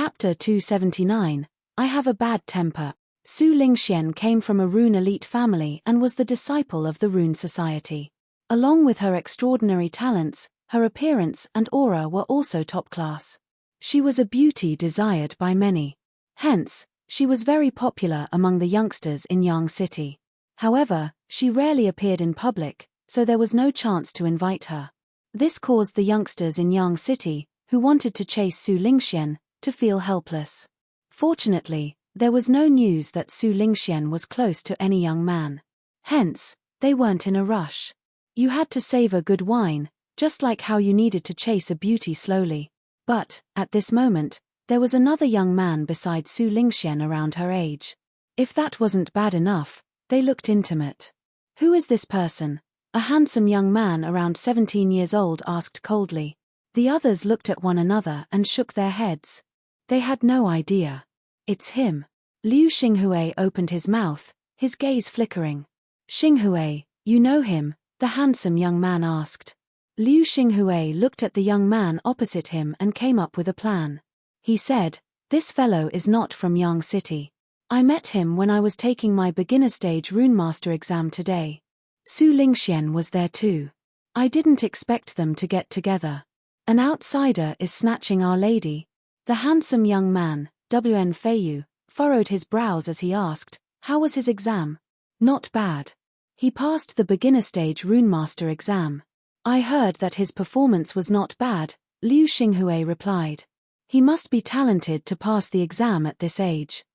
Chapter 279, I Have a Bad Temper. Su Lingxian came from a Rune elite family and was the disciple of the Rune Society. Along with her extraordinary talents, her appearance and aura were also top class. She was a beauty desired by many. Hence, she was very popular among the youngsters in Yang City. However, she rarely appeared in public, so there was no chance to invite her. This caused the youngsters in Yang City, who wanted to chase Su Lingxian, to feel helpless. Fortunately, there was no news that Su Lingxian was close to any young man. Hence, they weren't in a rush. You had to savor good wine, just like how you needed to chase a beauty slowly. But, at this moment, there was another young man beside Su Lingxian around her age. If that wasn't bad enough, they looked intimate. Who is this person? A handsome young man around 17 years old asked coldly. The others looked at one another and shook their heads. They had no idea. It's him. Liu Xinghui opened his mouth, his gaze flickering. Xinghui, you know him? The handsome young man asked. Liu Xinghui looked at the young man opposite him and came up with a plan. He said, this fellow is not from Yang City. I met him when I was taking my beginner stage runemaster exam today. Su Lingxian was there too. I didn't expect them to get together. An outsider is snatching our lady. The handsome young man, Wn Feiyu, furrowed his brows as he asked, how was his exam? Not bad. He passed the beginner stage runemaster exam. I heard that his performance was not bad, Liu Xinghui replied. He must be talented to pass the exam at this age.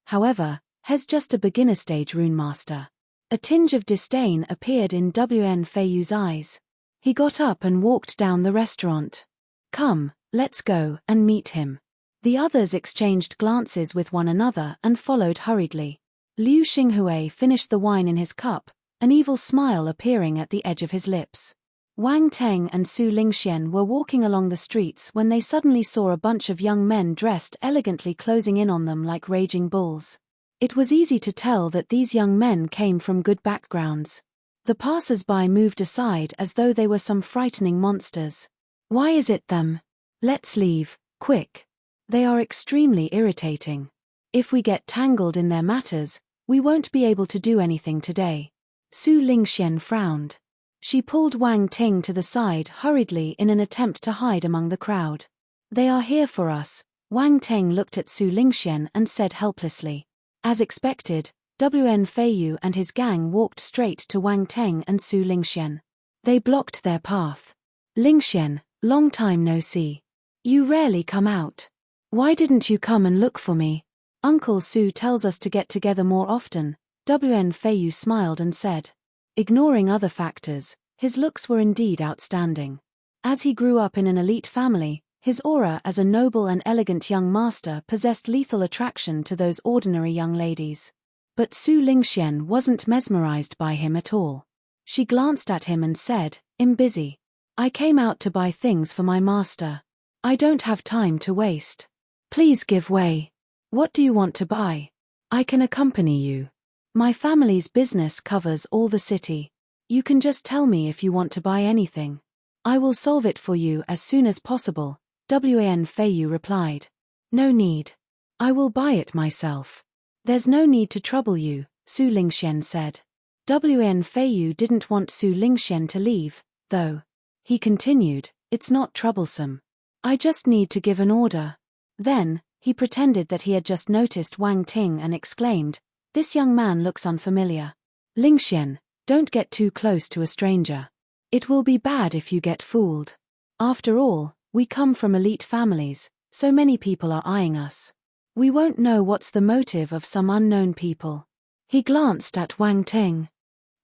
However, has just a beginner stage runemaster. A tinge of disdain appeared in Wn Feiyu's eyes. He got up and walked down the restaurant. Come, let's go and meet him. The others exchanged glances with one another and followed hurriedly. Liu Xinghui finished the wine in his cup, an evil smile appearing at the edge of his lips. Wang Teng and Su Lingxian were walking along the streets when they suddenly saw a bunch of young men dressed elegantly closing in on them like raging bulls. It was easy to tell that these young men came from good backgrounds. The passers-by moved aside as though they were some frightening monsters. Why is it them? Let's leave, quick. They are extremely irritating. If we get tangled in their matters, we won't be able to do anything today. Su Lingxian frowned. She pulled Wang Ting to the side hurriedly in an attempt to hide among the crowd. They are here for us. Wang Ting looked at Su Lingxian and said helplessly. As expected, Wn Feiyu and his gang walked straight to Wang Teng and Su Lingxian. They blocked their path. Lingxian, long time no see. You rarely come out. Why didn't you come and look for me? Uncle Su tells us to get together more often, Wn Feiyu smiled and said. Ignoring other factors, his looks were indeed outstanding. As he grew up in an elite family, his aura as a noble and elegant young master possessed lethal attraction to those ordinary young ladies. But Su Lingxian wasn't mesmerized by him at all. She glanced at him and said, I'm busy. I came out to buy things for my master. I don't have time to waste. Please give way. What do you want to buy? I can accompany you. My family's business covers all the city. You can just tell me if you want to buy anything. I will solve it for you as soon as possible, Wn Feiyu replied. No need. I will buy it myself. There's no need to trouble you, Su Lingxian said. Wn Feiyu didn't want Su Lingxian to leave, though. He continued, it's not troublesome. I just need to give an order. Then, he pretended that he had just noticed Wang Ting and exclaimed, this young man looks unfamiliar. Lingxian, don't get too close to a stranger. It will be bad if you get fooled. After all, we come from elite families, so many people are eyeing us. We won't know what's the motive of some unknown people. He glanced at Wang Ting.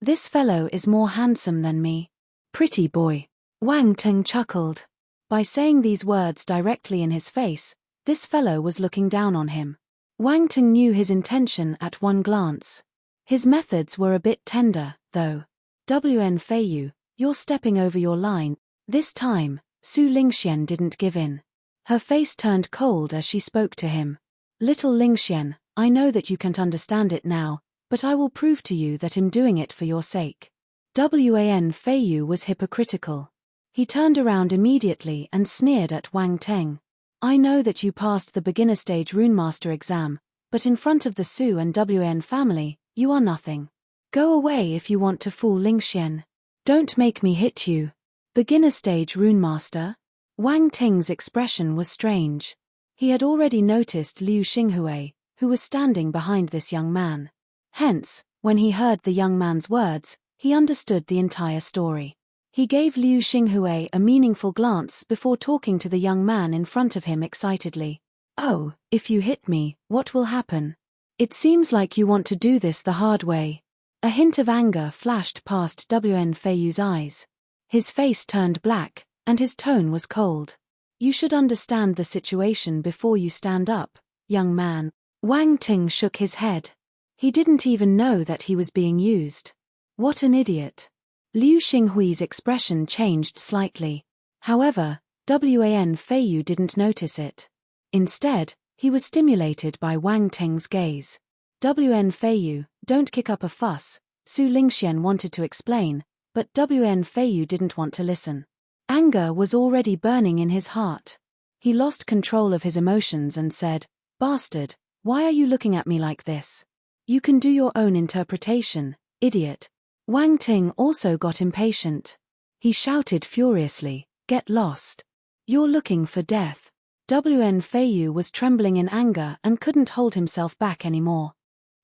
This fellow is more handsome than me. Pretty boy. Wang Ting chuckled. By saying these words directly in his face, this fellow was looking down on him. Wang Ting knew his intention at one glance. His methods were a bit tender, though. Wn Feiyu, you're stepping over your line. This time, Su Lingxian didn't give in. Her face turned cold as she spoke to him. Little Lingxian, I know that you can't understand it now, but I will prove to you that I'm doing it for your sake. Wn Feiyu was hypocritical. He turned around immediately and sneered at Wang Teng. I know that you passed the beginner stage runemaster exam, but in front of the Su and Wn family, you are nothing. Go away if you want to fool Lingxian. Don't make me hit you. Beginner stage runemaster? Wang Ting's expression was strange. He had already noticed Liu Xinghui, who was standing behind this young man. Hence, when he heard the young man's words, he understood the entire story. He gave Liu Xinghui a meaningful glance before talking to the young man in front of him excitedly. Oh, if you hit me, what will happen? It seems like you want to do this the hard way. A hint of anger flashed past Wn Feiyu's eyes. His face turned black, and his tone was cold. You should understand the situation before you stand up, young man. Wang Ting shook his head. He didn't even know that he was being used. What an idiot. Liu Xinghui's expression changed slightly. However, Wan Feiyu didn't notice it. Instead, he was stimulated by Wang Ting's gaze. Wan Feiyu, don't kick up a fuss, Su Lingxian wanted to explain, but Wan Feiyu didn't want to listen. Anger was already burning in his heart. He lost control of his emotions and said, Bastard, why are you looking at me like this? You can do your own interpretation, idiot. Wang Ting also got impatient. He shouted furiously, Get lost. You're looking for death. Wan Feiyu was trembling in anger and couldn't hold himself back anymore.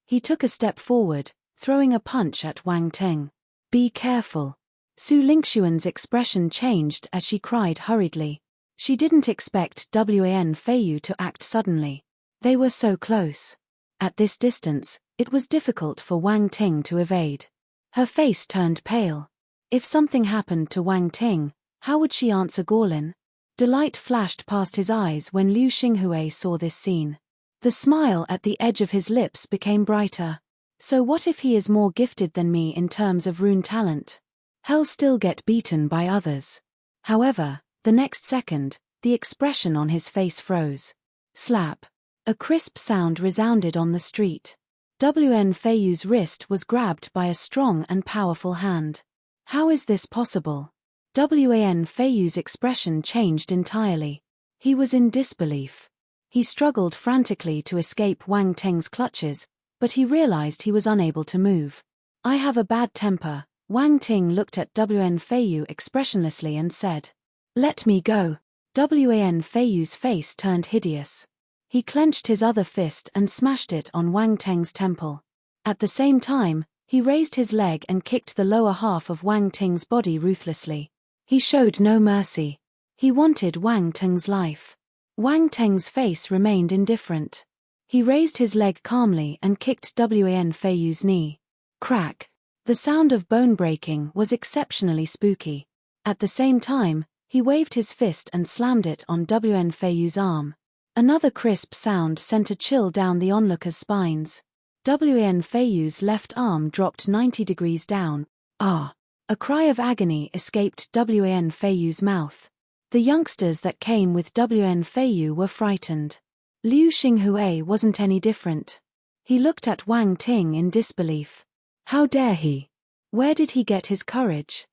He took a step forward, throwing a punch at Wang Ting. Be careful. Su Lingxuan's expression changed as she cried hurriedly. She didn't expect Wan Feiyu to act suddenly. They were so close. At this distance, it was difficult for Wang Ting to evade. Her face turned pale. If something happened to Wang Ting, how would she answer Gorlin? Delight flashed past his eyes when Liu Xinghui saw this scene. The smile at the edge of his lips became brighter. So what if he is more gifted than me in terms of rune talent? He'll still get beaten by others. However, the next second, the expression on his face froze. Slap. A crisp sound resounded on the street. Wan Feiyu's wrist was grabbed by a strong and powerful hand. How is this possible? Wan Feiyu's expression changed entirely. He was in disbelief. He struggled frantically to escape Wang Ting's clutches, but he realized he was unable to move. I have a bad temper. Wang Ting looked at Wan Feiyu expressionlessly and said, Let me go. Wan Feiyu's face turned hideous. He clenched his other fist and smashed it on Wang Ting's temple. At the same time, he raised his leg and kicked the lower half of Wang Ting's body ruthlessly. He showed no mercy. He wanted Wang Ting's life. Wang Ting's face remained indifferent. He raised his leg calmly and kicked Wan Feiyu's knee. Crack. The sound of bone breaking was exceptionally spooky. At the same time, he waved his fist and slammed it on Wan Feiyu's arm. Another crisp sound sent a chill down the onlookers' spines. Wan Feiyu's left arm dropped 90 degrees down. Ah! A cry of agony escaped Wan Feiyu's mouth. The youngsters that came with Wan Feiyu were frightened. Liu Xinghui wasn't any different. He looked at Wang Ting in disbelief. How dare he? Where did he get his courage?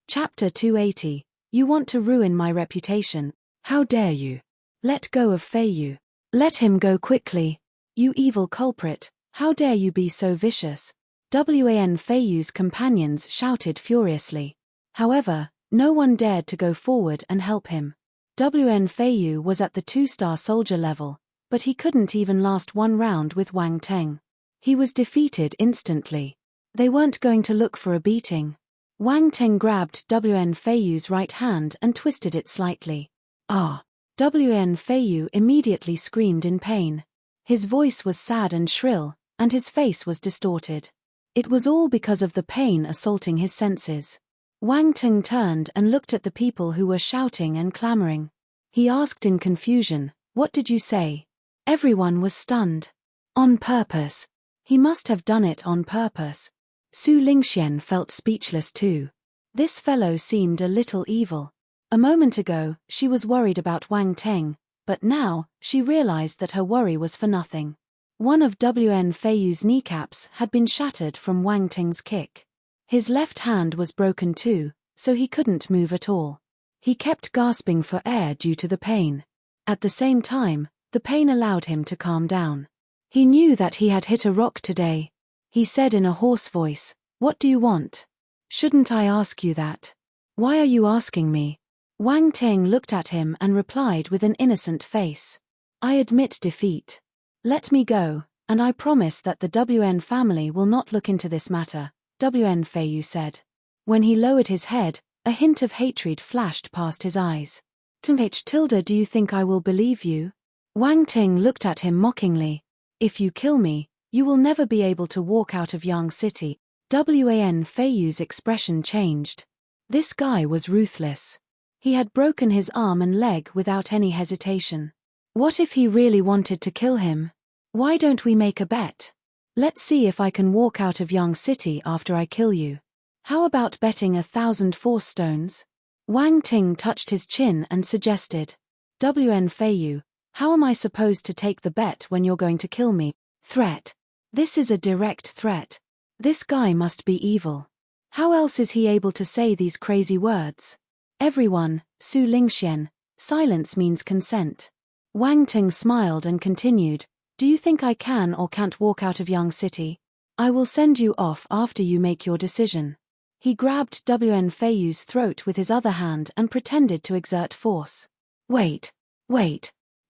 Chapter 280. You want to ruin my reputation. How dare you? Let go of Feiyu. Let him go quickly. You evil culprit, how dare you be so vicious? Wan Feiyu's companions shouted furiously. However, no one dared to go forward and help him. Wan Feiyu was at the 2-star soldier level, but he couldn't even last one round with Wang Ting. He was defeated instantly. They weren't going to look for a beating. Wang Ting grabbed Wan Feiyu's right hand and twisted it slightly. Ah! Wan Feiyu immediately screamed in pain. His voice was sad and shrill, and his face was distorted. It was all because of the pain assaulting his senses. Wang Ting turned and looked at the people who were shouting and clamoring. He asked in confusion, What did you say? Everyone was stunned. On purpose. He must have done it on purpose. Su Lingxian felt speechless too. This fellow seemed a little evil. A moment ago, she was worried about Wang Ting, but now, she realized that her worry was for nothing. One of Wan Feiyu's kneecaps had been shattered from Wang Ting's kick. His left hand was broken too, so he couldn't move at all. He kept gasping for air due to the pain. At the same time, the pain allowed him to calm down. He knew that he had hit a rock today. He said in a hoarse voice, "What do you want?" "Shouldn't I ask you that? Why are you asking me?" Wang Ting looked at him and replied with an innocent face. "I admit defeat. Let me go, and I promise that the WN family will not look into this matter," WN Feiyu said. When he lowered his head, a hint of hatred flashed past his eyes. "Tilda, do you think I will believe you?" Wang Ting looked at him mockingly. "If you kill me, you will never be able to walk out of Yang City." Wan Feiyu's expression changed. This guy was ruthless. He had broken his arm and leg without any hesitation. What if he really wanted to kill him? "Why don't we make a bet? Let's see if I can walk out of Yang City after I kill you. How about betting 1,000 force stones?" Wang Ting touched his chin and suggested. "WN Feiyu, how am I supposed to take the bet when you're going to kill me?" Threat. This is a direct threat. This guy must be evil. How else is he able to say these crazy words? "Everyone, Su Lingxian, silence means consent." Wang Ting smiled and continued, "Do you think I can or can't walk out of Yang City? I will send you off after you make your decision." He grabbed WN Feiyu's throat with his other hand and pretended to exert force. Wait.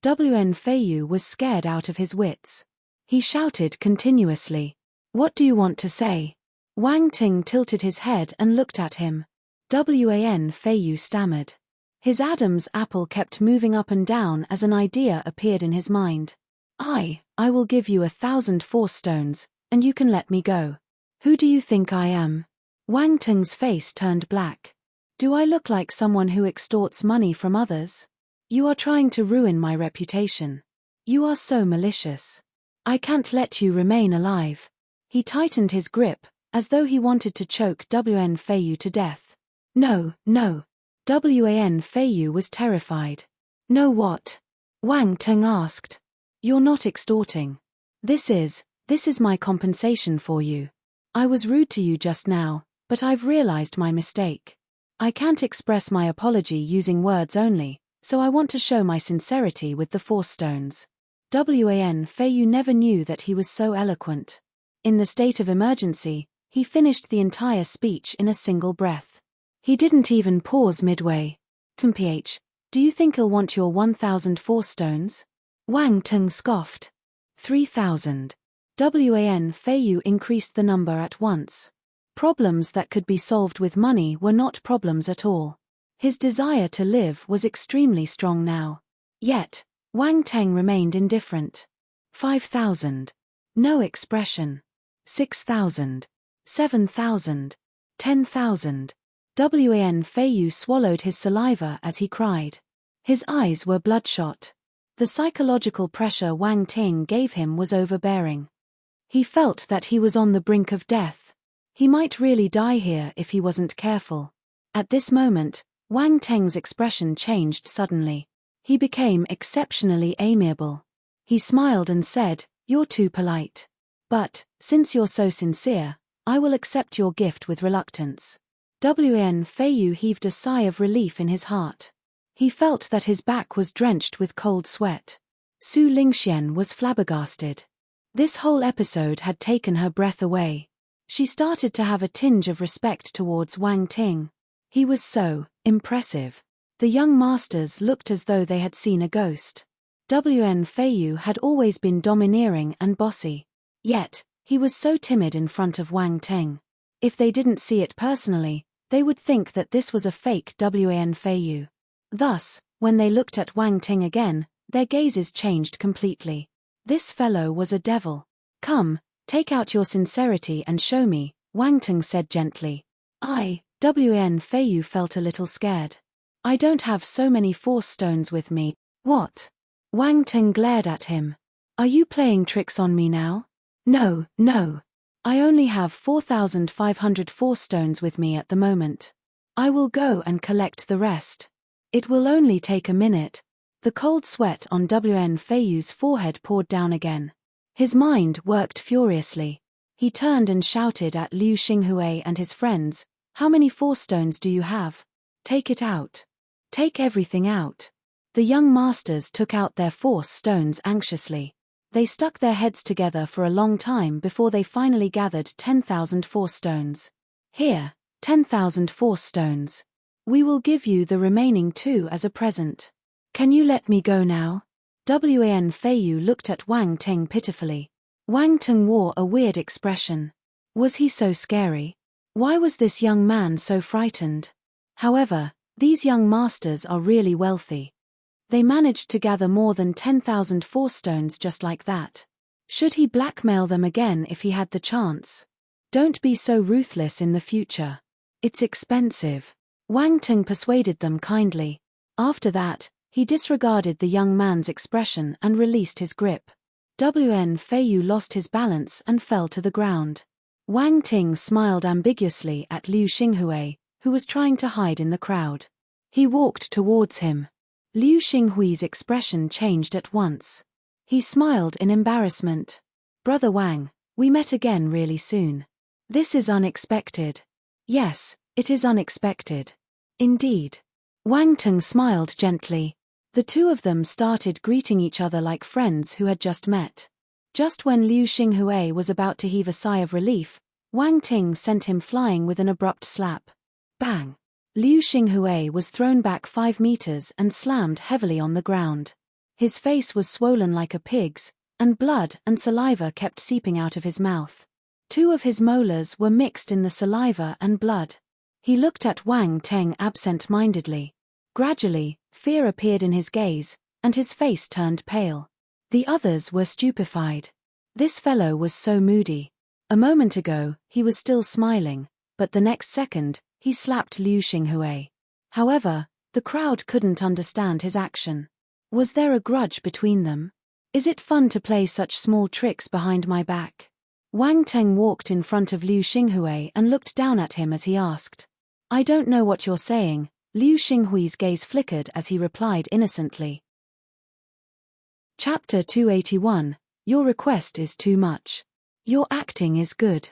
WN Feiyu was scared out of his wits. He shouted continuously. "What do you want to say?" Wang Ting tilted his head and looked at him. Wan Feiyu stammered. His Adam's apple kept moving up and down as an idea appeared in his mind. I will give you 1,000 force stones, and you can let me go." "Who do you think I am?" Wang Ting's face turned black. "Do I look like someone who extorts money from others? You are trying to ruin my reputation. You are so malicious. I can't let you remain alive." He tightened his grip, as though he wanted to choke WN Feiyu to death. No. WAN Feiyu was terrified. "No what?" Wang Ting asked. "You're not extorting. This is my compensation for you. I was rude to you just now, but I've realized my mistake. I can't express my apology using words only, so I want to show my sincerity with the force stones." WAN Feiyu never knew that he was so eloquent. In the state of emergency, he finished the entire speech in a single breath. He didn't even pause midway. "TMPH, do you think I'll want your 1,000 force stones?" Wang Ting scoffed. 3,000. WAN Feiyu increased the number at once. Problems that could be solved with money were not problems at all. His desire to live was extremely strong now. Yet, Wang Ting remained indifferent. 5,000. No expression. 6,000. 7,000. 10,000. WAN Feiyu swallowed his saliva as he cried. His eyes were bloodshot. The psychological pressure Wang Ting gave him was overbearing. He felt that he was on the brink of death. He might really die here if he wasn't careful. At this moment, Wang Ting's expression changed suddenly. He became exceptionally amiable. He smiled and said, "You're too polite. But, since you're so sincere, I will accept your gift with reluctance." WN Feiyu heaved a sigh of relief in his heart. He felt that his back was drenched with cold sweat. Su Lingxian was flabbergasted. This whole episode had taken her breath away. She started to have a tinge of respect towards Wang Ting. He was so impressive. The young masters looked as though they had seen a ghost. WN Feiyu had always been domineering and bossy. Yet, he was so timid in front of Wang Ting. If they didn't see it personally, they would think that this was a fake WN Feiyu. Thus, when they looked at Wang Ting again, their gazes changed completely. This fellow was a devil. "Come, take out your sincerity and show me," Wang Ting said gently. WN Feiyu felt a little scared. "I don't have so many force stones with me." "What?" Wang Ting glared at him. "Are you playing tricks on me now?" No. I only have 4,500 force stones with me at the moment. I will go and collect the rest. It will only take a minute." The cold sweat on WN Feiyu's forehead poured down again. His mind worked furiously. He turned and shouted at Liu Xinghui and his friends, "How many force stones do you have? Take it out." Take everything out. The young masters took out their force stones anxiously. They stuck their heads together for a long time before they finally gathered 10,000 force stones. Here, 10,000 force stones. We will give you the remaining 2 as a present. Can you let me go now? Wan Feiyu looked at Wang Ting pitifully. Wang Ting wore a weird expression. Was he so scary? Why was this young man so frightened? However, these young masters are really wealthy. They managed to gather more than 10,000 force stones just like that. Should he blackmail them again if he had the chance? Don't be so ruthless in the future. It's expensive. Wang Ting persuaded them kindly. After that, he disregarded the young man's expression and released his grip. Wan Feiyu lost his balance and fell to the ground. Wang Ting smiled ambiguously at Liu Xinghui, who was trying to hide in the crowd. He walked towards him. Liu Xinghui's expression changed at once. He smiled in embarrassment. Brother Wang, we met again really soon. This is unexpected. Yes, it is unexpected. Indeed. Wang Ting smiled gently. The 2 of them started greeting each other like friends who had just met. Just when Liu Xinghui was about to heave a sigh of relief, Wang Ting sent him flying with an abrupt slap. Bang! Liu Xinghui was thrown back 5 meters and slammed heavily on the ground. His face was swollen like a pig's, and blood and saliva kept seeping out of his mouth. 2 of his molars were mixed in the saliva and blood. He looked at Wang Ting absent-mindedly. Gradually, fear appeared in his gaze, and his face turned pale. The others were stupefied. This fellow was so moody. A moment ago, he was still smiling, but the next second, he slapped Liu Xinghui. However, the crowd couldn't understand his action. Was there a grudge between them? Is it fun to play such small tricks behind my back? Wang Ting walked in front of Liu Xinghui and looked down at him as he asked. I don't know what you're saying. Liu Xinghui's gaze flickered as he replied innocently. Chapter 281. Your request is too much. Your acting is good.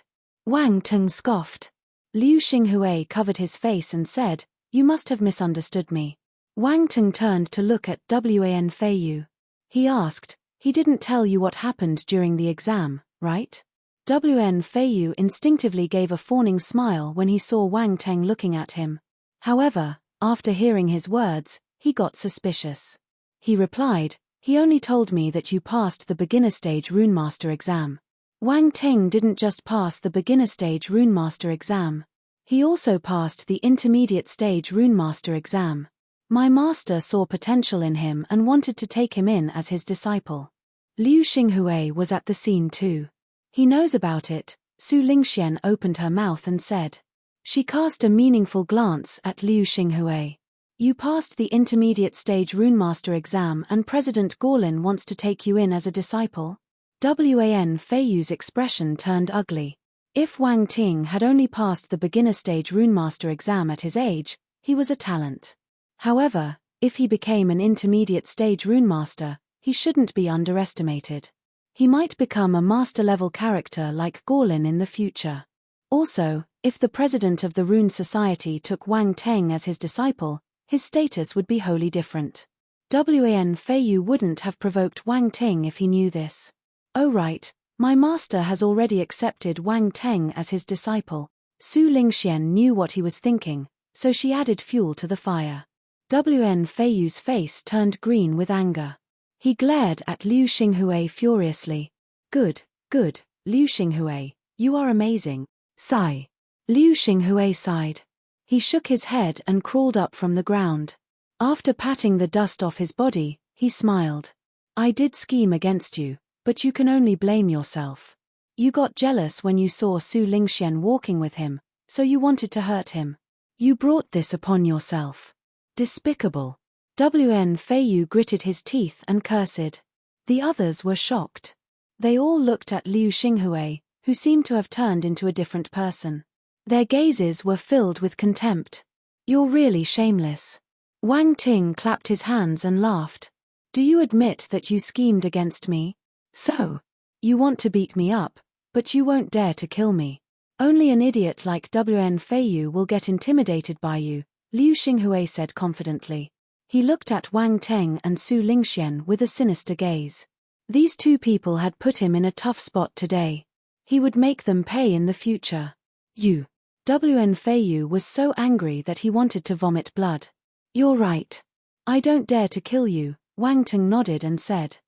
Wang Ting scoffed. Liu Xinghui covered his face and said, You must have misunderstood me. Wang Ting turned to look at Wan Feiyu. He asked, He didn't tell you what happened during the exam, right? Wan Feiyu instinctively gave a fawning smile when he saw Wang Ting looking at him. However, after hearing his words, he got suspicious. He replied, He only told me that you passed the beginner stage runemaster exam. Wang Ting didn't just pass the beginner stage runemaster exam. He also passed the intermediate stage runemaster exam. My master saw potential in him and wanted to take him in as his disciple. Liu Xinghui was at the scene too. He knows about it. Su Lingxian opened her mouth and said. She cast a meaningful glance at Liu Xinghui. You passed the intermediate stage runemaster exam and President Gorlin wants to take you in as a disciple? Wan Feiyu's expression turned ugly. If Wang Ting had only passed the beginner stage runemaster exam at his age, he was a talent. However, if he became an intermediate stage runemaster, he shouldn't be underestimated. He might become a master-level character like Gorlin in the future. Also, if the president of the Rune Society took Wang Ting as his disciple, his status would be wholly different. Wan Feiyu wouldn't have provoked Wang Ting if he knew this. Oh right, my master has already accepted Wang Ting as his disciple. Su Lingxian knew what he was thinking, so she added fuel to the fire. Wan Feiyu's face turned green with anger. He glared at Liu Xinghui furiously. Good, Liu Xinghui, you are amazing. Sigh. Liu Xinghui sighed. He shook his head and crawled up from the ground. After patting the dust off his body, he smiled. I did scheme against you, but you can only blame yourself. You got jealous when you saw Su Lingxian walking with him, so you wanted to hurt him. You brought this upon yourself. Despicable. Wan Feiyu gritted his teeth and cursed. The others were shocked. They all looked at Liu Xinghui, who seemed to have turned into a different person. Their gazes were filled with contempt. You're really shameless. Wang Ting clapped his hands and laughed. Do you admit that you schemed against me? So, you want to beat me up, but you won't dare to kill me. Only an idiot like Wan Feiyu will get intimidated by you, Liu Xinghui said confidently. He looked at Wang Teng and Su Lingxian with a sinister gaze. These two people had put him in a tough spot today. He would make them pay in the future. Wen Feiyu was so angry that he wanted to vomit blood. You're right. I don't dare to kill you, Wang Teng nodded and said.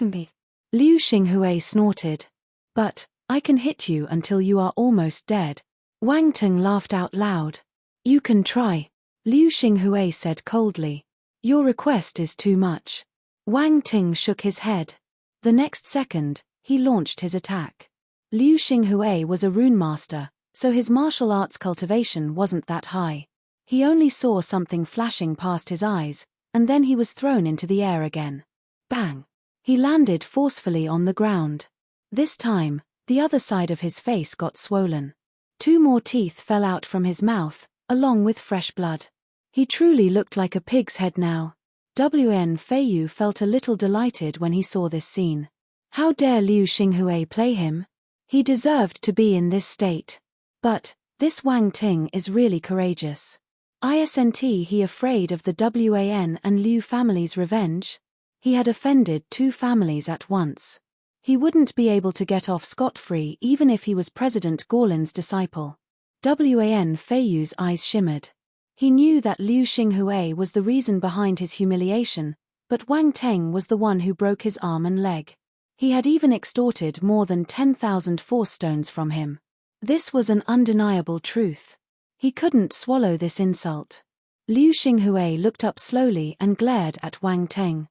Liu Xinghui snorted. But, I can hit you until you are almost dead. Wang Teng laughed out loud. You can try. Liu Xinghui said coldly. Your request is too much. Wang Teng shook his head. The next second, he launched his attack. Liu Xinghui was a rune master, so his martial arts cultivation wasn't that high. He only saw something flashing past his eyes, and then he was thrown into the air again. Bang! He landed forcefully on the ground. This time, the other side of his face got swollen. 2 more teeth fell out from his mouth, along with fresh blood. He truly looked like a pig's head now. Wen Feiyu felt a little delighted when he saw this scene. How dare Liu Xinghui play him? He deserved to be in this state. But, this Wang Ting is really courageous. Isn't he afraid of the Wan and Liu families' revenge? He had offended 2 families at once. He wouldn't be able to get off scot-free even if he was President Gorlin's disciple. Wan Feiyu's eyes shimmered. He knew that Liu Xinghui was the reason behind his humiliation, but Wang Teng was the one who broke his arm and leg. He had even extorted more than 10,000 force stones from him. This was an undeniable truth. He couldn't swallow this insult. Liu Xinghui looked up slowly and glared at Wang Teng.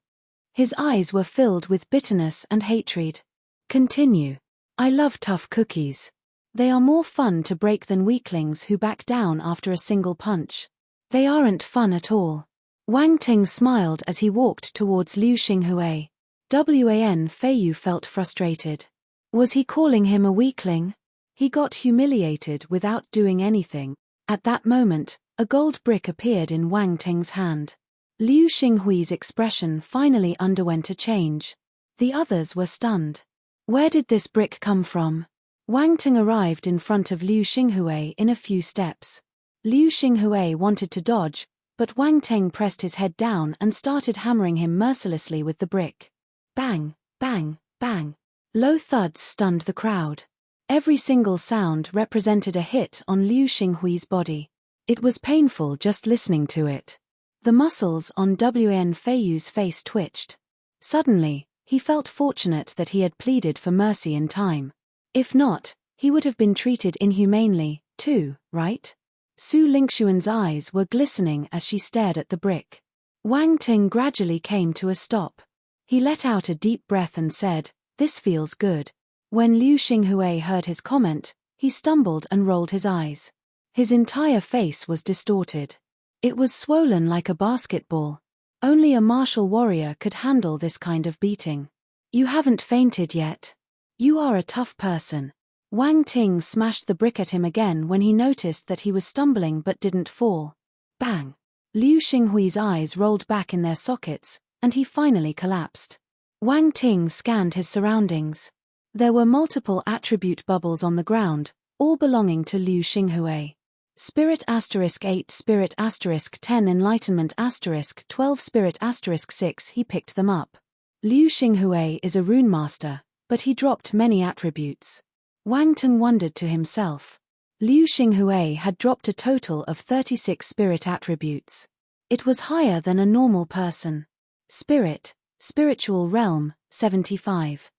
His eyes were filled with bitterness and hatred. Continue. I love tough cookies. They are more fun to break than weaklings who back down after a single punch. They aren't fun at all. Wang Teng smiled as he walked towards Liu Xinghui. Wan Feiyu felt frustrated. Was he calling him a weakling? He got humiliated without doing anything. At that moment, a gold brick appeared in Wang Teng's hand. Liu Xinghui's expression finally underwent a change. The others were stunned. Where did this brick come from? Wang Teng arrived in front of Liu Xinghui in a few steps. Liu Xinghui wanted to dodge, but Wang Teng pressed his head down and started hammering him mercilessly with the brick. Bang, bang, bang. Low thuds stunned the crowd. Every single sound represented a hit on Liu Xinghui's body. It was painful just listening to it. The muscles on Wan Feiyu's face twitched. Suddenly, he felt fortunate that he had pleaded for mercy in time. If not, he would have been treated inhumanely, too, right? Su Lingxian's eyes were glistening as she stared at the brick. Wang Ting gradually came to a stop. He let out a deep breath and said, "This feels good." When Liu Xinghui heard his comment, he stumbled and rolled his eyes. His entire face was distorted. It was swollen like a basketball. Only a martial warrior could handle this kind of beating. You haven't fainted yet. You are a tough person. Wang Ting smashed the brick at him again when he noticed that he was stumbling but didn't fall. Bang! Liu Xinghui's eyes rolled back in their sockets, and he finally collapsed. Wang Ting scanned his surroundings. There were multiple attribute bubbles on the ground, all belonging to Liu Xinghui. Spirit *8 Spirit *10 Enlightenment *12 Spirit *6 He picked them up. Liu Xinghui is a rune master, but he dropped many attributes. Wang Teng wondered to himself. Liu Xinghui had dropped a total of 36 spirit attributes. It was higher than a normal person. Spirit, spiritual realm, 75.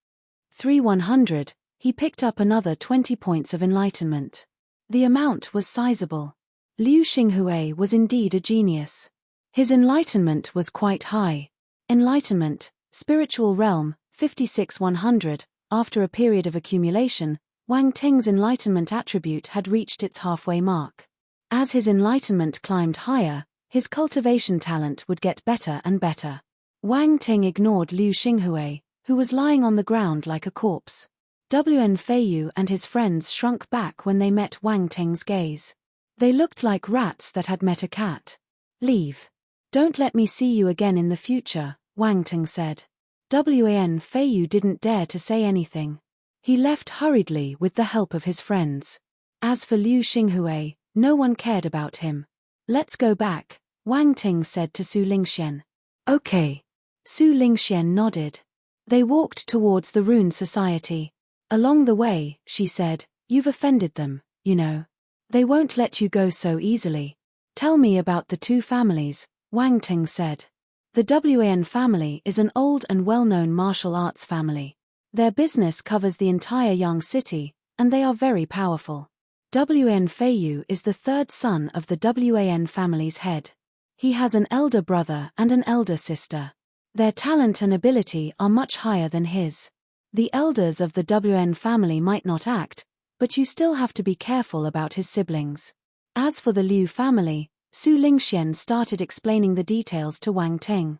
100, he picked up another 20 points of enlightenment. The amount was sizable. Liu Xinghui was indeed a genius. His enlightenment was quite high. Enlightenment, spiritual realm, 100. After a period of accumulation, Wang Teng's enlightenment attribute had reached its halfway mark. As his enlightenment climbed higher, his cultivation talent would get better and better. Wang Teng ignored Liu Xinghui, who was lying on the ground like a corpse. Wan Feiyu and his friends shrunk back when they met Wang Teng's gaze. They looked like rats that had met a cat. Leave. Don't let me see you again in the future, Wang Teng said. Wan Feiyu didn't dare to say anything. He left hurriedly with the help of his friends. As for Liu Xinghui, no one cared about him. Let's go back, Wang Ting said to Su Lingxian. Okay. Su Lingxian nodded. They walked towards the Rune Society. Along the way, she said, you've offended them, you know. They won't let you go so easily. Tell me about the two families, Wang Ting said. The Wan family is an old and well-known martial arts family. Their business covers the entire Yang city, and they are very powerful. Wan Feiyu is the third son of the Wan family's head. He has an elder brother and an elder sister. Their talent and ability are much higher than his. The elders of the Wan family might not act, but you still have to be careful about his siblings. As for the Liu family, Su Lingxian started explaining the details to Wang Ting.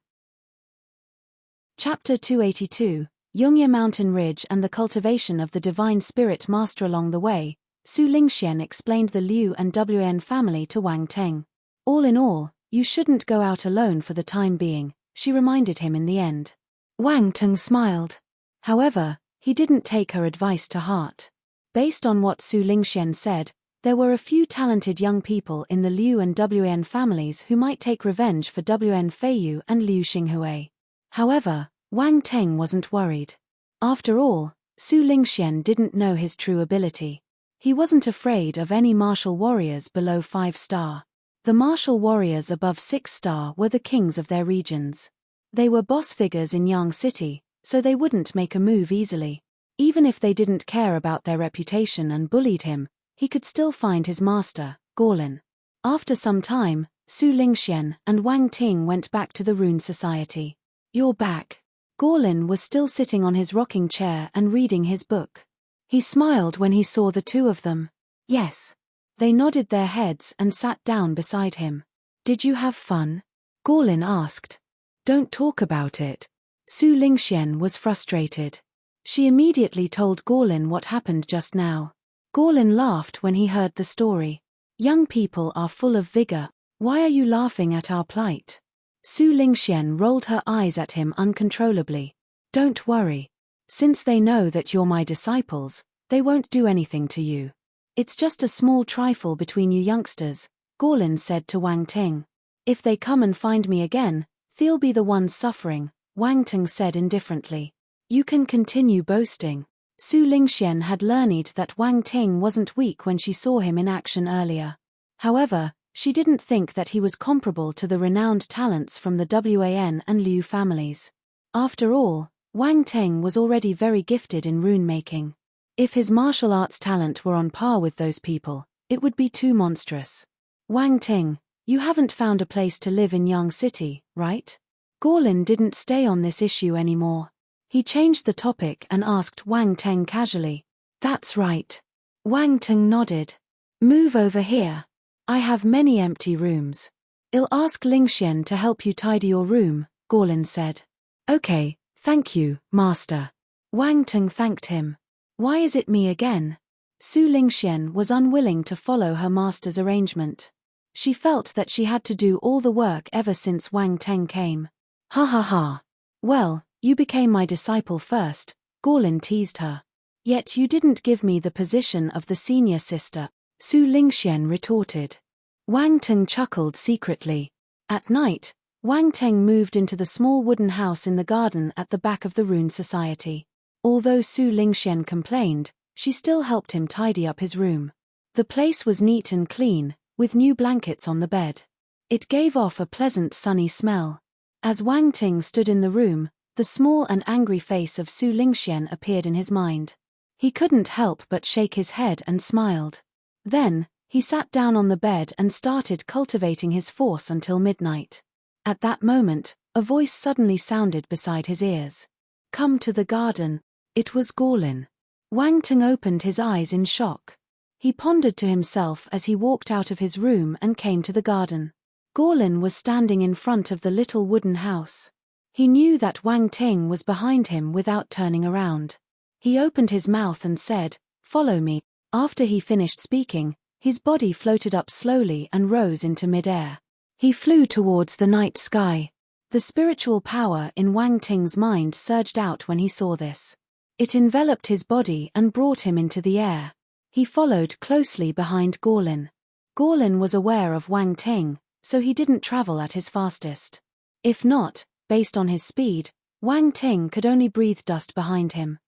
Chapter 282, Yongye Mountain Ridge and the Cultivation of the Divine Spirit Master. Along the way, Su Lingxian explained the Liu and Wan family to Wang Ting. All in all, you shouldn't go out alone for the time being, she reminded him in the end. Wang Ting smiled. However, he didn't take her advice to heart. Based on what Su Lingxian said, there were a few talented young people in the Liu and Wan families who might take revenge for Wan Feiyu and Liu Xinghui. However, Wang Ting wasn't worried. After all, Su Lingxian didn't know his true ability. He wasn't afraid of any martial warriors below 5-star. The martial warriors above 6-star were the kings of their regions. They were boss figures in Yang City, so they wouldn't make a move easily. Even if they didn't care about their reputation and bullied him, he could still find his master, Gorlin. After some time, Su Lingxian and Wang Ting went back to the Rune Society. You're back. Gorlin was still sitting on his rocking chair and reading his book. He smiled when he saw the two of them. Yes. They nodded their heads and sat down beside him. Did you have fun? Gorlin asked. Don't talk about it. Su Lingxian was frustrated. She immediately told Gorlin what happened just now. Gorlin laughed when he heard the story. Young people are full of vigor. Why are you laughing at our plight? Su Lingxian rolled her eyes at him uncontrollably. Don't worry. Since they know that you're my disciples, they won't do anything to you. It's just a small trifle between you youngsters, Gorlin said to Wang Ting. If they come and find me again, they'll be the ones suffering, Wang Ting said indifferently. You can continue boasting. Su Lingxian had learned that Wang Ting wasn't weak when she saw him in action earlier. However, she didn't think that he was comparable to the renowned talents from the Wan and Liu families. After all, Wang Ting was already very gifted in rune making. If his martial arts talent were on par with those people, it would be too monstrous. Wang Ting, you haven't found a place to live in Yang City, right? Gorlin didn't stay on this issue anymore. He changed the topic and asked Wang Ting casually. That's right. Wang Ting nodded. Move over here. I have many empty rooms. I'll ask Lingxian to help you tidy your room, Gorlin said. Okay, thank you, master. Wang Ting thanked him. Why is it me again? Su Lingxian was unwilling to follow her master's arrangement. She felt that she had to do all the work ever since Wang Ting came. Ha ha ha. Well, you became my disciple first, Gorlin teased her. Yet you didn't give me the position of the senior sister, Su Lingxian retorted. Wang Ting chuckled secretly. At night, Wang Ting moved into the small wooden house in the garden at the back of the Rune Society. Although Su Lingxian complained, she still helped him tidy up his room. The place was neat and clean, with new blankets on the bed. It gave off a pleasant sunny smell. As Wang Ting stood in the room, the small and angry face of Su Lingxian appeared in his mind. He couldn't help but shake his head and smiled. Then, he sat down on the bed and started cultivating his force until midnight. At that moment, a voice suddenly sounded beside his ears. Come to the garden. It was Gorlin. Wang Ting opened his eyes in shock. He pondered to himself as he walked out of his room and came to the garden. Gorlin was standing in front of the little wooden house. He knew that Wang Ting was behind him without turning around. He opened his mouth and said, "Follow me." After he finished speaking, his body floated up slowly and rose into mid-air. He flew towards the night sky. The spiritual power in Wang Ting's mind surged out when he saw this. It enveloped his body and brought him into the air. He followed closely behind Gorlin. Gorlin was aware of Wang Ting, so he didn't travel at his fastest. If not, based on his speed, Wang Ting could only breathe dust behind him.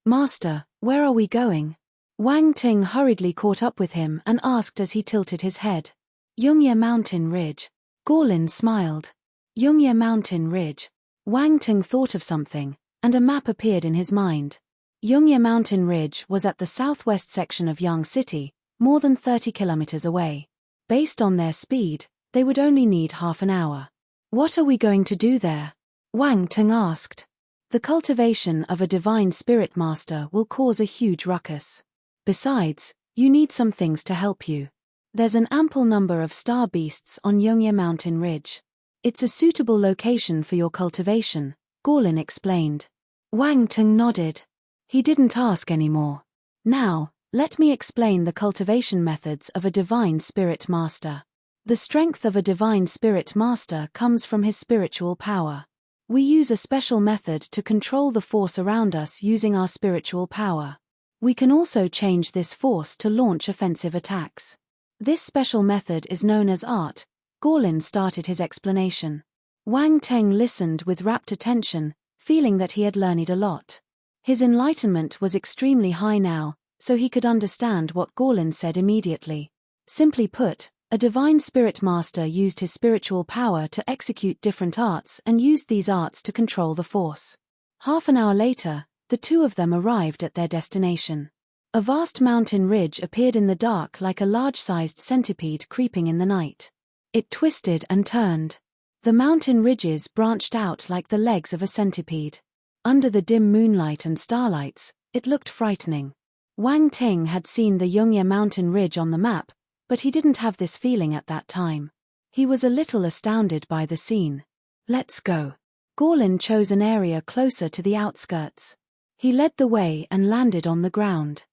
"Master, where are we going?" Wang Ting hurriedly caught up with him and asked as he tilted his head. "Yungye Mountain Ridge." Gorlin smiled. Yungye Mountain Ridge. Wang Ting thought of something, and a map appeared in his mind. Yungye Mountain Ridge was at the southwest section of Yang City, more than 30 kilometers away. Based on their speed, they would only need half an hour. "What are we going to do there?" Wang Ting asked. "The cultivation of a divine spirit master will cause a huge ruckus. Besides, you need some things to help you. There's an ample number of star beasts on Yungye Mountain Ridge. It's a suitable location for your cultivation," Gorlin explained. Wang Ting nodded. He didn't ask anymore. "Now, let me explain the cultivation methods of a divine spirit master. The strength of a divine spirit master comes from his spiritual power. We use a special method to control the force around us using our spiritual power. We can also change this force to launch offensive attacks. This special method is known as art." Gorlin started his explanation. Wang Ting listened with rapt attention, feeling that he had learned a lot. His enlightenment was extremely high now, so he could understand what Gorlin said immediately. Simply put, a divine spirit master used his spiritual power to execute different arts and used these arts to control the force. Half an hour later, the two of them arrived at their destination. A vast mountain ridge appeared in the dark like a large-sized centipede creeping in the night. It twisted and turned. The mountain ridges branched out like the legs of a centipede. Under the dim moonlight and starlights, it looked frightening. Wang Ting had seen the Yungye Mountain Ridge on the map, but he didn't have this feeling at that time. He was a little astounded by the scene. "Let's go." Gorlin chose an area closer to the outskirts. He led the way and landed on the ground.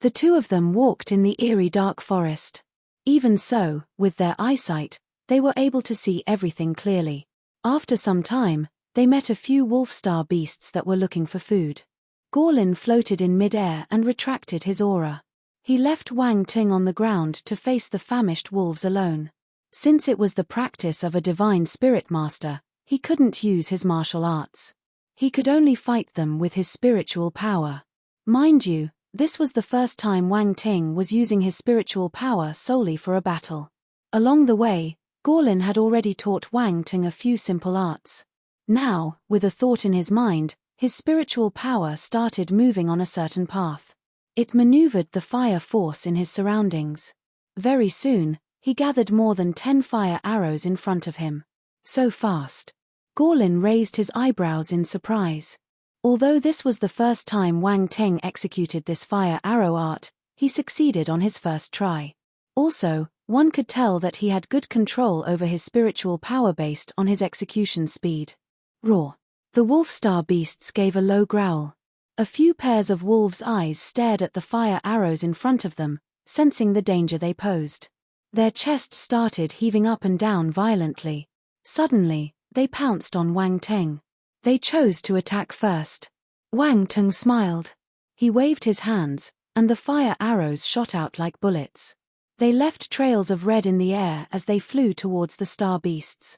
The two of them walked in the eerie dark forest. Even so, with their eyesight, they were able to see everything clearly. After some time, they met a few wolf-star beasts that were looking for food. Gorlin floated in mid-air and retracted his aura. He left Wang Ting on the ground to face the famished wolves alone. Since it was the practice of a divine spirit master, he couldn't use his martial arts. He could only fight them with his spiritual power. Mind you, this was the first time Wang Ting was using his spiritual power solely for a battle. Along the way, Gorlin had already taught Wang Ting a few simple arts. Now, with a thought in his mind, his spiritual power started moving on a certain path. It maneuvered the fire force in his surroundings. Very soon, he gathered more than 10 fire arrows in front of him. So fast. Gorlin raised his eyebrows in surprise. Although this was the first time Wang Ting executed this fire arrow art, he succeeded on his first try. Also, one could tell that he had good control over his spiritual power based on his execution speed. Roar. The wolf-star beasts gave a low growl. A few pairs of wolves' eyes stared at the fire arrows in front of them, sensing the danger they posed. Their chest started heaving up and down violently. Suddenly, they pounced on Wang Ting. They chose to attack first. Wang Ting smiled. He waved his hands, and the fire arrows shot out like bullets. They left trails of red in the air as they flew towards the star beasts.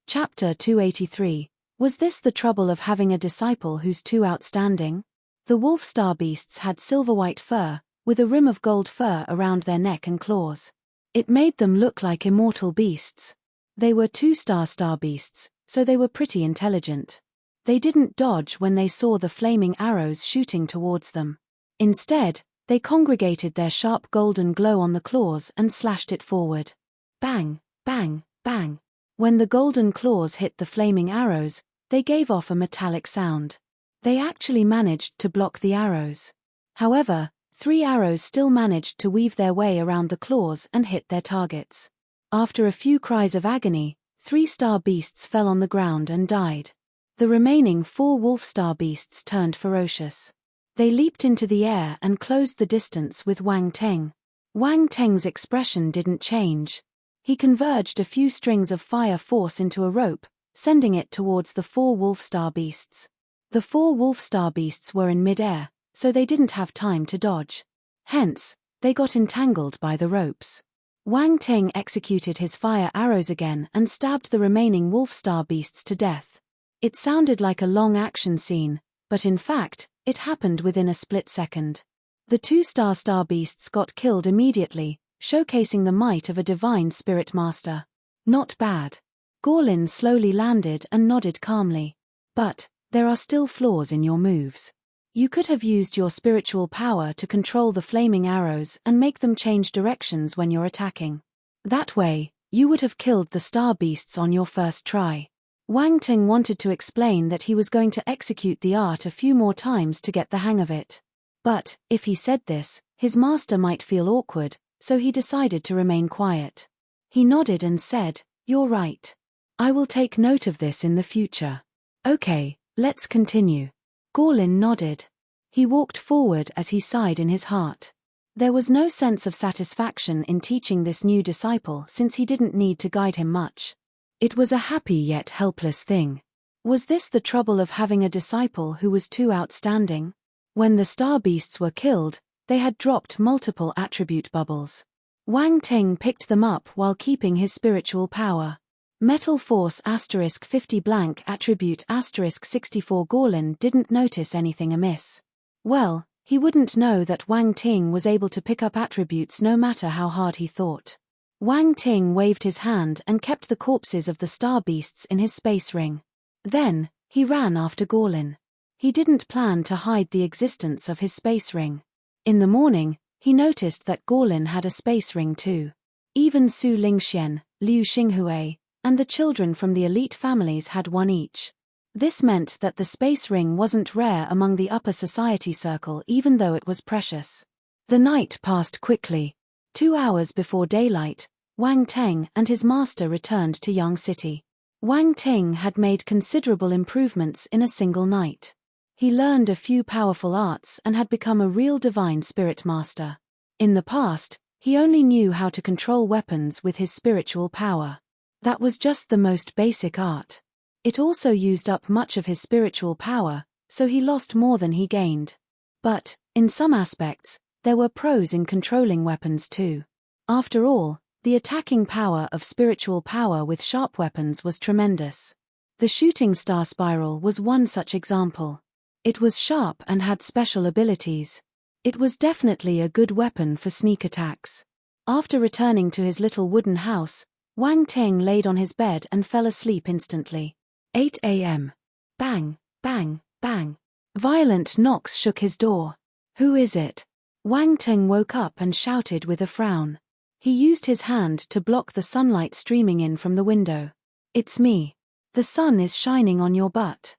Chapter 283. Was this the trouble of having a disciple who's too outstanding? The wolf star beasts had silver-white fur, with a rim of gold fur around their neck and claws. It made them look like immortal beasts. They were two-star beasts, so they were pretty intelligent. They didn't dodge when they saw the flaming arrows shooting towards them. Instead, they congregated their sharp golden glow on the claws and slashed it forward. Bang, bang, bang. When the golden claws hit the flaming arrows, they gave off a metallic sound. They actually managed to block the arrows. However, 3 arrows still managed to weave their way around the claws and hit their targets. After a few cries of agony, 3 star beasts fell on the ground and died. The remaining 4 wolf star beasts turned ferocious. They leaped into the air and closed the distance with Wang Ting. Wang Teng's expression didn't change. He converged a few strings of fire force into a rope, sending it towards the 4 wolf star beasts. The 4 wolf star beasts were in mid-air, so they didn't have time to dodge. Hence, they got entangled by the ropes. Wang Ting executed his fire arrows again and stabbed the remaining wolf star beasts to death. It sounded like a long action scene, but in fact, it happened within a split second. The two star beasts got killed immediately, showcasing the might of a divine spirit master. Not bad. Gorlin slowly landed and nodded calmly. But there are still flaws in your moves. You could have used your spiritual power to control the flaming arrows and make them change directions when you're attacking. That way, you would have killed the star beasts on your first try. Wang Ting wanted to explain that he was going to execute the art a few more times to get the hang of it. But, if he said this, his master might feel awkward, so he decided to remain quiet. He nodded and said, "You're right. I will take note of this in the future." "Okay, let's continue." Gorlin nodded. He walked forward as he sighed in his heart. There was no sense of satisfaction in teaching this new disciple since he didn't need to guide him much. It was a happy yet helpless thing. Was this the trouble of having a disciple who was too outstanding? When the star beasts were killed, they had dropped multiple attribute bubbles. Wang Ting picked them up while keeping his spiritual power. Metal Force *50 blank attribute *64. Gorlin didn't notice anything amiss. Well, he wouldn't know that Wang Ting was able to pick up attributes no matter how hard he thought. Wang Ting waved his hand and kept the corpses of the star beasts in his space ring. Then, he ran after Gorlin. He didn't plan to hide the existence of his space ring. In the morning, he noticed that Gorlin had a space ring too. Even Su Lingxian, Liu Xinghui, and the children from the elite families had one each. This meant that the space ring wasn't rare among the upper society circle even though it was precious. The night passed quickly. 2 hours before daylight, Wang Ting and his master returned to Yang City. Wang Ting had made considerable improvements in a single night. He learned a few powerful arts and had become a real divine spirit master. In the past, he only knew how to control weapons with his spiritual power. That was just the most basic art. It also used up much of his spiritual power, so he lost more than he gained. But, in some aspects, there were pros in controlling weapons too. After all, the attacking power of spiritual power with sharp weapons was tremendous. The shooting star spiral was one such example. It was sharp and had special abilities. It was definitely a good weapon for sneak attacks. After returning to his little wooden house, Wang Ting laid on his bed and fell asleep instantly. 8 a.m. Bang, bang, bang. Violent knocks shook his door. "Who is it?" Wang Ting woke up and shouted with a frown. He used his hand to block the sunlight streaming in from the window. "It's me. The sun is shining on your butt.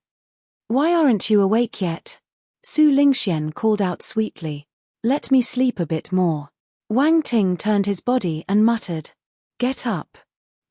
Why aren't you awake yet?" Su Lingxian called out sweetly. "Let me sleep a bit more." Wang Ting turned his body and muttered, "Get up.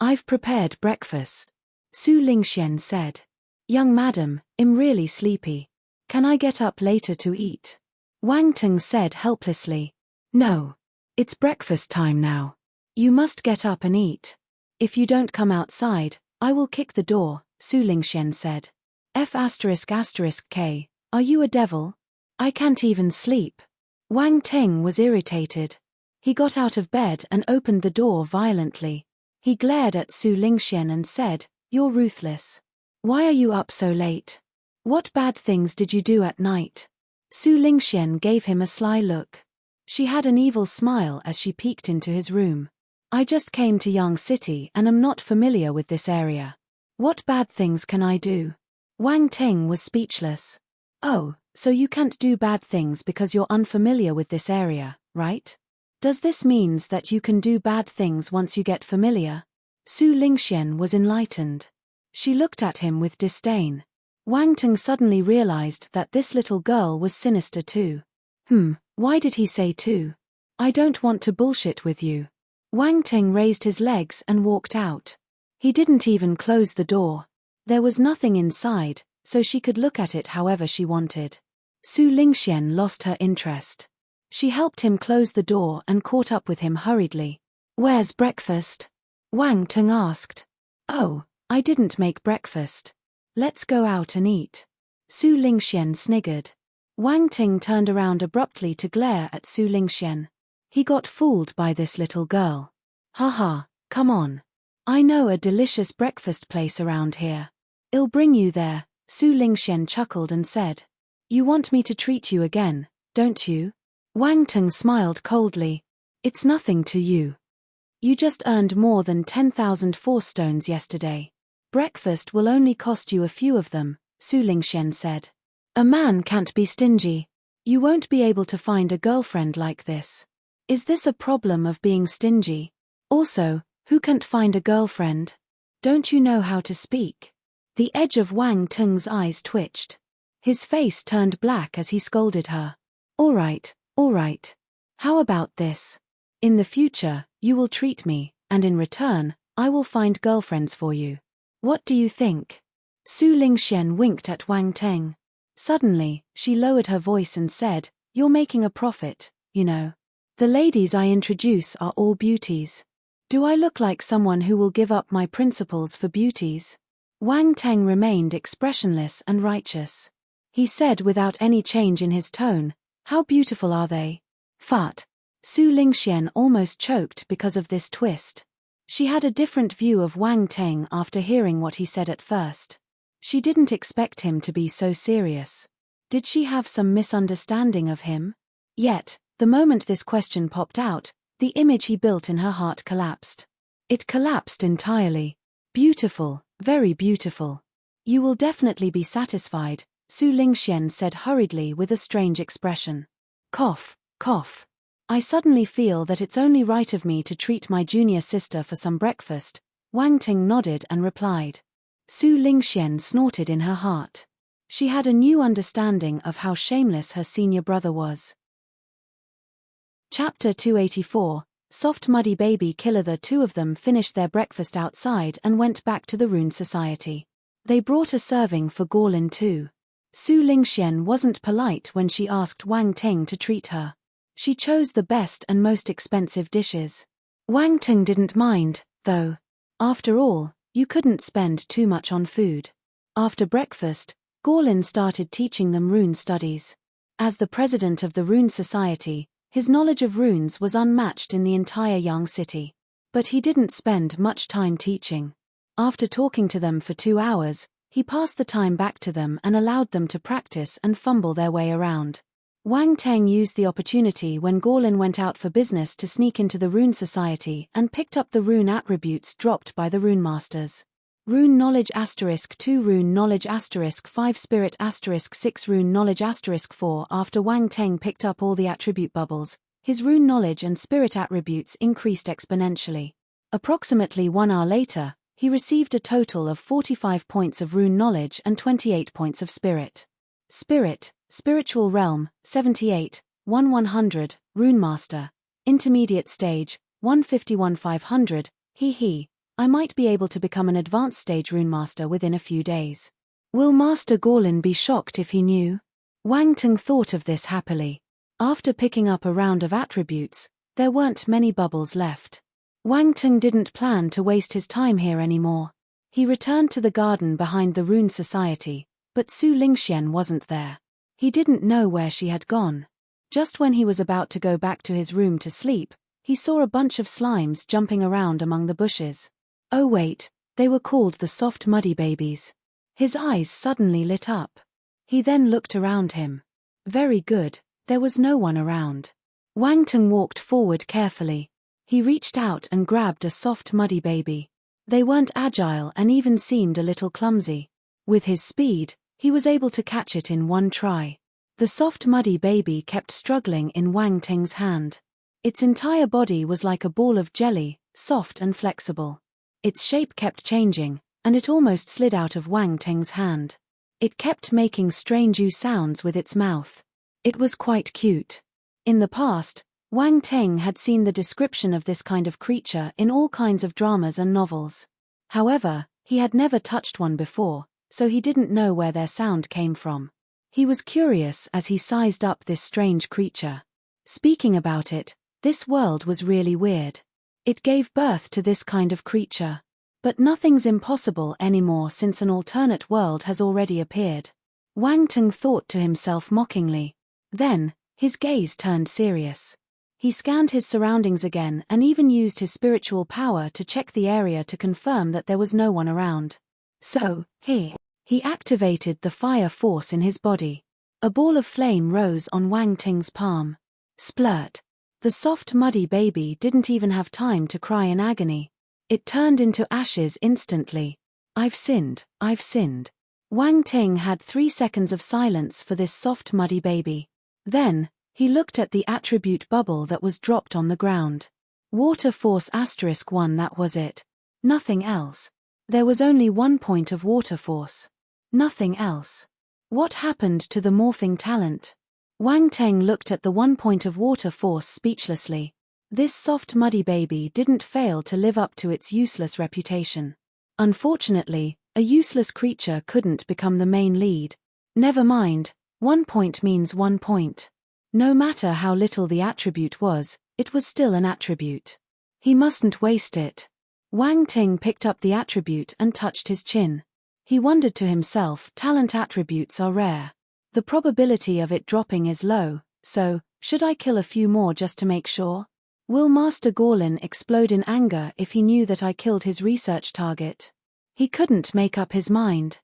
I've prepared breakfast." Su Lingxian said, "Young madam, I'm really sleepy. Can I get up later to eat?" Wang Ting said helplessly, "No. It's breakfast time now. You must get up and eat. If you don't come outside, I will kick the door," Su Lingxian said. F***K, are you a devil? I can't even sleep." Wang Ting was irritated. He got out of bed and opened the door violently. He glared at Su Lingxian and said, "You're ruthless. Why are you up so late? What bad things did you do at night?" Su Lingxian gave him a sly look. She had an evil smile as she peeked into his room. "I just came to Yang City and am not familiar with this area. What bad things can I do?" Wang Ting was speechless. "Oh, so you can't do bad things because you're unfamiliar with this area, right? Does this means that you can do bad things once you get familiar?" Su Lingxian was enlightened. She looked at him with disdain. Wang Ting suddenly realized that this little girl was sinister too. Why did he say too? I don't want to bullshit with you. Wang Ting raised his legs and walked out. He didn't even close the door. There was nothing inside, so she could look at it however she wanted. Su Lingxian lost her interest. She helped him close the door and caught up with him hurriedly. "Where's breakfast?" Wang Ting asked. "Oh, I didn't make breakfast. Let's go out and eat." Su Lingxian sniggered. Wang Ting turned around abruptly to glare at Su Lingxian. He got fooled by this little girl. Haha, come on. I know a delicious breakfast place around here. I'll bring you there, Su Lingxian chuckled and said. You want me to treat you again, don't you? Wang Teng smiled coldly. It's nothing to you. You just earned more than 10,000 force stones yesterday. Breakfast will only cost you a few of them, Su Lingxian said. A man can't be stingy. You won't be able to find a girlfriend like this. Is this a problem of being stingy? Also, who can't find a girlfriend? Don't you know how to speak? The edge of Wang Teng's eyes twitched. His face turned black as he scolded her. All right. How about this? In the future, you will treat me, and in return, I will find girlfriends for you. What do you think? Su Lingxian winked at Wang Teng. Suddenly, she lowered her voice and said, You're making a profit, you know. The ladies I introduce are all beauties. Do I look like someone who will give up my principles for beauties? Wang Teng remained expressionless and righteous. He said without any change in his tone, How beautiful are they? Fart. Su Lingxian almost choked because of this twist. She had a different view of Wang Teng after hearing what he said at first. She didn't expect him to be so serious. Did she have some misunderstanding of him? Yet, the moment this question popped out, the image he built in her heart collapsed. It collapsed entirely. Beautiful, very beautiful. You will definitely be satisfied, Su Lingxian said hurriedly with a strange expression. Cough. I suddenly feel that it's only right of me to treat my junior sister for some breakfast. Wang Ting nodded and replied. Su Lingxian snorted in her heart. She had a new understanding of how shameless her senior brother was. Chapter 284, Soft Muddy Baby Killer. The two of them finished their breakfast outside and went back to the Rune Society. They brought a serving for Gorlin too. Su Lingxian wasn't polite when she asked Wang Ting to treat her. She chose the best and most expensive dishes. Wang Ting didn't mind, though. After all, you couldn't spend too much on food. After breakfast, Gorlin started teaching them rune studies. As the president of the Rune Society, his knowledge of runes was unmatched in the entire young city. But he didn't spend much time teaching. After talking to them for 2 hours, he passed the time back to them and allowed them to practice and fumble their way around. Wang Teng used the opportunity when Gorlin went out for business to sneak into the Rune Society and picked up the rune attributes dropped by the rune masters. Rune knowledge *2, rune knowledge *5, spirit *6, rune knowledge *4. After Wang Teng picked up all the attribute bubbles, his rune knowledge and spirit attributes increased exponentially. Approximately 1 hour later, he received a total of 45 points of rune knowledge and 28 points of spirit. Spiritual realm, 78, 100, rune master. Intermediate stage, 151 500, I might be able to become an advanced stage rune master within a few days. Will Master Gorlin be shocked if he knew? Wang Teng thought of this happily. After picking up a round of attributes, there weren't many bubbles left. Wang Teng didn't plan to waste his time here anymore. He returned to the garden behind the Rune Society, but Su Lingxian wasn't there. He didn't know where she had gone. Just when he was about to go back to his room to sleep, he saw a bunch of slimes jumping around among the bushes. Oh wait, they were called the Soft Muddy Babies. His eyes suddenly lit up. He then looked around him. Very good, there was no one around. Wang Teng walked forward carefully. He reached out and grabbed a soft muddy baby. They weren't agile and even seemed a little clumsy. With his speed, he was able to catch it in one try. The soft muddy baby kept struggling in Wang Teng's hand. Its entire body was like a ball of jelly, soft and flexible. Its shape kept changing, and it almost slid out of Wang Teng's hand. It kept making strange sounds with its mouth. It was quite cute. In the past, Wang Teng had seen the description of this kind of creature in all kinds of dramas and novels. However, he had never touched one before, so he didn't know where their sound came from. He was curious as he sized up this strange creature. Speaking about it, this world was really weird. It gave birth to this kind of creature. But nothing's impossible anymore since an alternate world has already appeared. Wang Teng thought to himself mockingly. Then, his gaze turned serious. He scanned his surroundings again and even used his spiritual power to check the area to confirm that there was no one around. So, he activated the fire force in his body. A ball of flame rose on Wang Ting's palm. Splurt. The soft muddy baby didn't even have time to cry in agony. It turned into ashes instantly. I've sinned, I've sinned. Wang Ting had 3 seconds of silence for this soft muddy baby. Then, he looked at the attribute bubble that was dropped on the ground. Water force *1, that was it. Nothing else. There was only 1 point of water force. Nothing else. What happened to the morphing talent? Wang Ting looked at the 1 point of water force speechlessly. This soft muddy baby didn't fail to live up to its useless reputation. Unfortunately, a useless creature couldn't become the main lead. Never mind, 1 point means 1 point. No matter how little the attribute was, it was still an attribute. He mustn't waste it. Wang Ting picked up the attribute and touched his chin. He wondered to himself, talent attributes are rare. The probability of it dropping is low, so, should I kill a few more just to make sure? Will Master Gorlin explode in anger if he knew that I killed his research target? He couldn't make up his mind.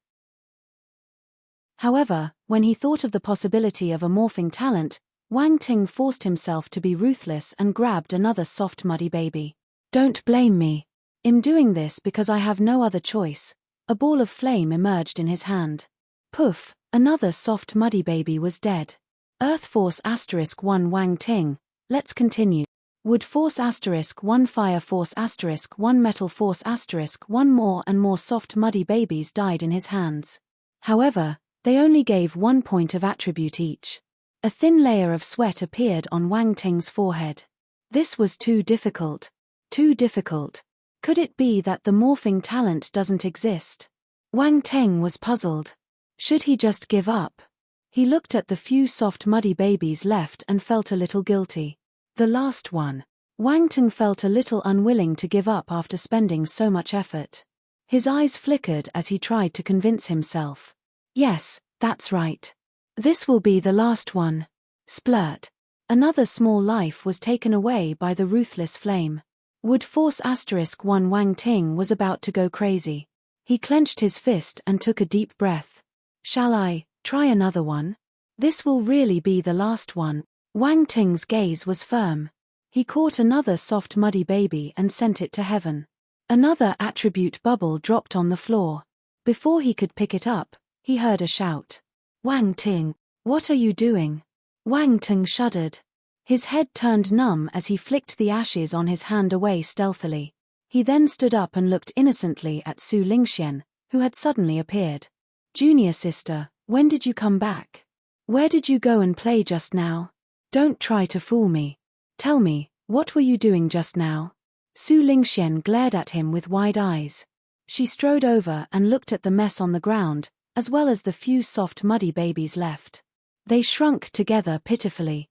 However, when he thought of the possibility of a morphing talent, Wang Ting forced himself to be ruthless and grabbed another soft muddy baby. Don't blame me. I'm doing this because I have no other choice. A ball of flame emerged in his hand. Poof, another soft muddy baby was dead. Earth force *1 Wang Ting, let's continue. Wood force *1 fire force *1 metal force *1 more and more soft muddy babies died in his hands. However, they only gave 1 point of attribute each. A thin layer of sweat appeared on Wang Ting's forehead. This was too difficult. Too difficult. Could it be that the morphing talent doesn't exist? Wang Ting was puzzled. Should he just give up? He looked at the few soft muddy babies left and felt a little guilty. The last one. Wang Ting felt a little unwilling to give up after spending so much effort. His eyes flickered as he tried to convince himself. Yes, that's right. This will be the last one. Splurt. Another small life was taken away by the ruthless flame. Wood force *1 Wang Ting was about to go crazy. He clenched his fist and took a deep breath. Shall I try another one? This will really be the last one. Wang Ting's gaze was firm. He caught another soft muddy baby and sent it to heaven. Another attribute bubble dropped on the floor. Before he could pick it up, he heard a shout. Wang Ting, what are you doing? Wang Ting shuddered. His head turned numb as he flicked the ashes on his hand away stealthily. He then stood up and looked innocently at Su Lingxian, who had suddenly appeared. Junior sister, when did you come back? Where did you go and play just now? Don't try to fool me. Tell me, what were you doing just now? Su Lingxian glared at him with wide eyes. She strode over and looked at the mess on the ground, as well as the few soft muddy babies left. They shrunk together pitifully.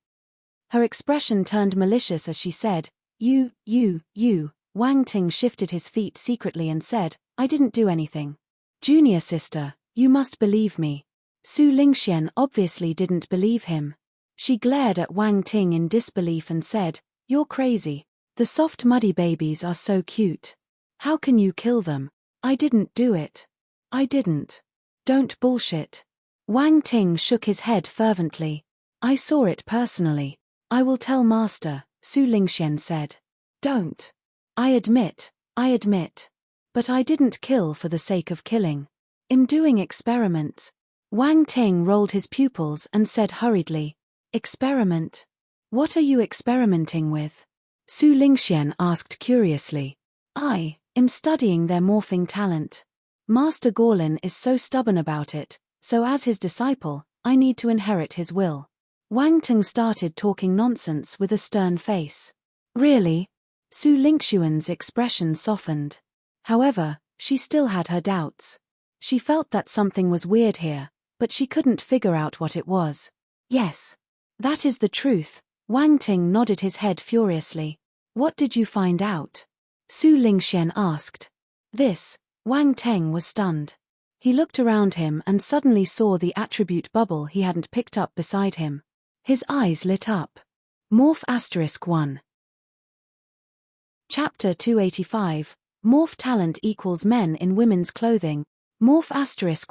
Her expression turned malicious as she said, You. Wang Ting shifted his feet secretly and said, I didn't do anything. Junior sister, you must believe me. Su Lingxian obviously didn't believe him. She glared at Wang Ting in disbelief and said, You're crazy. The soft muddy babies are so cute. How can you kill them? I didn't do it. I didn't. Don't bullshit. Wang Ting shook his head fervently. I saw it personally. I will tell Master, Su Lingxian said. Don't. I admit. But I didn't kill for the sake of killing. I'm doing experiments. Wang Ting rolled his pupils and said hurriedly. Experiment? What are you experimenting with? Su Lingxian asked curiously. I am studying their morphing talent. Master Gorlin is so stubborn about it, so as his disciple, I need to inherit his will. Wang Ting started talking nonsense with a stern face. Really? Su Lingxian's expression softened. However, she still had her doubts. She felt that something was weird here, but she couldn't figure out what it was. Yes. That is the truth. Wang Ting nodded his head furiously. What did you find out? Su Lingxian asked. This. Wang Ting was stunned. He looked around him and suddenly saw the attribute bubble he hadn't picked up beside him. His eyes lit up. Morph 1. Chapter 285, Morph talent equals men in women's clothing. Morph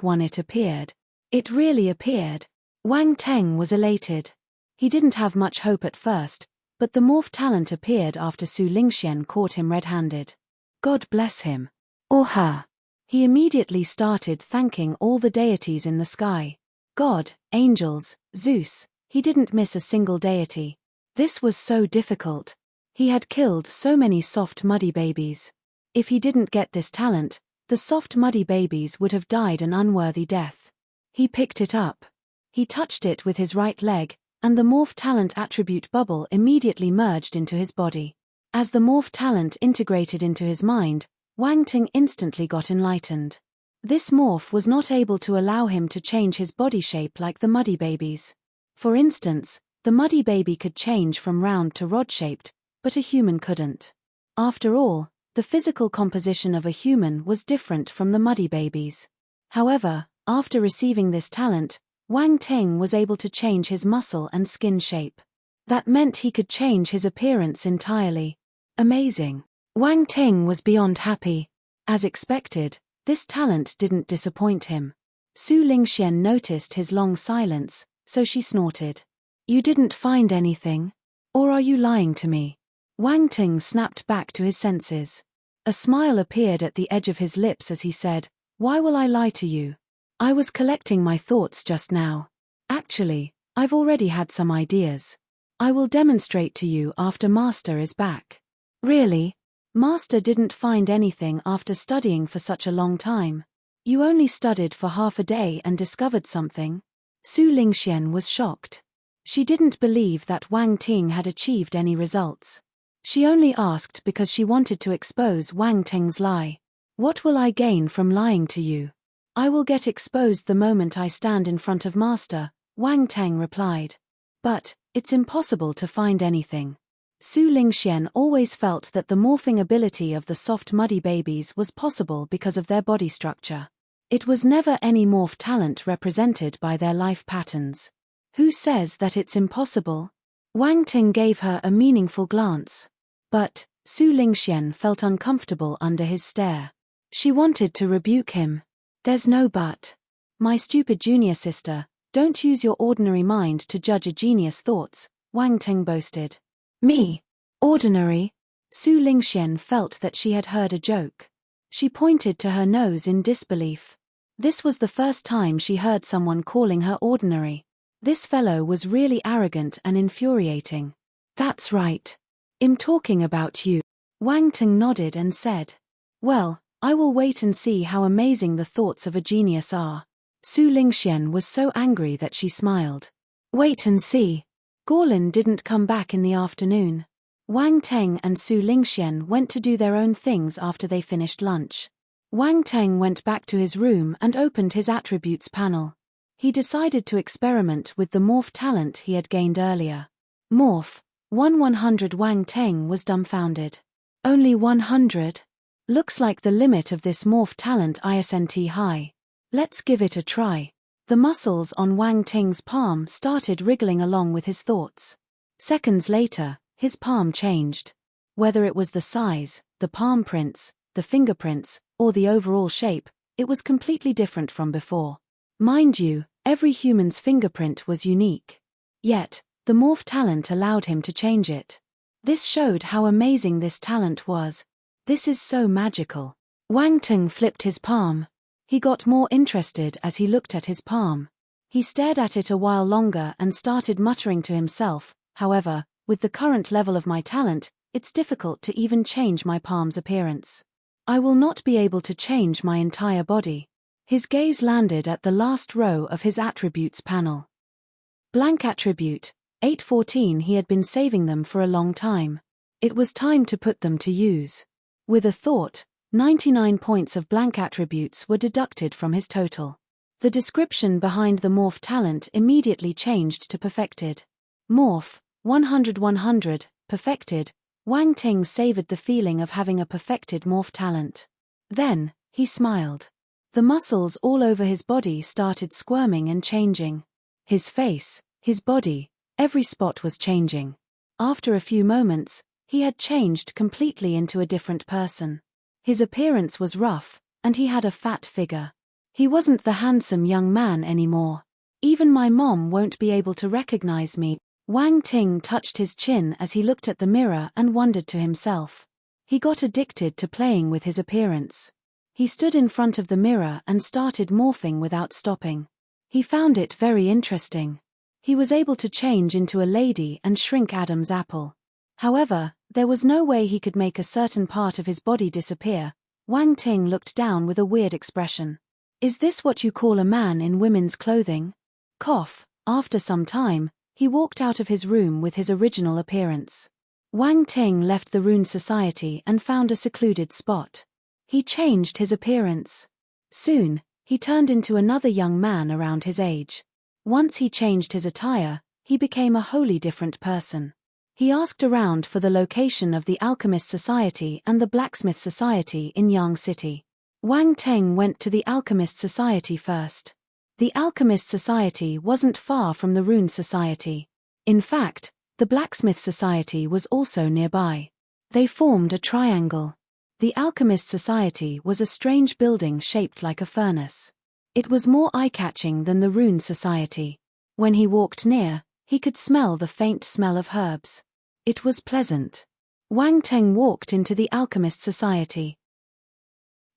1. It appeared. It really appeared. Wang Teng was elated. He didn't have much hope at first, but the morph talent appeared after Su Lingxian caught him red-handed. God bless him. Or her. He immediately started thanking all the deities in the sky. God, angels, Zeus, he didn't miss a single deity. This was so difficult. He had killed so many soft muddy babies. If he didn't get this talent, the soft muddy babies would have died an unworthy death. He picked it up. He touched it with his right leg, and the morph talent attribute bubble immediately merged into his body. As the morph talent integrated into his mind, Wang Ting instantly got enlightened. This morph was not able to allow him to change his body shape like the muddy babies. For instance, the muddy baby could change from round to rod-shaped, but a human couldn't. After all, the physical composition of a human was different from the muddy babies. However, after receiving this talent, Wang Ting was able to change his muscle and skin shape. That meant he could change his appearance entirely. Amazing. Wang Ting was beyond happy. As expected, this talent didn't disappoint him. Su Lingxian noticed his long silence, so she snorted. You didn't find anything? Or are you lying to me? Wang Ting snapped back to his senses. A smile appeared at the edge of his lips as he said, Why will I lie to you? I was collecting my thoughts just now. Actually, I've already had some ideas. I will demonstrate to you after Master is back. Really? Master didn't find anything after studying for such a long time. You only studied for half a day and discovered something? Su Lingxian was shocked. She didn't believe that Wang Ting had achieved any results. She only asked because she wanted to expose Wang Ting's lie. What will I gain from lying to you? I will get exposed the moment I stand in front of Master, Wang Teng replied. But, it's impossible to find anything. Su Lingxian always felt that the morphing ability of the soft muddy babies was possible because of their body structure. It was never any morph talent represented by their life patterns. Who says that it's impossible? Wang Ting gave her a meaningful glance. But, Su Lingxian felt uncomfortable under his stare. She wanted to rebuke him. There's no but. My stupid junior sister, don't use your ordinary mind to judge a genius' thoughts, Wang Ting boasted. Me? Ordinary? Su Lingxian felt that she had heard a joke. She pointed to her nose in disbelief. This was the first time she heard someone calling her ordinary. This fellow was really arrogant and infuriating. That's right. I'm talking about you. Wang Ting nodded and said. Well, I will wait and see how amazing the thoughts of a genius are. Su Lingxian was so angry that she smiled. Wait and see. Gorlin didn't come back in the afternoon. Wang Teng and Su Lingxian went to do their own things after they finished lunch. Wang Teng went back to his room and opened his attributes panel. He decided to experiment with the morph talent he had gained earlier. Morph 100. Wang Teng was dumbfounded. Only 100? Looks like the limit of this morph talent isn't high. Let's give it a try. The muscles on Wang Ting's palm started wriggling along with his thoughts. Seconds later, his palm changed. Whether it was the size, the palm prints, the fingerprints, or the overall shape, it was completely different from before. Mind you, every human's fingerprint was unique. Yet, the morph talent allowed him to change it. This showed how amazing this talent was. This is so magical. Wang Ting flipped his palm. He got more interested as he looked at his palm. He stared at it a while longer and started muttering to himself, however, with the current level of my talent, it's difficult to even change my palm's appearance. I will not be able to change my entire body. His gaze landed at the last row of his attributes panel. Blank attribute, 814. He had been saving them for a long time. It was time to put them to use. With a thought, 99 points of blank attributes were deducted from his total. The description behind the morph talent immediately changed to perfected. Morph 100, perfected. Wang Ting savored the feeling of having a perfected morph talent. Then, he smiled. The muscles all over his body started squirming and changing. His face, his body, every spot was changing. After a few moments, he had changed completely into a different person. His appearance was rough, and he had a fat figure. He wasn't the handsome young man anymore. Even my mom won't be able to recognize me. Wang Ting touched his chin as he looked at the mirror and wondered to himself. He got addicted to playing with his appearance. He stood in front of the mirror and started morphing without stopping. He found it very interesting. He was able to change into a lady and shrink Adam's apple. However, there was no way he could make a certain part of his body disappear. Wang Ting looked down with a weird expression. Is this what you call a man in women's clothing? Cough. After some time, he walked out of his room with his original appearance. Wang Ting left the Rune Society and found a secluded spot. He changed his appearance. Soon, he turned into another young man around his age. Once he changed his attire, he became a wholly different person. He asked around for the location of the Alchemist Society and the Blacksmith Society in Yang City. Wang Ting went to the Alchemist Society first. The Alchemist Society wasn't far from the Rune Society. In fact, the Blacksmith Society was also nearby. They formed a triangle. The Alchemist Society was a strange building shaped like a furnace. It was more eye-catching than the Rune Society. When he walked near, he could smell the faint smell of herbs. It was pleasant. Wang Ting walked into the Alchemist Society.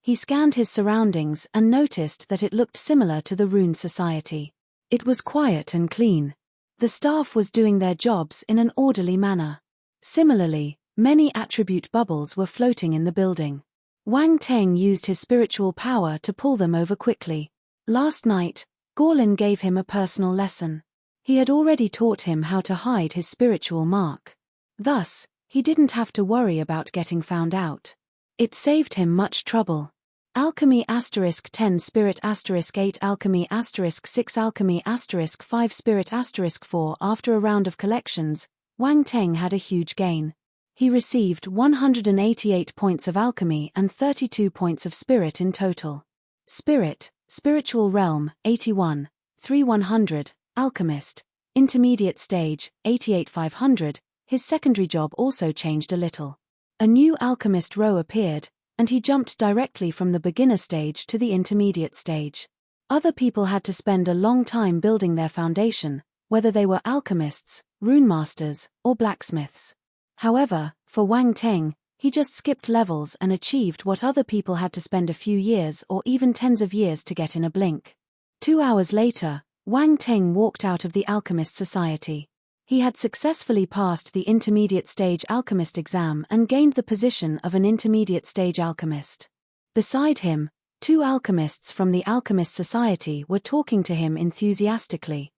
He scanned his surroundings and noticed that it looked similar to the Rune Society. It was quiet and clean. The staff was doing their jobs in an orderly manner. Similarly, many attribute bubbles were floating in the building. Wang Ting used his spiritual power to pull them over quickly. Last night, Gorlin gave him a personal lesson. He had already taught him how to hide his spiritual mark. Thus, he didn't have to worry about getting found out. It saved him much trouble. Alchemy *10 Spirit *8 Alchemy *6 Alchemy *5 Spirit *4 After a round of collections, Wang Ting had a huge gain. He received 188 points of alchemy and 32 points of spirit in total. Spirit, Spiritual Realm, 81, 3100, Alchemist, Intermediate Stage, 88,500, his secondary job also changed a little. A new Alchemist row appeared, and he jumped directly from the beginner stage to the intermediate stage. Other people had to spend a long time building their foundation, whether they were alchemists, rune masters, or blacksmiths. However, for Wang Ting, he just skipped levels and achieved what other people had to spend a few years or even tens of years to get in a blink. 2 hours later, Wang Ting walked out of the Alchemist Society. He had successfully passed the intermediate stage alchemist exam and gained the position of an intermediate stage alchemist. Beside him, 2 alchemists from the Alchemist Society were talking to him enthusiastically.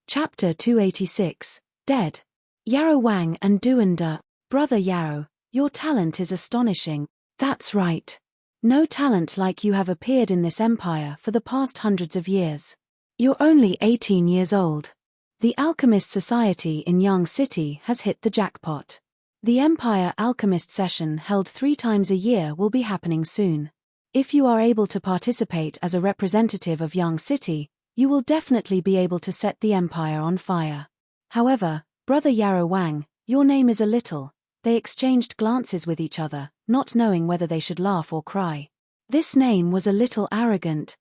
Chapter 286, Dead. Yarrow Wang and Duanda. Brother Yarrow, your talent is astonishing. That's right. No talent like you have appeared in this empire for the past hundreds of years. You're only 18 years old. The Alchemist Society in Yang City has hit the jackpot. The Empire Alchemist Session held 3 times a year will be happening soon. If you are able to participate as a representative of Yang City, you will definitely be able to set the empire on fire. However, Brother Yarrow Wang, your name is a little. They exchanged glances with each other, not knowing whether they should laugh or cry. This name was a little arrogant.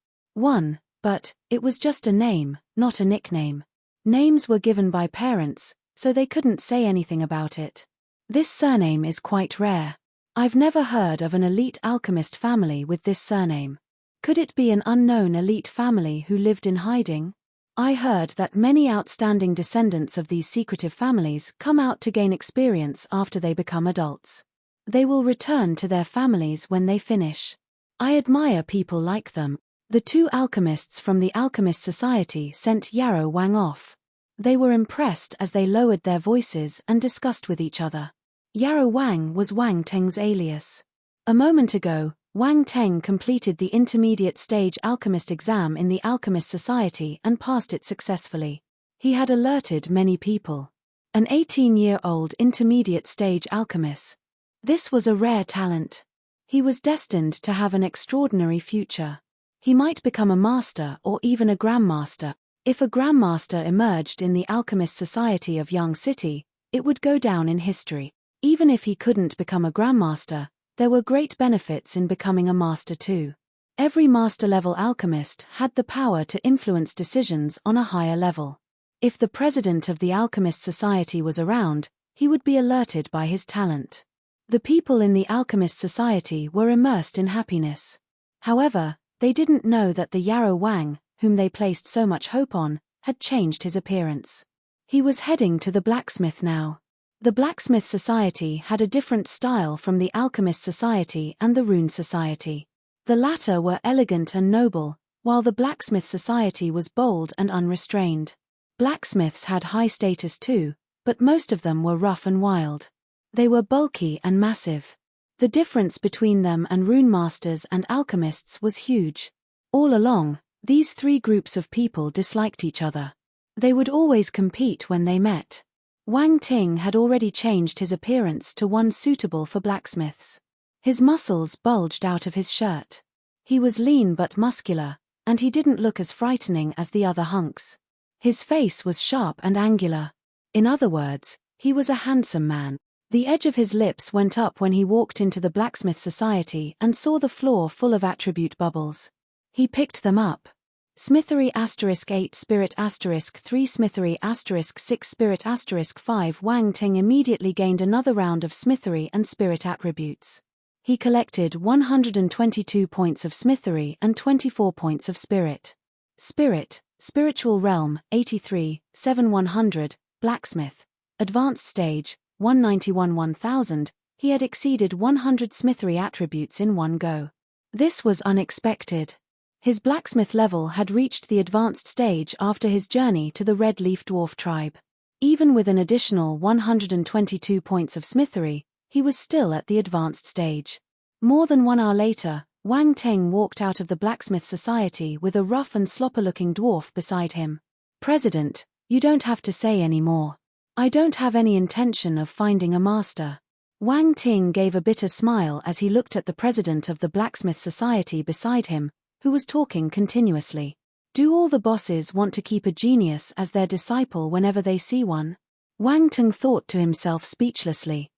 But it was just a name, not a nickname. Names were given by parents, so they couldn't say anything about it. This surname is quite rare. I've never heard of an elite alchemist family with this surname. Could it be an unknown elite family who lived in hiding? I heard that many outstanding descendants of these secretive families come out to gain experience after they become adults. They will return to their families when they finish. I admire people like them. The 2 alchemists from the Alchemist Society sent Yarrow Wang off. They were impressed as they lowered their voices and discussed with each other. Yarrow Wang was Wang Teng's alias. A moment ago, Wang Teng completed the intermediate stage alchemist exam in the Alchemist Society and passed it successfully. He had alerted many people. An 18-year-old intermediate stage alchemist. This was a rare talent. He was destined to have an extraordinary future. He might become a master or even a grandmaster. If a grandmaster emerged in the alchemist society of Yang City, it would go down in history. Even if he couldn't become a grandmaster, there were great benefits in becoming a master too. Every master-level alchemist had the power to influence decisions on a higher level. If the president of the alchemist society was around, he would be alerted by his talent. The people in the alchemist society were immersed in happiness. However, they didn't know that the Yarrow Wang, whom they placed so much hope on, had changed his appearance. He was heading to the blacksmith now. The blacksmith society had a different style from the alchemist society and the rune society. The latter were elegant and noble, while the blacksmith society was bold and unrestrained. Blacksmiths had high status too, but most of them were rough and wild. They were bulky and massive. The difference between them and rune masters and alchemists was huge. All along, these three groups of people disliked each other. They would always compete when they met. Wang Ting had already changed his appearance to one suitable for blacksmiths. His muscles bulged out of his shirt. He was lean but muscular, and he didn't look as frightening as the other hunks. His face was sharp and angular. In other words, he was a handsome man. The edge of his lips went up when he walked into the blacksmith society and saw the floor full of attribute bubbles. He picked them up. Smithery *8 spirit *3 smithery *6 spirit *5 Wang Ting immediately gained another round of smithery and spirit attributes. He collected 122 points of smithery and 24 points of spirit. Spirit, spiritual realm, 83, 7100, blacksmith, advanced stage, 191-1000, he had exceeded 100 smithery attributes in one go. This was unexpected. His blacksmith level had reached the advanced stage after his journey to the Red Leaf Dwarf tribe. Even with an additional 122 points of smithery, he was still at the advanced stage. More than 1 hour later, Wang Ting walked out of the blacksmith society with a rough and slopper-looking dwarf beside him. "President, you don't have to say any more. I don't have any intention of finding a master." Wang Ting gave a bitter smile as he looked at the president of the blacksmith society beside him, who was talking continuously. Do all the bosses want to keep a genius as their disciple whenever they see one? Wang Ting thought to himself speechlessly.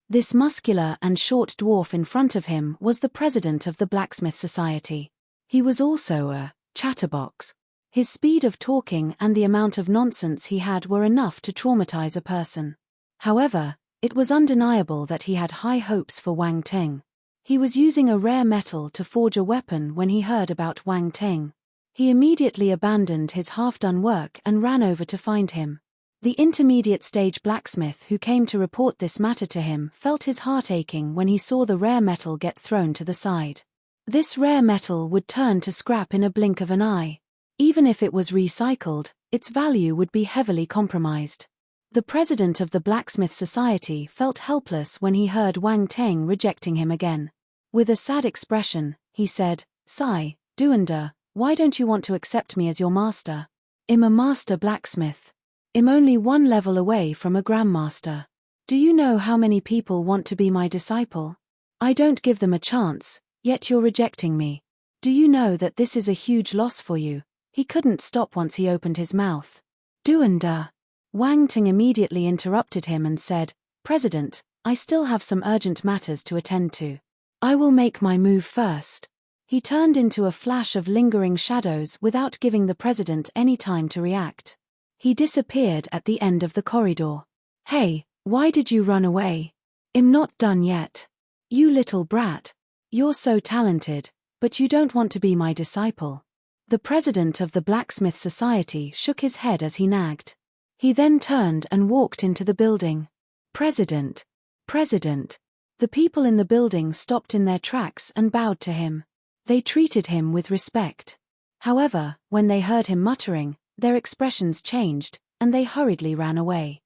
This muscular and short dwarf in front of him was the president of the blacksmith society. He was also a chatterbox. His speed of talking and the amount of nonsense he had were enough to traumatize a person. However, it was undeniable that he had high hopes for Wang Ting. He was using a rare metal to forge a weapon when he heard about Wang Ting. He immediately abandoned his half-done work and ran over to find him. The intermediate stage blacksmith who came to report this matter to him felt his heart aching when he saw the rare metal get thrown to the side. This rare metal would turn to scrap in a blink of an eye. Even if it was recycled, its value would be heavily compromised. The president of the blacksmith society felt helpless when he heard Wang Ting rejecting him again. With a sad expression, he said, "Sai, Duanda, why don't you want to accept me as your master? I'm a master blacksmith. I'm only one level away from a grandmaster. Do you know how many people want to be my disciple? I don't give them a chance, yet you're rejecting me. Do you know that this is a huge loss for you?" He couldn't stop once he opened his mouth. "Duanda." Wang Ting immediately interrupted him and said, "President, I still have some urgent matters to attend to. I will make my move first." He turned into a flash of lingering shadows without giving the president any time to react. He disappeared at the end of the corridor. "Hey, why did you run away? I'm not done yet. You little brat. You're so talented, but you don't want to be my disciple." The president of the blacksmith society shook his head as he nagged. He then turned and walked into the building. "President! President!" The people in the building stopped in their tracks and bowed to him. They treated him with respect. However, when they heard him muttering, their expressions changed, and they hurriedly ran away.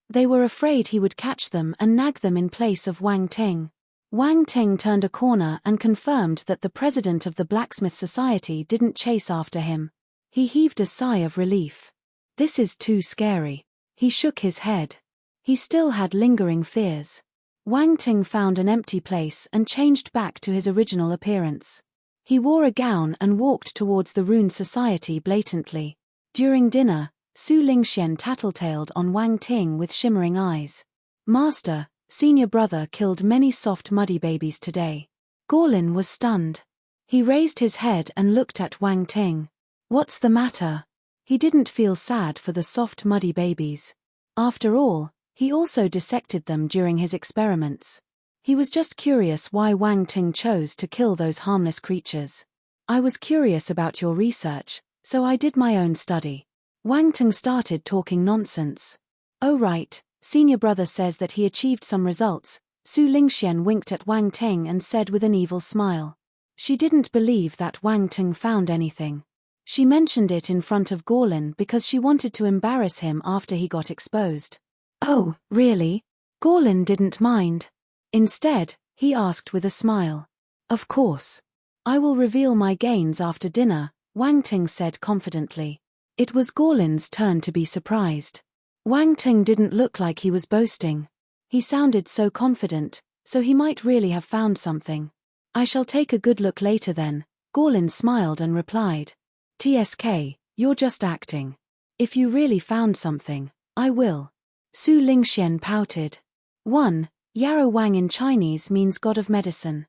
They were afraid he would catch them and nag them in place of Wang Ting. Wang Ting turned a corner and confirmed that the president of the blacksmith society didn't chase after him. He heaved a sigh of relief. This is too scary. He shook his head. He still had lingering fears. Wang Ting found an empty place and changed back to his original appearance. He wore a gown and walked towards the Rune Society blatantly. During dinner, Su Lingxian tattletaled on Wang Ting with shimmering eyes. Master, senior brother killed many soft muddy babies today. Gorlin was stunned. He raised his head and looked at Wang Ting. What's the matter? He didn't feel sad for the soft muddy babies. After all, he also dissected them during his experiments. He was just curious why Wang Ting chose to kill those harmless creatures. I was curious about your research, so I did my own study. Wang Ting started talking nonsense. Oh right, senior brother says that he achieved some results. Su Lingxian winked at Wang Ting and said with an evil smile. She didn't believe that Wang Ting found anything. She mentioned it in front of Gorlin because she wanted to embarrass him after he got exposed. Oh, really? Gorlin didn't mind. Instead, he asked with a smile. Of course. I will reveal my gains after dinner, Wang Ting said confidently. It was Gorlin's turn to be surprised. Wang Ting didn't look like he was boasting. He sounded so confident, so he might really have found something. I shall take a good look later then, Gorlin smiled and replied. TSK, you're just acting. If you really found something, I will. Su Lingxian pouted. 1. Yarrow Wang in Chinese means God of Medicine.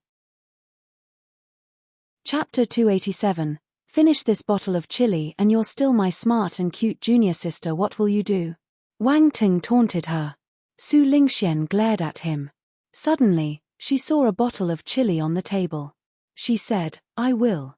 Chapter 287. Finish this bottle of chili and you're still my smart and cute junior sister. What will you do? Wang Ting taunted her. Su Lingxian glared at him. Suddenly, she saw a bottle of chili on the table. She said, I will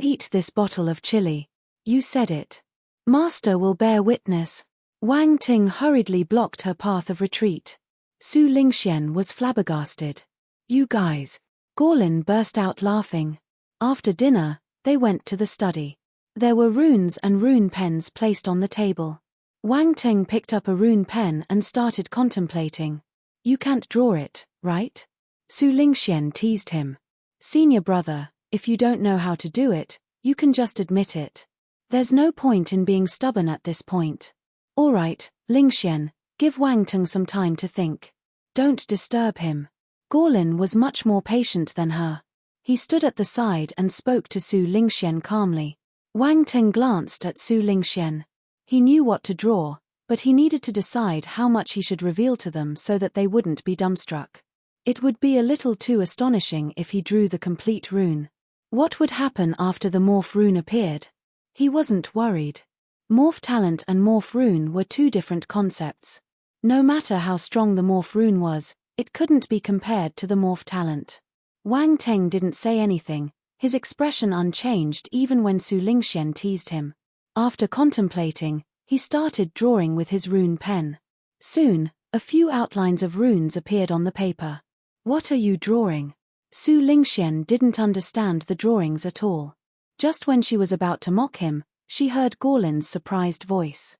eat this bottle of chili. You said it. Master will bear witness. Wang Ting hurriedly blocked her path of retreat. Su Lingxian was flabbergasted. You guys. Gorlin burst out laughing. After dinner, they went to the study. There were runes and rune pens placed on the table. Wang Ting picked up a rune pen and started contemplating. You can't draw it, right? Su Lingxian teased him. Senior brother, if you don't know how to do it, you can just admit it. There's no point in being stubborn at this point. All right, Lingxian, give Wang Ting some time to think. Don't disturb him. Gorlin was much more patient than her. He stood at the side and spoke to Su Lingxian calmly. Wang Ting glanced at Su Lingxian. He knew what to draw, but he needed to decide how much he should reveal to them so that they wouldn't be dumbstruck. It would be a little too astonishing if he drew the complete rune. What would happen after the morph rune appeared? He wasn't worried. Morph talent and morph rune were two different concepts. No matter how strong the morph rune was, it couldn't be compared to the morph talent. Wang Ting didn't say anything, his expression unchanged even when Su Lingxian teased him. After contemplating, he started drawing with his rune pen. Soon, a few outlines of runes appeared on the paper. What are you drawing? Su Lingxian didn't understand the drawings at all. Just when she was about to mock him, she heard Gorlin's surprised voice.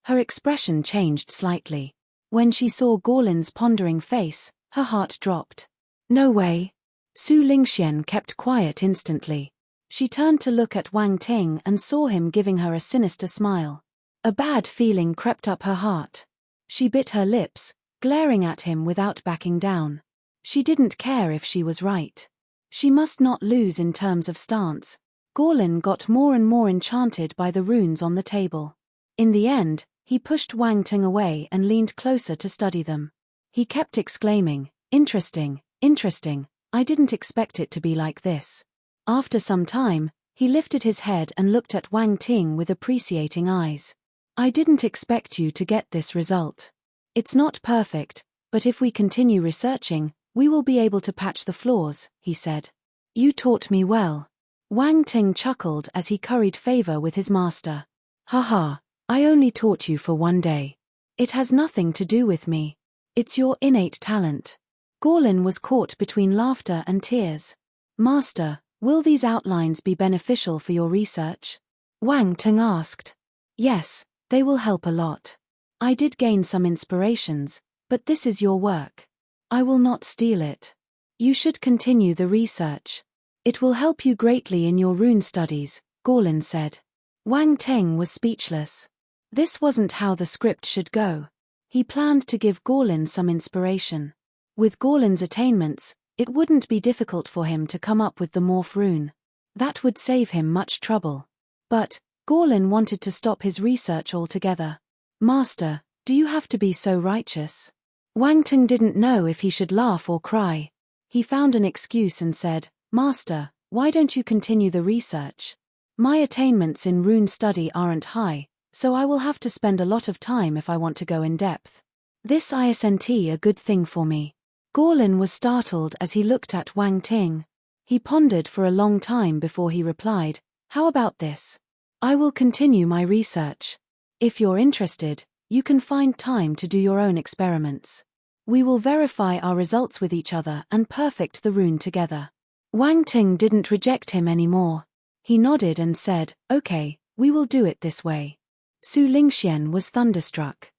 Her expression changed slightly. When she saw Gorlin's pondering face, her heart dropped. No way. Su Lingxian kept quiet instantly. She turned to look at Wang Ting and saw him giving her a sinister smile. A bad feeling crept up her heart. She bit her lips, glaring at him without backing down. She didn't care if she was right. She must not lose in terms of stance. Gorlin got more and more enchanted by the runes on the table. In the end, he pushed Wang Ting away and leaned closer to study them. He kept exclaiming, interesting, interesting, I didn't expect it to be like this. After some time, he lifted his head and looked at Wang Ting with appreciating eyes. I didn't expect you to get this result. It's not perfect, but if we continue researching, we will be able to patch the flaws, he said. You taught me well. Wang Ting chuckled as he curried favor with his master. Haha, I only taught you for 1 day. It has nothing to do with me. It's your innate talent. Gorlin was caught between laughter and tears. Master, will these outlines be beneficial for your research? Wang Ting asked. Yes, they will help a lot. I did gain some inspirations, but this is your work. I will not steal it. You should continue the research. It will help you greatly in your rune studies, Gorlin said. Wang Ting was speechless. This wasn't how the script should go. He planned to give Gorlin some inspiration. With Gorlin's attainments, It wouldn't be difficult for him to come up with the morph rune. That would save him much trouble. But Gorlin wanted to stop his research altogether. Master, do you have to be so righteous? Wang Ting didn't know if he should laugh or cry. He found an excuse and said, Master, why don't you continue the research? My attainments in rune study aren't high, so I will have to spend a lot of time if I want to go in depth. This isn't a good thing for me. Gorlin was startled as he looked at Wang Ting. He pondered for a long time before he replied, How about this? I will continue my research. If you're interested, you can find time to do your own experiments. We will verify our results with each other and perfect the rune together. Wang Ting didn't reject him anymore. He nodded and said, Okay, we will do it this way. Su Lingxian was thunderstruck.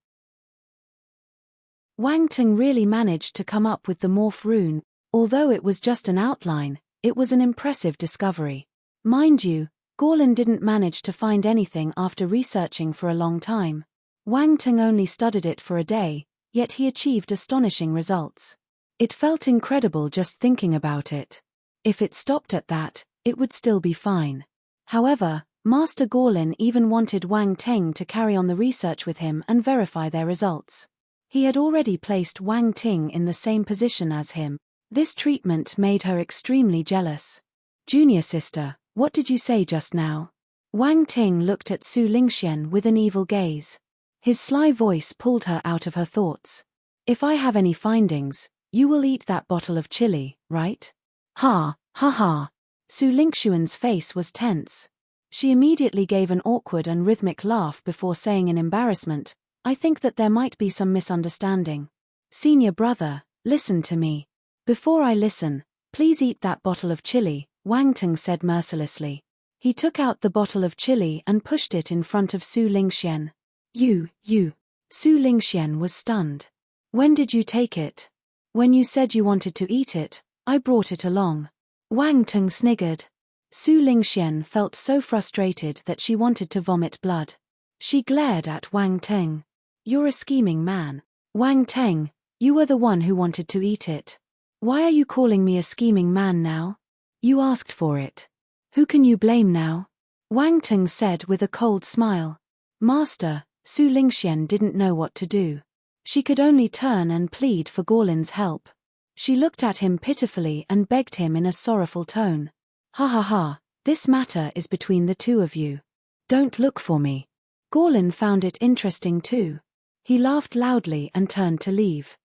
Wang Ting really managed to come up with the morph rune. Although it was just an outline, it was an impressive discovery. Mind you, Gorlin didn't manage to find anything after researching for a long time. Wang Ting only studied it for a day, yet he achieved astonishing results. It felt incredible just thinking about it. If it stopped at that, it would still be fine. However, Master Gorlin even wanted Wang Ting to carry on the research with him and verify their results. He had already placed Wang Ting in the same position as him. This treatment made her extremely jealous. Junior sister, what did you say just now? Wang Ting looked at Su Lingxian with an evil gaze. His sly voice pulled her out of her thoughts. If I have any findings, you will eat that bottle of chili, right? Ha, ha ha. Su Lingxian's face was tense. She immediately gave an awkward and rhythmic laugh before saying in embarrassment, I think that there might be some misunderstanding. Senior brother, listen to me. Before I listen, please eat that bottle of chili, Wang Ting said mercilessly. He took out the bottle of chili and pushed it in front of Su Lingxian. You. Su Lingxian was stunned. When did you take it? When you said you wanted to eat it, I brought it along. Wang Ting sniggered. Su Lingxian felt so frustrated that she wanted to vomit blood. She glared at Wang Ting. You're a scheming man. Wang Ting, you were the one who wanted to eat it. Why are you calling me a scheming man now? You asked for it. Who can you blame now? Wang Ting said with a cold smile. Master, Su Lingxian didn't know what to do. She could only turn and plead for Gorlin's help. She looked at him pitifully and begged him in a sorrowful tone. Ha ha ha, this matter is between the two of you. Don't look for me. Gorlin found it interesting too. He laughed loudly and turned to leave.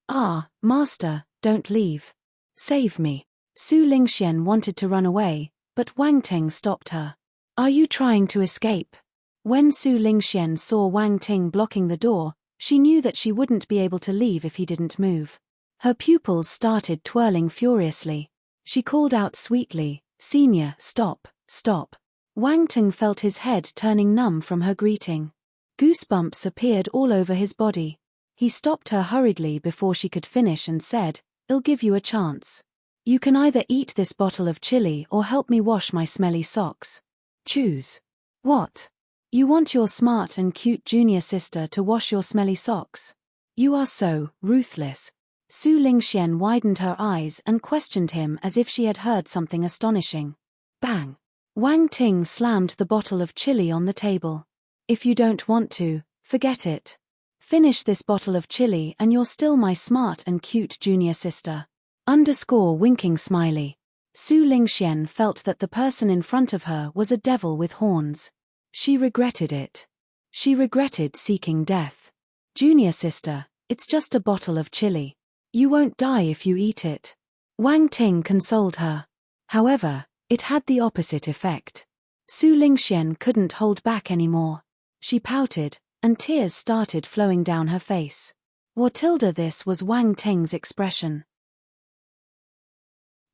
Ah, master, don't leave. Save me. Su Lingxian wanted to run away, but Wang Ting stopped her. Are you trying to escape? When Su Lingxian saw Wang Ting blocking the door, she knew that she wouldn't be able to leave if he didn't move. Her pupils started twirling furiously. She called out sweetly, Senior, stop, stop. Wang Ting felt his head turning numb from her greeting. Goosebumps appeared all over his body. He stopped her hurriedly before she could finish and said, I'll give you a chance. You can either eat this bottle of chili or help me wash my smelly socks. Choose. What? You want your smart and cute junior sister to wash your smelly socks? You are so ruthless. Su Lingxian widened her eyes and questioned him as if she had heard something astonishing. Bang! Wang Ting slammed the bottle of chili on the table. If you don't want to, forget it. Finish this bottle of chili and you're still my smart and cute junior sister. Winking smiley. Su Lingxian felt that the person in front of her was a devil with horns. She regretted it. She regretted seeking death. Junior sister, it's just a bottle of chili. You won't die if you eat it. Wang Ting consoled her. However, it had the opposite effect. Su Lingxian couldn't hold back anymore. She pouted, and tears started flowing down her face. This was Wang Ting's expression.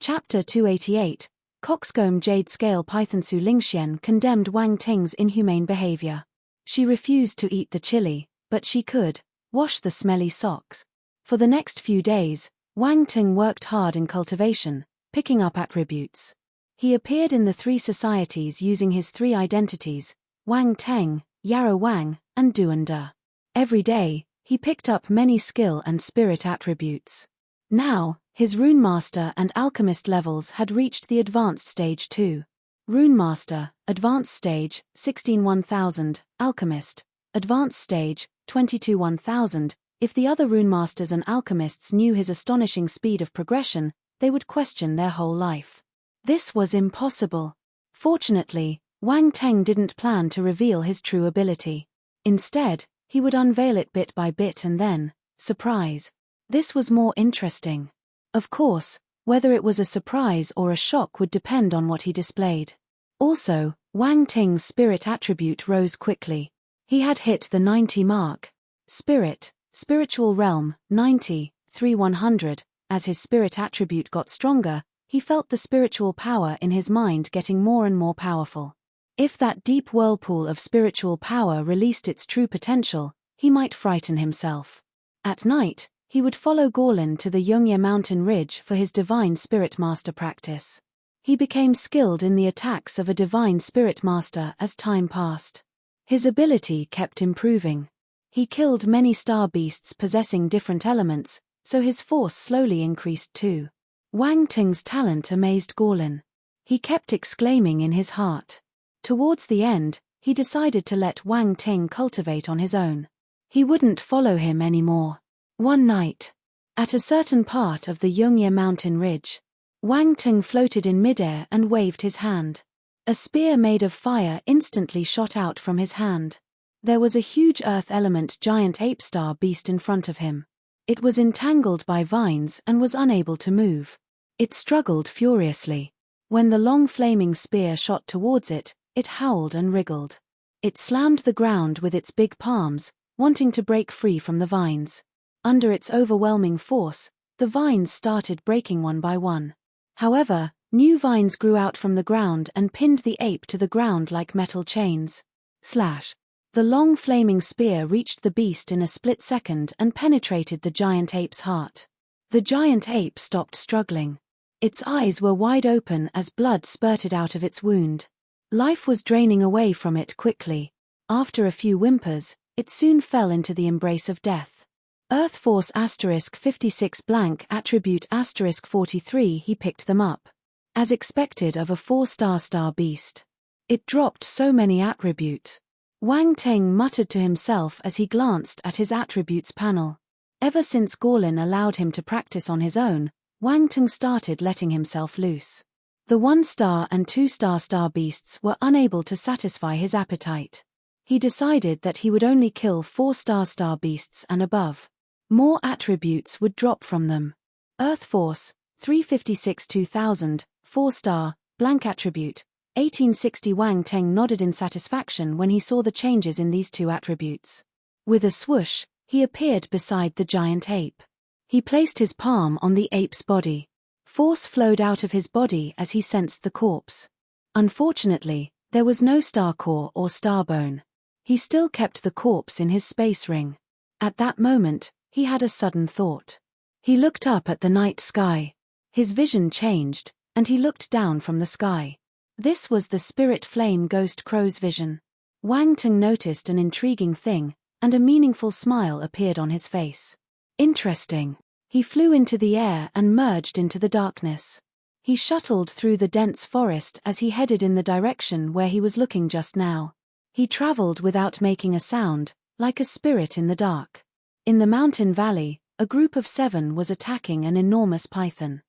Chapter 288, Coxcomb Jade Scale Python. Su Lingxian condemned Wang Ting's inhumane behavior. She refused to eat the chili, but she could wash the smelly socks. For the next few days, Wang Ting worked hard in cultivation, picking up attributes. He appeared in the 3 societies using his 3 identities, Wang Teng, Yarrow Wang, and Duanda. Every day, he picked up many skill and spirit attributes. Now, his Rune Master and Alchemist levels had reached the Advanced Stage 2. Rune Master, Advanced Stage, 16-1000, Alchemist, Advanced Stage, 22-1000. If the other Rune Masters and Alchemists knew his astonishing speed of progression, they would question their whole life. This was impossible. Fortunately, Wang Teng didn't plan to reveal his true ability. Instead, he would unveil it bit by bit and then, surprise. This was more interesting. Of course, whether it was a surprise or a shock would depend on what he displayed. Also, Wang Ting's spirit attribute rose quickly. He had hit the 90 mark. Spirit, spiritual realm, 90, 3-100. As his spirit attribute got stronger, he felt the spiritual power in his mind getting more and more powerful. If that deep whirlpool of spiritual power released its true potential, he might frighten himself. At night, he would follow Gorlin to the Yongye mountain ridge for his divine spirit master practice. He became skilled in the attacks of a divine spirit master as time passed. His ability kept improving. He killed many star beasts possessing different elements, so his force slowly increased too. Wang Ting's talent amazed Gorlin. He kept exclaiming in his heart. Towards the end, he decided to let Wang Ting cultivate on his own. He wouldn't follow him anymore. One night, at a certain part of the Yongye mountain ridge, Wang Ting floated in midair and waved his hand. A spear made of fire instantly shot out from his hand. There was a huge earth element giant ape star beast in front of him. It was entangled by vines and was unable to move. It struggled furiously. When the long flaming spear shot towards it, it howled and wriggled. It slammed the ground with its big palms, wanting to break free from the vines. Under its overwhelming force, the vines started breaking one by one. However, new vines grew out from the ground and pinned the ape to the ground like metal chains. Slash. The long flaming spear reached the beast in a split second and penetrated the giant ape's heart. The giant ape stopped struggling. Its eyes were wide open as blood spurted out of its wound. Life was draining away from it quickly. After a few whimpers, it soon fell into the embrace of death. Earth Force *56 blank attribute *43. He picked them up. As expected of a 4-star star beast. It dropped so many attributes. Wang Teng muttered to himself as he glanced at his attributes panel. Ever since Gorlin allowed him to practice on his own, Wang Teng started letting himself loose. The 1-star and 2-star star beasts were unable to satisfy his appetite. He decided that he would only kill 4-star star beasts and above. More attributes would drop from them. Earth Force, 356-2000, 4-star, blank attribute, 1860. Wang Teng nodded in satisfaction when he saw the changes in these two attributes. With a swoosh, he appeared beside the giant ape. He placed his palm on the ape's body. Force flowed out of his body as he sensed the corpse. Unfortunately, there was no star core or star bone. He still kept the corpse in his space ring. At that moment, he had a sudden thought. He looked up at the night sky. His vision changed, and he looked down from the sky. This was the spirit flame ghost crow's vision. Wang Teng noticed an intriguing thing, and a meaningful smile appeared on his face. Interesting. He flew into the air and merged into the darkness. He shuttled through the dense forest as he headed in the direction where he was looking just now. He traveled without making a sound, like a spirit in the dark. In the mountain valley, a group of 7 was attacking an enormous python.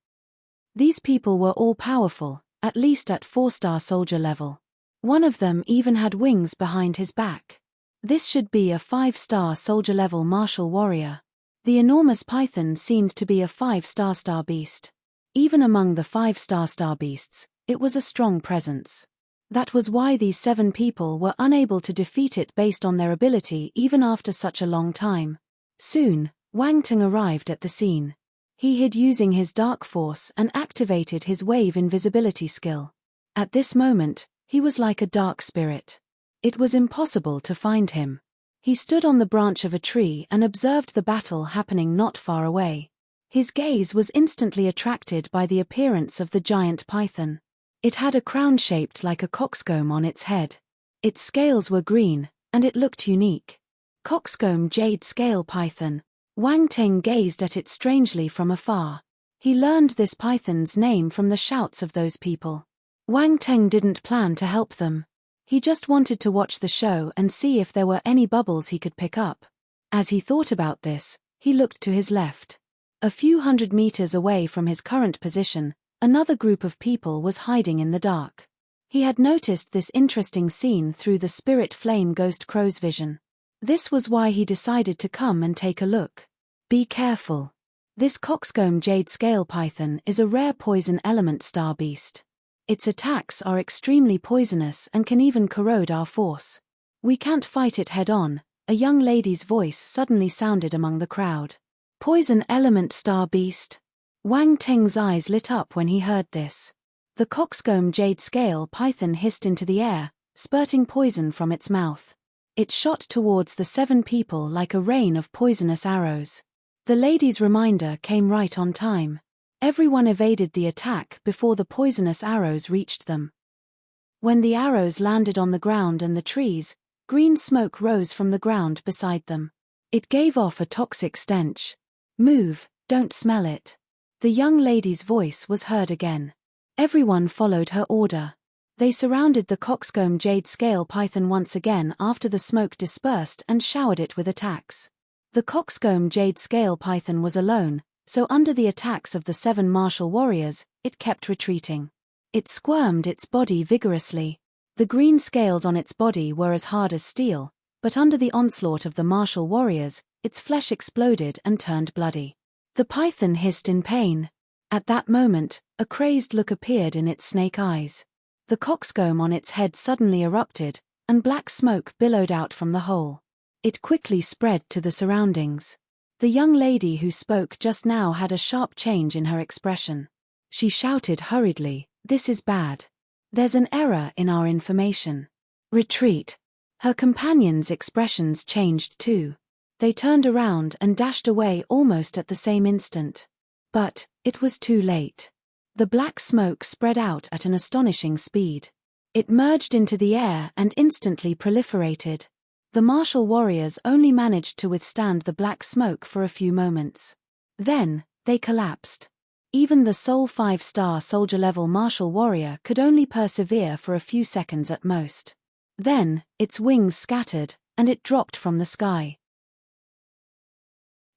These people were all powerful, at least at 4-star soldier level. One of them even had wings behind his back. This should be a 5-star soldier level martial warrior. The enormous python seemed to be a 5-star star beast. Even among the 5-star star beasts, it was a strong presence. That was why these 7 people were unable to defeat it based on their ability even after such a long time. Soon, Wang Teng arrived at the scene. He hid using his dark force and activated his wave invisibility skill. At this moment, he was like a dark spirit. It was impossible to find him. He stood on the branch of a tree and observed the battle happening not far away. His gaze was instantly attracted by the appearance of the giant python. It had a crown shaped like a coxcomb on its head. Its scales were green, and it looked unique. Coxcomb jade scale python. Wang Ting gazed at it strangely from afar. He learned this python's name from the shouts of those people. Wang Ting didn't plan to help them. He just wanted to watch the show and see if there were any bubbles he could pick up. As he thought about this, he looked to his left. A few hundred meters away from his current position, another group of people was hiding in the dark. He had noticed this interesting scene through the spirit flame ghost crow's vision. This was why he decided to come and take a look. Be careful. This coxcomb jade scale python is a rare poison element star beast. Its attacks are extremely poisonous and can even corrode our force. We can't fight it head-on, a young lady's voice suddenly sounded among the crowd. Poison element star beast? Wang Ting's eyes lit up when he heard this. The coxcomb jade scale python hissed into the air, spurting poison from its mouth. It shot towards the 7 people like a rain of poisonous arrows. The lady's reminder came right on time. Everyone evaded the attack before the poisonous arrows reached them. When the arrows landed on the ground and the trees, green smoke rose from the ground beside them. It gave off a toxic stench. Move, don't smell it. The young lady's voice was heard again. Everyone followed her order. They surrounded the coxcomb jade scale python once again after the smoke dispersed and showered it with attacks. The coxcomb jade scale python was alone, so under the attacks of the 7 martial warriors, it kept retreating. It squirmed its body vigorously. The green scales on its body were as hard as steel, but under the onslaught of the martial warriors, its flesh exploded and turned bloody. The python hissed in pain. At that moment, a crazed look appeared in its snake eyes. The coxcomb on its head suddenly erupted, and black smoke billowed out from the hole. It quickly spread to the surroundings. The young lady who spoke just now had a sharp change in her expression. She shouted hurriedly, "This is bad. There's an error in our information. Retreat." Her companions' expressions changed too. They turned around and dashed away almost at the same instant. But it was too late. The black smoke spread out at an astonishing speed. It merged into the air and instantly proliferated. The martial warriors only managed to withstand the black smoke for a few moments. Then, they collapsed. Even the sole 5-star soldier-level martial warrior could only persevere for a few seconds at most. Then, its wings scattered, and it dropped from the sky.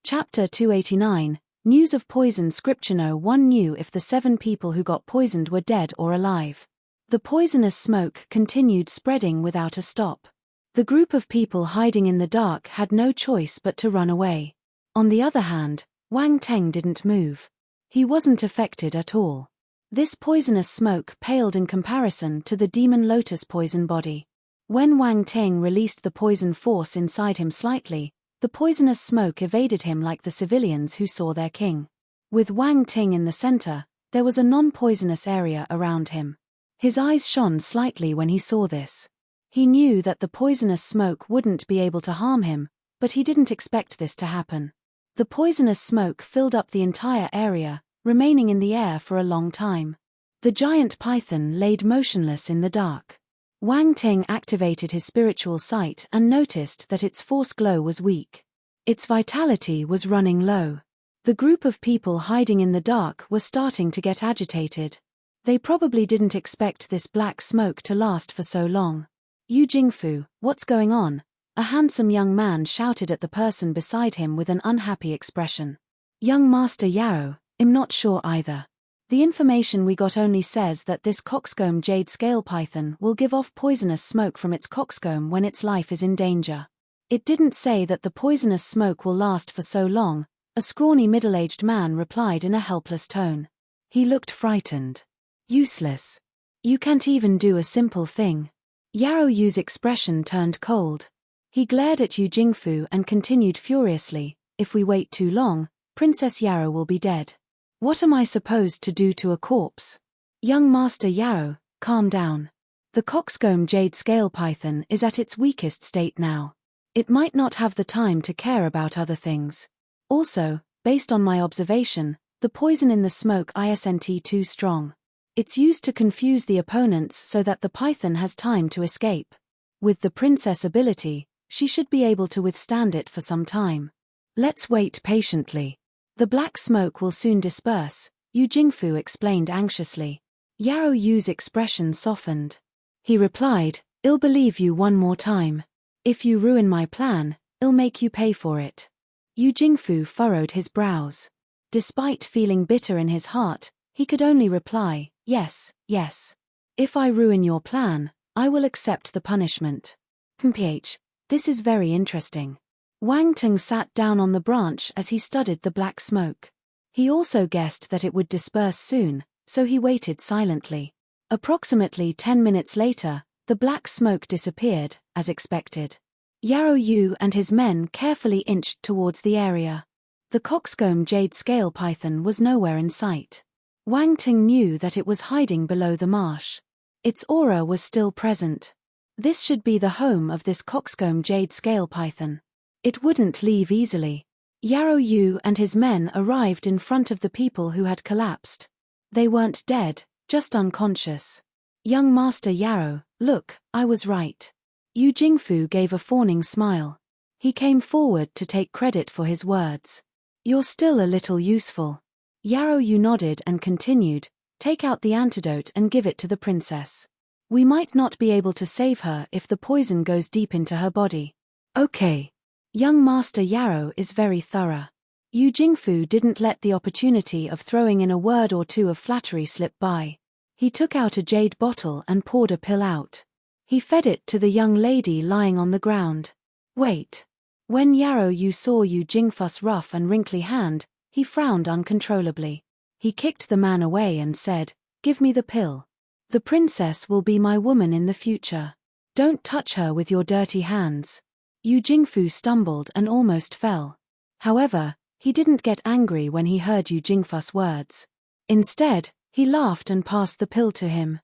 Chapter 289, News of Poison. Scripture. No one knew if the 7 people who got poisoned were dead or alive. The poisonous smoke continued spreading without a stop. The group of people hiding in the dark had no choice but to run away. On the other hand, Wang Ting didn't move. He wasn't affected at all. This poisonous smoke paled in comparison to the demon lotus poison body. When Wang Ting released the poison force inside him slightly, the poisonous smoke evaded him like the civilians who saw their king. With Wang Ting in the center, there was a non-poisonous area around him. His eyes shone slightly when he saw this. He knew that the poisonous smoke wouldn't be able to harm him, but he didn't expect this to happen. The poisonous smoke filled up the entire area, remaining in the air for a long time. The giant python laid motionless in the dark. Wang Ting activated his spiritual sight and noticed that its force glow was weak. Its vitality was running low. The group of people hiding in the dark were starting to get agitated. They probably didn't expect this black smoke to last for so long. "Yu Jingfu, what's going on?" A handsome young man shouted at the person beside him with an unhappy expression. "Young Master Yao, I'm not sure either. The information we got only says that this coxcomb jade scale python will give off poisonous smoke from its coxcomb when its life is in danger. It didn't say that the poisonous smoke will last for so long," a scrawny middle-aged man replied in a helpless tone. He looked frightened. "Useless. You can't even do a simple thing." Yao Yu's expression turned cold. He glared at Yu Jingfu and continued furiously, "If we wait too long, Princess Yao will be dead. What am I supposed to do to a corpse?" "Young Master Yao, calm down. The coxcomb jade scale python is at its weakest state now. It might not have the time to care about other things. Also, based on my observation, the poison in the smoke isn't too strong. It's used to confuse the opponents so that the python has time to escape. With the princess ability, she should be able to withstand it for some time." Let's wait patiently. The black smoke will soon disperse, Yu Jingfu explained anxiously. Yarrow Yu's expression softened. He replied, I'll believe you one more time. If you ruin my plan, I'll make you pay for it. Yu Jingfu furrowed his brows. Despite feeling bitter in his heart, he could only reply, yes, yes. If I ruin your plan, I will accept the punishment. Mph, this is very interesting. Wang Teng sat down on the branch as he studied the black smoke. He also guessed that it would disperse soon, so he waited silently. Approximately 10 minutes later, the black smoke disappeared, as expected. Yarrow Yu and his men carefully inched towards the area. The coxcomb jade scale python was nowhere in sight. Wang Teng knew that it was hiding below the marsh. Its aura was still present. This should be the home of this coxcomb jade scale python. It wouldn't leave easily. Yarrow Yu and his men arrived in front of the people who had collapsed. They weren't dead, just unconscious. Young Master Yarrow, look, I was right. Yu Jingfu gave a fawning smile. He came forward to take credit for his words. You're still a little useful. Yarrow Yu nodded and continued, take out the antidote and give it to the princess. We might not be able to save her if the poison goes deep into her body. Okay. Young Master Yarrow is very thorough. Yu Jingfu didn't let the opportunity of throwing in a word or two of flattery slip by. He took out a jade bottle and poured a pill out. He fed it to the young lady lying on the ground. Wait. When Yarrow Yu saw Yu Jingfu's rough and wrinkly hand, he frowned uncontrollably. He kicked the man away and said, give me the pill. The princess will be my woman in the future. Don't touch her with your dirty hands. Yu Jingfu stumbled and almost fell. However, he didn't get angry when he heard Yu Jingfu's words. Instead, he laughed and passed the pill to him.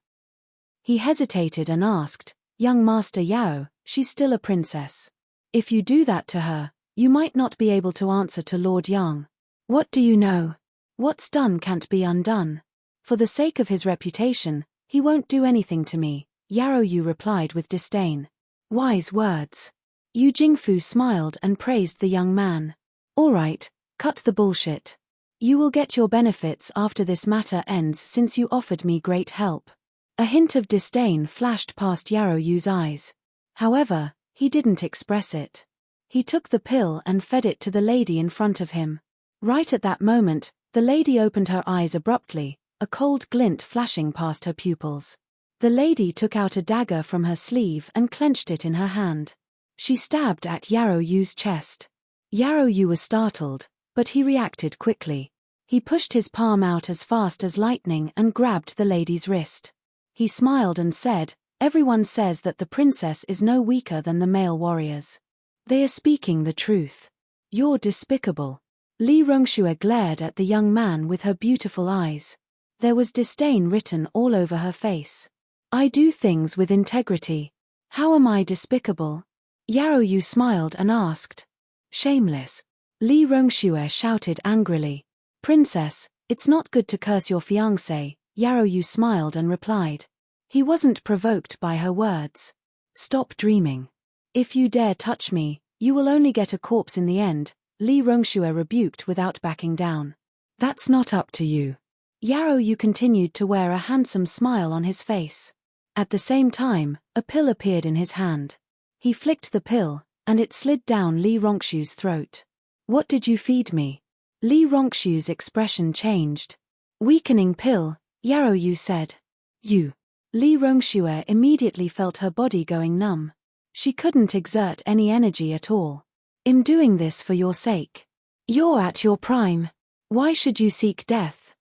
He hesitated and asked, young Master Yao, she's still a princess. If you do that to her, you might not be able to answer to Lord Yang. What do you know? What's done can't be undone. For the sake of his reputation, he won't do anything to me, Yarrow Yu replied with disdain. Wise words. Yu Jingfu smiled and praised the young man. All right, cut the bullshit. You will get your benefits after this matter ends since you offered me great help. A hint of disdain flashed past Yarrow Yu's eyes. However, he didn't express it. He took the pill and fed it to the lady in front of him. Right at that moment, the lady opened her eyes abruptly, a cold glint flashing past her pupils. The lady took out a dagger from her sleeve and clenched it in her hand. She stabbed at Yarrow Yu's chest. Yarrow Yu was startled, but he reacted quickly. He pushed his palm out as fast as lightning and grabbed the lady's wrist. He smiled and said, everyone says that the princess is no weaker than the male warriors. They are speaking the truth. You're despicable. Li Rongxue glared at the young man with her beautiful eyes. There was disdain written all over her face. I do things with integrity. How am I despicable? Yarrow Yu smiled and asked. Shameless. Li Rongxue shouted angrily. Princess, it's not good to curse your fiancé, Yarrow Yu smiled and replied. He wasn't provoked by her words. Stop dreaming. If you dare touch me, you will only get a corpse in the end, Li Rongxue rebuked without backing down. That's not up to you. Yarrow Yu continued to wear a handsome smile on his face. At the same time, a pill appeared in his hand. He flicked the pill, and it slid down Li Rongxue's throat. What did you feed me? Li Rongxue's expression changed. Weakening pill, Yarrow Yu said. You. Li Rongxue immediately felt her body going numb. She couldn't exert any energy at all. I'm doing this for your sake. You're at your prime. Why should you seek death?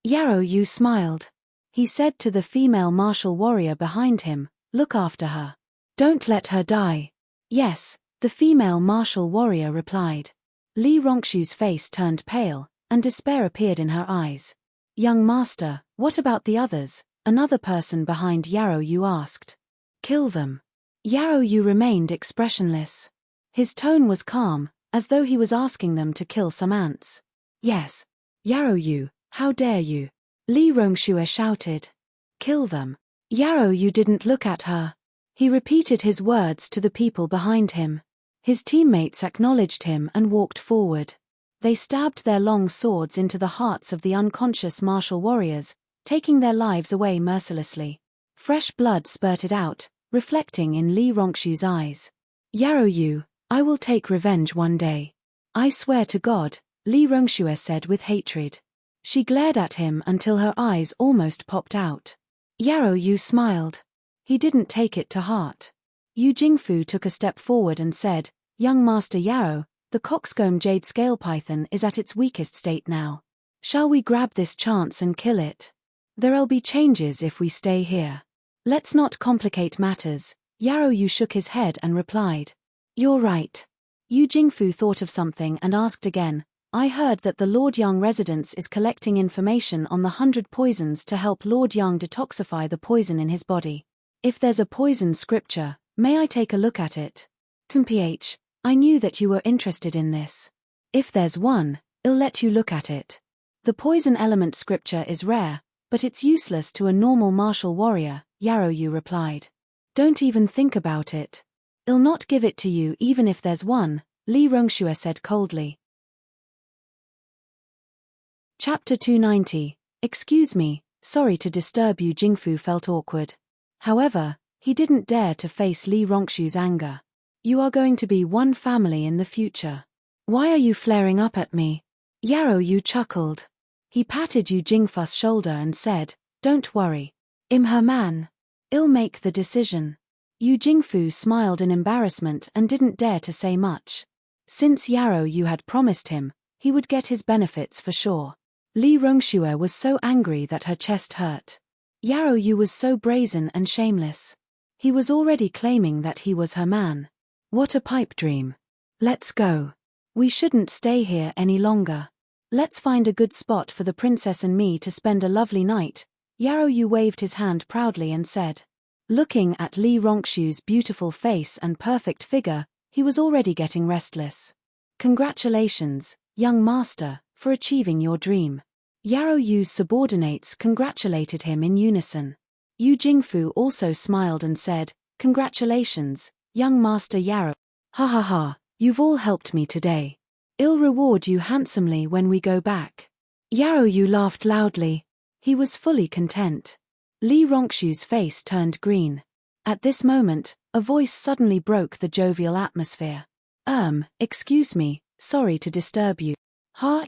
Yarrow Yu smiled. He said to the female martial warrior behind him, look after her. Don't let her die. Yes, the female martial warrior replied. Li Rongxue's face turned pale, and despair appeared in her eyes. Young master, what about the others? Another person behind Yarrow Yu asked. Kill them. Yarrow Yu remained expressionless. His tone was calm, as though he was asking them to kill some ants. Yes. Yarrow Yu, how dare you? Li Rongxue shouted. Kill them. Yarrow Yu didn't look at her. He repeated his words to the people behind him. His teammates acknowledged him and walked forward. They stabbed their long swords into the hearts of the unconscious martial warriors, taking their lives away mercilessly. Fresh blood spurted out, reflecting in Li Rongshu's eyes. "Yarrow Yu, I will take revenge one day. I swear to God," Li Rongshu said with hatred. She glared at him until her eyes almost popped out. Yarrow Yu smiled. He didn't take it to heart. Yu Jingfu took a step forward and said, "Young Master Yarrow, the coxcomb jade scale python is at its weakest state now. Shall we grab this chance and kill it? There'll be changes if we stay here. Let's not complicate matters." Yarrow Yu shook his head and replied, "You're right." Yu Jingfu thought of something and asked again, "I heard that the Lord Yang residence is collecting information on the 100 poisons to help Lord Yang detoxify the poison in his body. If there's a poison scripture, may I take a look at it?" "Mph, I knew that you were interested in this. If there's one, I'll let you look at it. The poison element scripture is rare, but it's useless to a normal martial warrior," Yarrow Yu replied. "Don't even think about it. I'll not give it to you even if there's one," Li Rongshu said coldly. Chapter 290. Excuse me, sorry to disturb you. Jingfu felt awkward. However, he didn't dare to face Li Rongshu's anger. "You are going to be one family in the future. Why are you flaring up at me?" Yarrow Yu chuckled. He patted Yu Jingfu's shoulder and said, "Don't worry. I'm her man. I'll make the decision." Yu Jingfu smiled in embarrassment and didn't dare to say much. Since Yarrow Yu had promised him, he would get his benefits for sure. Li Rongshu was so angry that her chest hurt. Yarrow Yu was so brazen and shameless. He was already claiming that he was her man. What a pipe dream. "Let's go. We shouldn't stay here any longer. Let's find a good spot for the princess and me to spend a lovely night." Yarrow Yu waved his hand proudly and said. Looking at Li Rongshu's beautiful face and perfect figure, he was already getting restless. "Congratulations, young master, for achieving your dream." Yarrow Yu's subordinates congratulated him in unison. Yu Jingfu also smiled and said, "Congratulations, young master Yarrow. Ha ha ha, you've all helped me today. I'll reward you handsomely when we go back." Yarrow Yu laughed loudly. He was fully content. Li Rongshu's face turned green. At this moment, a voice suddenly broke the jovial atmosphere. Excuse me, sorry to disturb you."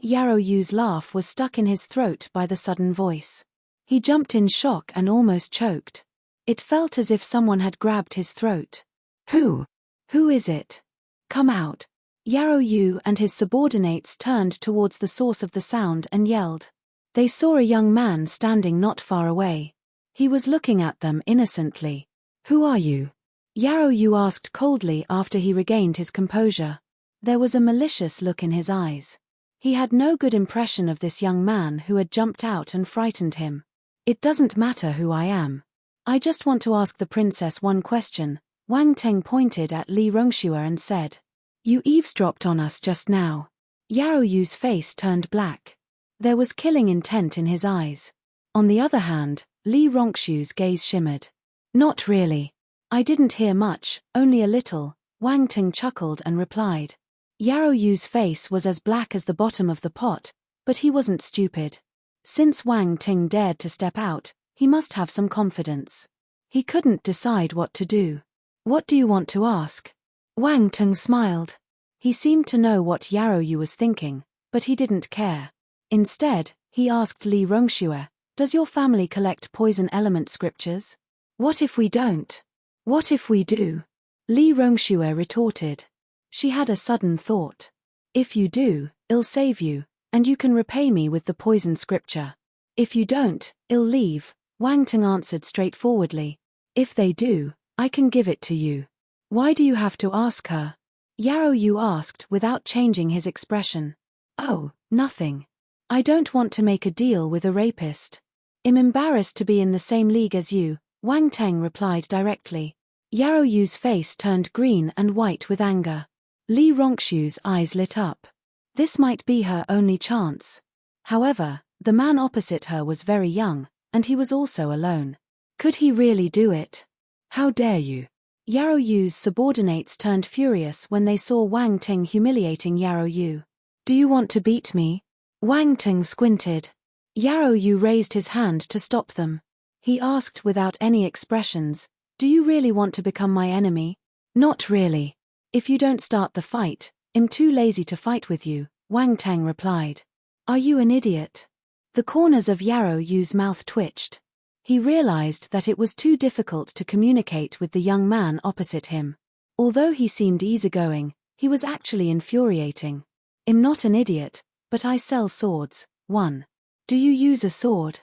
Yarrow Yu's laugh was stuck in his throat by the sudden voice. He jumped in shock and almost choked. It felt as if someone had grabbed his throat. Who is it? Come out." Yarrow Yu and his subordinates turned towards the source of the sound and yelled. They saw a young man standing not far away. He was looking at them innocently. "Who are you?" Yarrow Yu asked coldly after he regained his composure. There was a malicious look in his eyes. He had no good impression of this young man who had jumped out and frightened him. "It doesn't matter who I am. I just want to ask the princess one question." Wang Teng pointed at Li Rongshu and said. "You eavesdropped on us just now." Yarrow Yu's face turned black. There was killing intent in his eyes. On the other hand, Li Rongshu's gaze shimmered. "Not really. I didn't hear much, only a little," Wang Teng chuckled and replied. Yarrow Yu's face was as black as the bottom of the pot, but he wasn't stupid. Since Wang Teng dared to step out, he must have some confidence. He couldn't decide what to do. "What do you want to ask?" Wang Teng smiled. He seemed to know what Yarrow Yu was thinking, but he didn't care. Instead, he asked Li Rongshu, "Does your family collect poison element scriptures?" "What if we don't?" "What if we do?" Li Rongshu retorted. She had a sudden thought. "If you do, I'll save you, and you can repay me with the poison scripture. If you don't, I'll leave," Wang Teng answered straightforwardly. "If they do, I can give it to you." "Why do you have to ask her?" Yarrow Yu asked without changing his expression. "Oh, nothing. I don't want to make a deal with a rapist. I'm embarrassed to be in the same league as you," Wang Teng replied directly. Yarrow Yu's face turned green and white with anger. Li Rongshu's eyes lit up. This might be her only chance. However, the man opposite her was very young, and he was also alone. Could he really do it? "How dare you? Yarrow Yu's subordinates turned furious when they saw Wang Ting humiliating Yarrow Yu. Do you want to beat me? Wang Ting squinted. Yarrow Yu raised his hand to stop them. He asked without any expressions, do you really want to become my enemy? Not really. If you don't start the fight, I'm too lazy to fight with you, Wang Ting replied. Are you an idiot? The corners of Yarrow Yu's mouth twitched. He realized that it was too difficult to communicate with the young man opposite him. Although he seemed easygoing, he was actually infuriating. I'm not an idiot, but I sell swords. 1. Do you use a sword?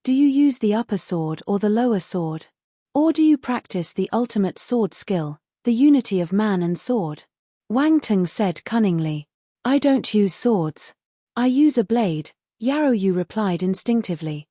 Do you use the upper sword or the lower sword? Or do you practice the ultimate sword skill, the unity of man and sword? Wang Ting said cunningly. I don't use swords. I use a blade, Yarrow Yu replied instinctively.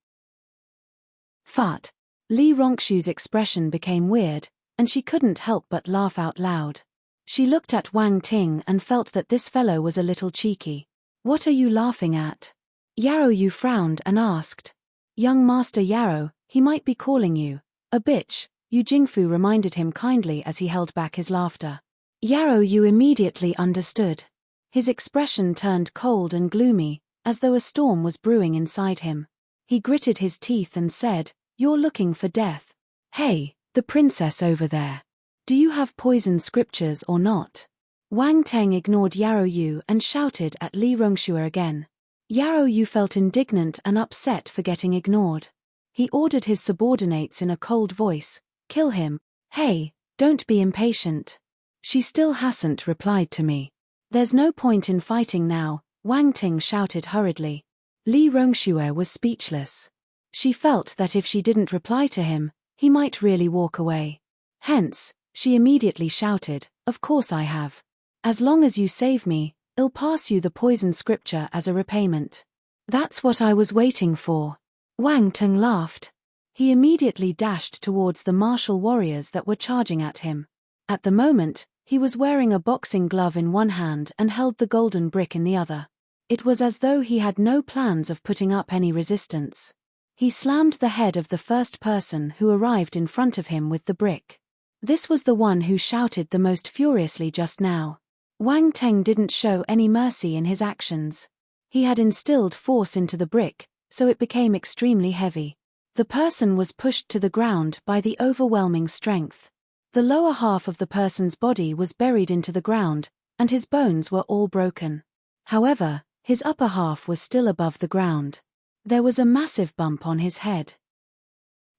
Fart. Li Rongshu's expression became weird, and she couldn't help but laugh out loud. She looked at Wang Ting and felt that this fellow was a little cheeky. What are you laughing at? Yarrow Yu frowned and asked. Young Master Yarrow, he might be calling you a bitch, Yu Jingfu reminded him kindly as he held back his laughter. Yarrow Yu immediately understood. His expression turned cold and gloomy, as though a storm was brewing inside him. He gritted his teeth and said, You're looking for death. Hey, the princess over there. Do you have poison scriptures or not? Wang Ting ignored Yarrow Yu and shouted at Li Rongshu again. Yarrow Yu felt indignant and upset for getting ignored. He ordered his subordinates in a cold voice, Kill him. Hey, don't be impatient. She still hasn't replied to me. There's no point in fighting now, Wang Ting shouted hurriedly. Li Rongshu was speechless. She felt that if she didn't reply to him, he might really walk away. Hence, she immediately shouted, Of course I have. As long as you save me, I'll pass you the poison scripture as a repayment. That's what I was waiting for. Wang Ting laughed. He immediately dashed towards the martial warriors that were charging at him. At the moment, he was wearing a boxing glove in one hand and held the golden brick in the other. It was as though he had no plans of putting up any resistance. He slammed the head of the first person who arrived in front of him with the brick. This was the one who shouted the most furiously just now. Wang Ting didn't show any mercy in his actions. He had instilled force into the brick, so it became extremely heavy. The person was pushed to the ground by the overwhelming strength. The lower half of the person's body was buried into the ground, and his bones were all broken. However, his upper half was still above the ground. There was a massive bump on his head.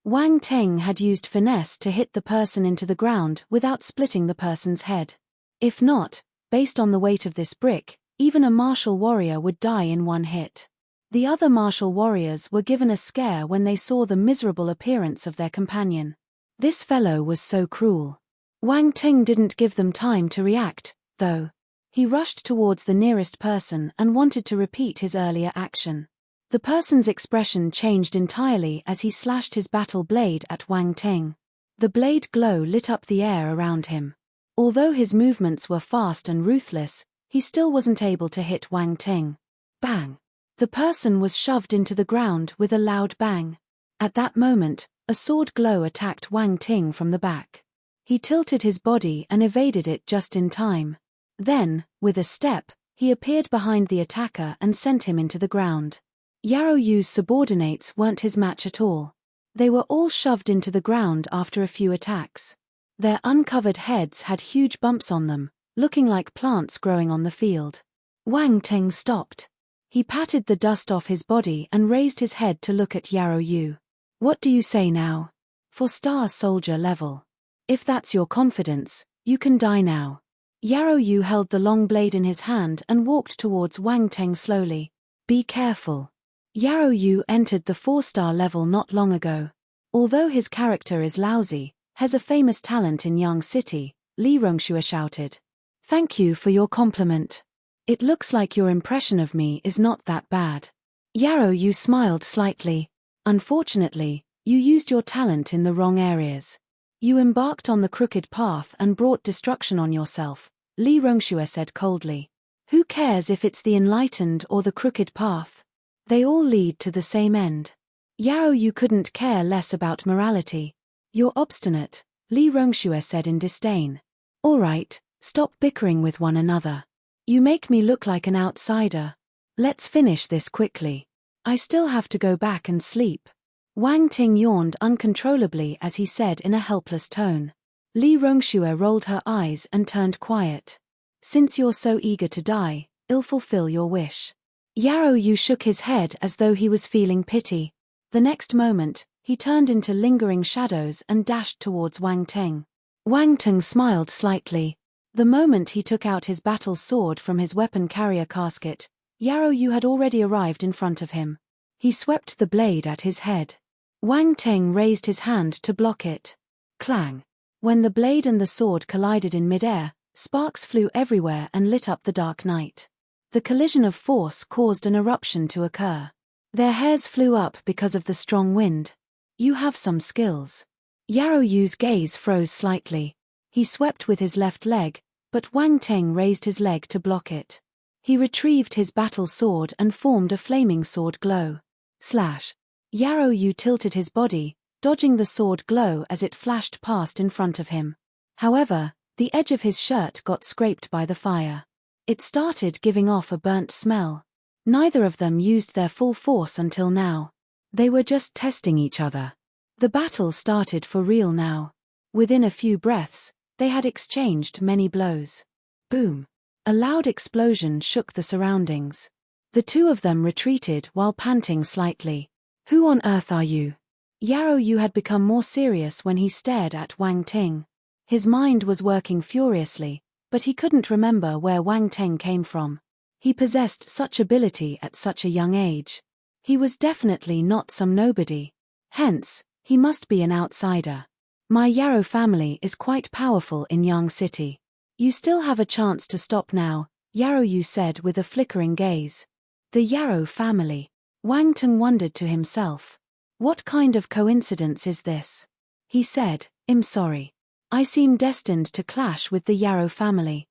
Wang Ting had used finesse to hit the person into the ground without splitting the person's head. If not, based on the weight of this brick, even a martial warrior would die in one hit. The other martial warriors were given a scare when they saw the miserable appearance of their companion. This fellow was so cruel. Wang Ting didn't give them time to react, though. He rushed towards the nearest person and wanted to repeat his earlier action. The person's expression changed entirely as he slashed his battle blade at Wang Ting. The blade glow lit up the air around him. Although his movements were fast and ruthless, he still wasn't able to hit Wang Ting. Bang! The person was shoved into the ground with a loud bang. At that moment, a sword glow attacked Wang Ting from the back. He tilted his body and evaded it just in time. Then, with a step, he appeared behind the attacker and sent him into the ground. Yarrow Yu's subordinates weren't his match at all. They were all shoved into the ground after a few attacks. Their uncovered heads had huge bumps on them, looking like plants growing on the field. Wang Ting stopped. He patted the dust off his body and raised his head to look at Yarrow Yu. What do you say now? For Star Soldier level. If that's your confidence, you can die now. Yarrow Yu held the long blade in his hand and walked towards Wang Ting slowly. Be careful. Yarrow Yu entered the 4-star level not long ago. Although his character is lousy, has a famous talent in Yang City, Li Rongshu shouted. Thank you for your compliment. It looks like your impression of me is not that bad. Yarrow Yu smiled slightly. Unfortunately, you used your talent in the wrong areas. You embarked on the crooked path and brought destruction on yourself, Li Rongshu said coldly. Who cares if it's the enlightened or the crooked path? They all lead to the same end. Yarrow Yu couldn't care less about morality. You're obstinate, Li Rongxue said in disdain. All right, stop bickering with one another. You make me look like an outsider. Let's finish this quickly. I still have to go back and sleep. Wang Ting yawned uncontrollably as he said in a helpless tone. Li Rongxue rolled her eyes and turned quiet. Since you're so eager to die, I'll fulfill your wish. Yarrow Yu shook his head as though he was feeling pity. The next moment, he turned into lingering shadows and dashed towards Wang Ting. Wang Ting smiled slightly. The moment he took out his battle sword from his weapon carrier casket, Yarrow Yu had already arrived in front of him. He swept the blade at his head. Wang Ting raised his hand to block it. Clang! When the blade and the sword collided in midair, sparks flew everywhere and lit up the dark night. The collision of force caused an eruption to occur. Their hairs flew up because of the strong wind. You have some skills. Yarrow Yu's gaze froze slightly. He swept with his left leg, but Wang Ting raised his leg to block it. He retrieved his battle sword and formed a flaming sword glow. Slash! Yarrow Yu tilted his body, dodging the sword glow as it flashed past in front of him. However, the edge of his shirt got scraped by the fire. It started giving off a burnt smell. Neither of them used their full force until now. They were just testing each other. The battle started for real now. Within a few breaths, they had exchanged many blows. Boom! A loud explosion shook the surroundings. The two of them retreated while panting slightly. Who on earth are you? Yarrow Yu had become more serious when he stared at Wang Ting. His mind was working furiously, but he couldn't remember where Wang Ting came from. He possessed such ability at such a young age. He was definitely not some nobody. Hence, he must be an outsider. My Yarrow family is quite powerful in Yang City. You still have a chance to stop now, Yarrow Yu said with a flickering gaze. The Yarrow family. Wang Ting wondered to himself. What kind of coincidence is this? He said, I'm sorry. I seem destined to clash with the Yarrow family.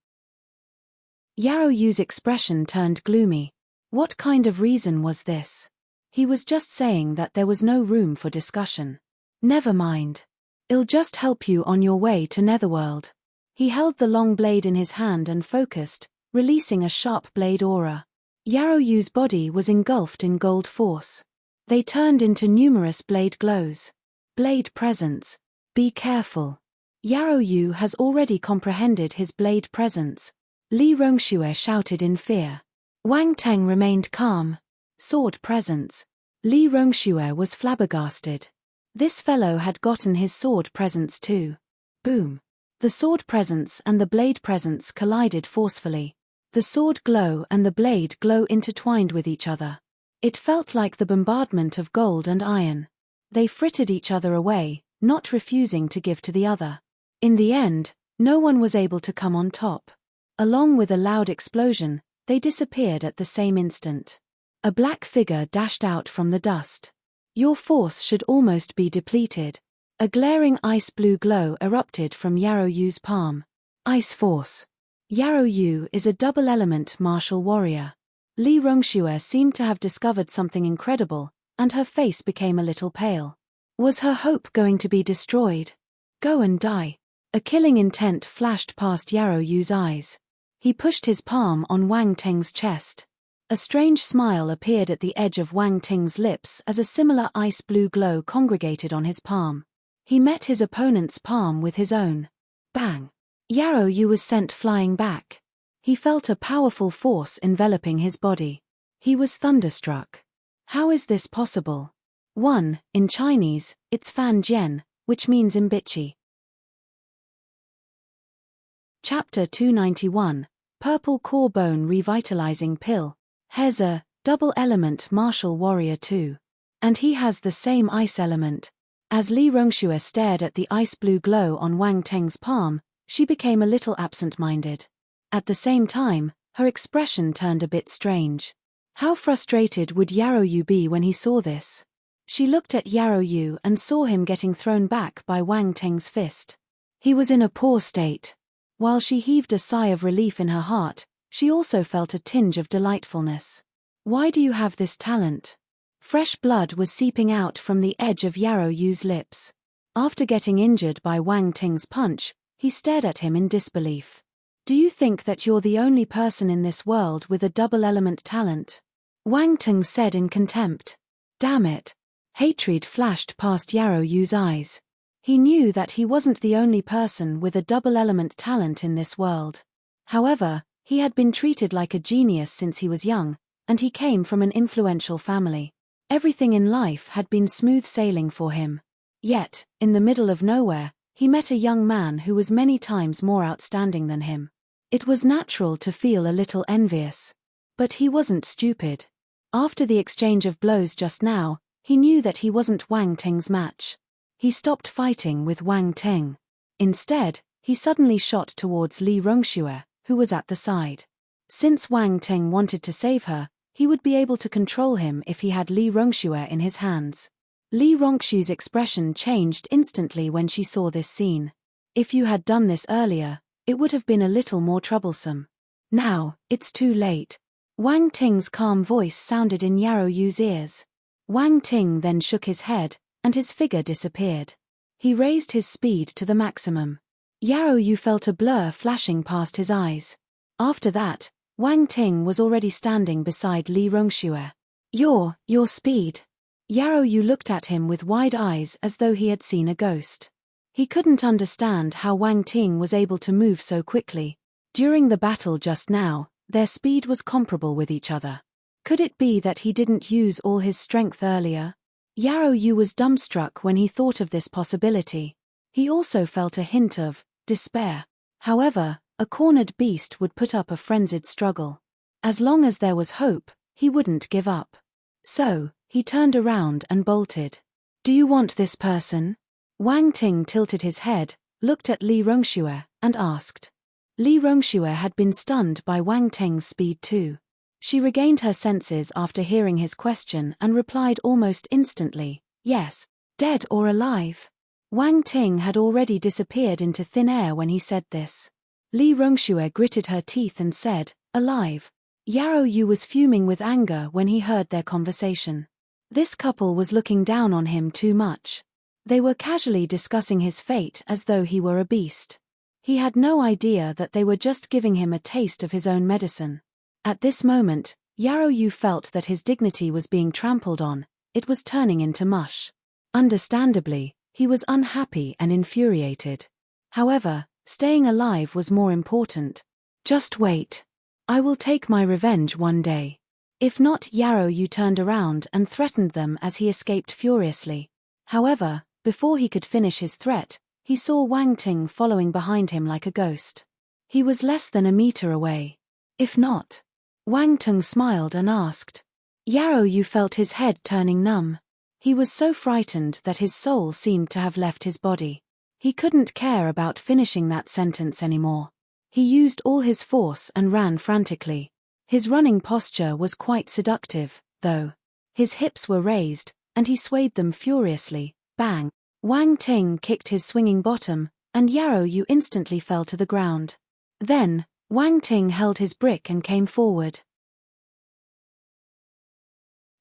Yarrow Yu's expression turned gloomy. What kind of reason was this? He was just saying that there was no room for discussion. Never mind. I'll just help you on your way to Netherworld. He held the long blade in his hand and focused, releasing a sharp blade aura. Yarrow Yu's body was engulfed in gold force. They turned into numerous blade glows. Blade presence. Be careful. Yarrow Yu has already comprehended his blade presence. Li Rongxue shouted in fear. Wang Ting remained calm. Sword presence. Li Rongxue was flabbergasted. This fellow had gotten his sword presence too. Boom. The sword presence and the blade presence collided forcefully. The sword glow and the blade glow intertwined with each other. It felt like the bombardment of gold and iron. They frittered each other away, not refusing to give to the other. In the end, no one was able to come on top. Along with a loud explosion, they disappeared at the same instant. A black figure dashed out from the dust. Your force should almost be depleted. A glaring ice blue glow erupted from Yarrow Yu's palm. Ice force. Yarrow Yu is a double-element martial warrior. Li Rongxue seemed to have discovered something incredible, and her face became a little pale. Was her hope going to be destroyed? Go and die. A killing intent flashed past Yarrow Yu's eyes. He pushed his palm on Wang Ting's chest. A strange smile appeared at the edge of Wang Ting's lips as a similar ice blue glow congregated on his palm. He met his opponent's palm with his own. Bang! Yarrow Yu was sent flying back. He felt a powerful force enveloping his body. He was thunderstruck. How is this possible? 1. In Chinese, it's Fan Jian, which means imbichi. Chapter 291, Purple Core Bone Revitalizing Pill. He's a double-element martial warrior too. And he has the same ice element. As Li Rongxue stared at the ice-blue glow on Wang Ting's palm, she became a little absent-minded. At the same time, her expression turned a bit strange. How frustrated would Yarrow Yu be when he saw this? She looked at Yarrow Yu and saw him getting thrown back by Wang Ting's fist. He was in a poor state. While she heaved a sigh of relief in her heart, she also felt a tinge of delightfulness. Why do you have this talent? Fresh blood was seeping out from the edge of Yarrow Yu's lips. After getting injured by Wang Ting's punch, he stared at him in disbelief. Do you think that you're the only person in this world with a double-element talent? Wang Ting said in contempt. Damn it. Hatred flashed past Yarrow Yu's eyes. He knew that he wasn't the only person with a double-element talent in this world. However, he had been treated like a genius since he was young, and he came from an influential family. Everything in life had been smooth sailing for him. Yet, in the middle of nowhere, he met a young man who was many times more outstanding than him. It was natural to feel a little envious. But he wasn't stupid. After the exchange of blows just now, he knew that he wasn't Wang Ting's match. He stopped fighting with Wang Ting. Instead, he suddenly shot towards Li Rongxue, who was at the side. Since Wang Ting wanted to save her, he would be able to control him if he had Li Rongxue in his hands. Li Rongxue's expression changed instantly when she saw this scene. If you had done this earlier, it would have been a little more troublesome. Now, it's too late. Wang Ting's calm voice sounded in Yarrow Yu's ears. Wang Ting then shook his head, and his figure disappeared. He raised his speed to the maximum. Yarrow Yu felt a blur flashing past his eyes. After that, Wang Ting was already standing beside Li Rongxue. Your speed. Yarrow Yu looked at him with wide eyes as though he had seen a ghost. He couldn't understand how Wang Ting was able to move so quickly. During the battle just now, their speed was comparable with each other. Could it be that he didn't use all his strength earlier? Yarrow Yu was dumbstruck when he thought of this possibility. He also felt a hint of despair. However, a cornered beast would put up a frenzied struggle. As long as there was hope, he wouldn't give up. So, he turned around and bolted. Do you want this person? Wang Ting tilted his head, looked at Li Rongxue, and asked. Li Rongxue had been stunned by Wang Ting's speed too. She regained her senses after hearing his question and replied almost instantly, yes, dead or alive. Wang Ting had already disappeared into thin air when he said this. Li Rongxue gritted her teeth and said, alive. Yarrow Yu was fuming with anger when he heard their conversation. This couple was looking down on him too much. They were casually discussing his fate as though he were a beast. He had no idea that they were just giving him a taste of his own medicine. At this moment, Yarrow Yu felt that his dignity was being trampled on, it was turning into mush. Understandably, he was unhappy and infuriated. However, staying alive was more important. Just wait. I will take my revenge one day. If not, Yarrow Yu turned around and threatened them as he escaped furiously. However, before he could finish his threat, he saw Wang Ting following behind him like a ghost. He was less than a meter away. If not? Wang Ting smiled and asked. Yarrow Yu felt his head turning numb. He was so frightened that his soul seemed to have left his body. He couldn't care about finishing that sentence anymore. He used all his force and ran frantically. His running posture was quite seductive, though. His hips were raised, and he swayed them furiously. Bang! Wang Ting kicked his swinging bottom, and Yarrow Yu instantly fell to the ground. Then, Wang Ting held his brick and came forward.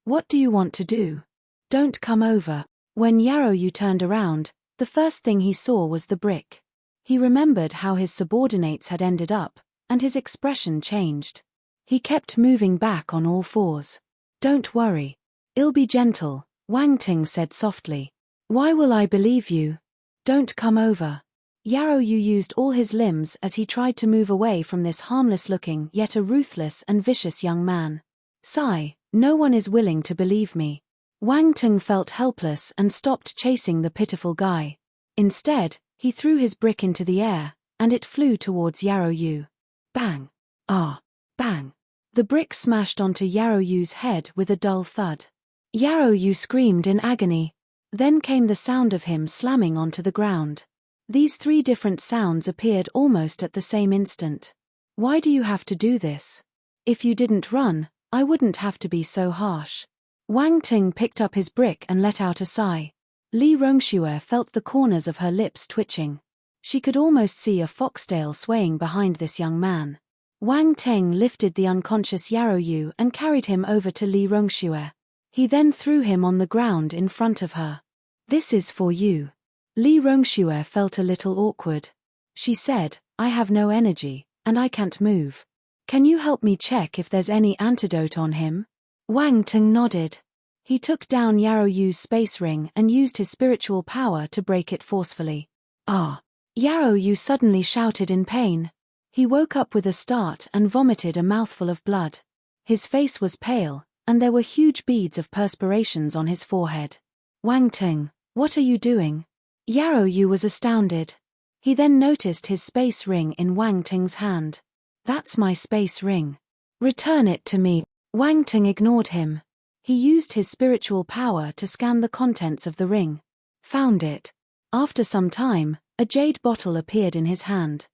What do you want to do? Don't come over. When Yarrow Yu turned around, the first thing he saw was the brick. He remembered how his subordinates had ended up, and his expression changed. He kept moving back on all fours. Don't worry. I'll be gentle, Wang Ting said softly. Why will I believe you? Don't come over. Yarrow Yu used all his limbs as he tried to move away from this harmless-looking yet a ruthless and vicious young man. Sigh, no one is willing to believe me. Wang Ting felt helpless and stopped chasing the pitiful guy. Instead, he threw his brick into the air, and it flew towards Yarrow Yu. Bang! Ah! Bang! The brick smashed onto Yarrow Yu's head with a dull thud. Yarrow Yu screamed in agony. Then came the sound of him slamming onto the ground. These three different sounds appeared almost at the same instant. Why do you have to do this? If you didn't run, I wouldn't have to be so harsh. Wang Ting picked up his brick and let out a sigh. Li Rongxue felt the corners of her lips twitching. She could almost see a foxtail swaying behind this young man. Wang Ting lifted the unconscious Yarrow Yu and carried him over to Li Rongxue. He then threw him on the ground in front of her. This is for you. Li Rongxue felt a little awkward. She said, I have no energy, and I can't move. Can you help me check if there's any antidote on him? Wang Teng nodded. He took down Yarrow Yu's space ring and used his spiritual power to break it forcefully. Ah! Yarrow Yu suddenly shouted in pain. He woke up with a start and vomited a mouthful of blood. His face was pale, and there were huge beads of perspirations on his forehead. Wang Teng, what are you doing? Yarrow Yu was astounded. He then noticed his space ring in Wang Teng's hand. That's my space ring. Return it to me. Wang Teng ignored him. He used his spiritual power to scan the contents of the ring. Found it. After some time, a jade bottle appeared in his hand.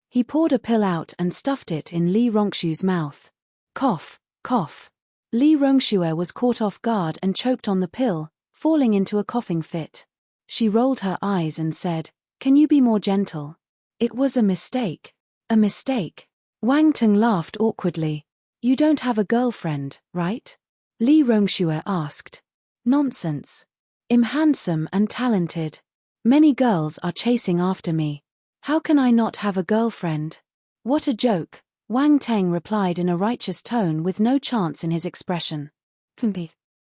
He poured a pill out and stuffed it in Li Rongxue's mouth. Cough, cough. Li Rongxue was caught off guard and choked on the pill, falling into a coughing fit. She rolled her eyes and said, Can you be more gentle? It was a mistake. A mistake. Wang Teng laughed awkwardly. You don't have a girlfriend, right? Li Rongxue asked. Nonsense. I'm handsome and talented. Many girls are chasing after me. How can I not have a girlfriend? What a joke, Wang Teng replied in a righteous tone with no chance in his expression.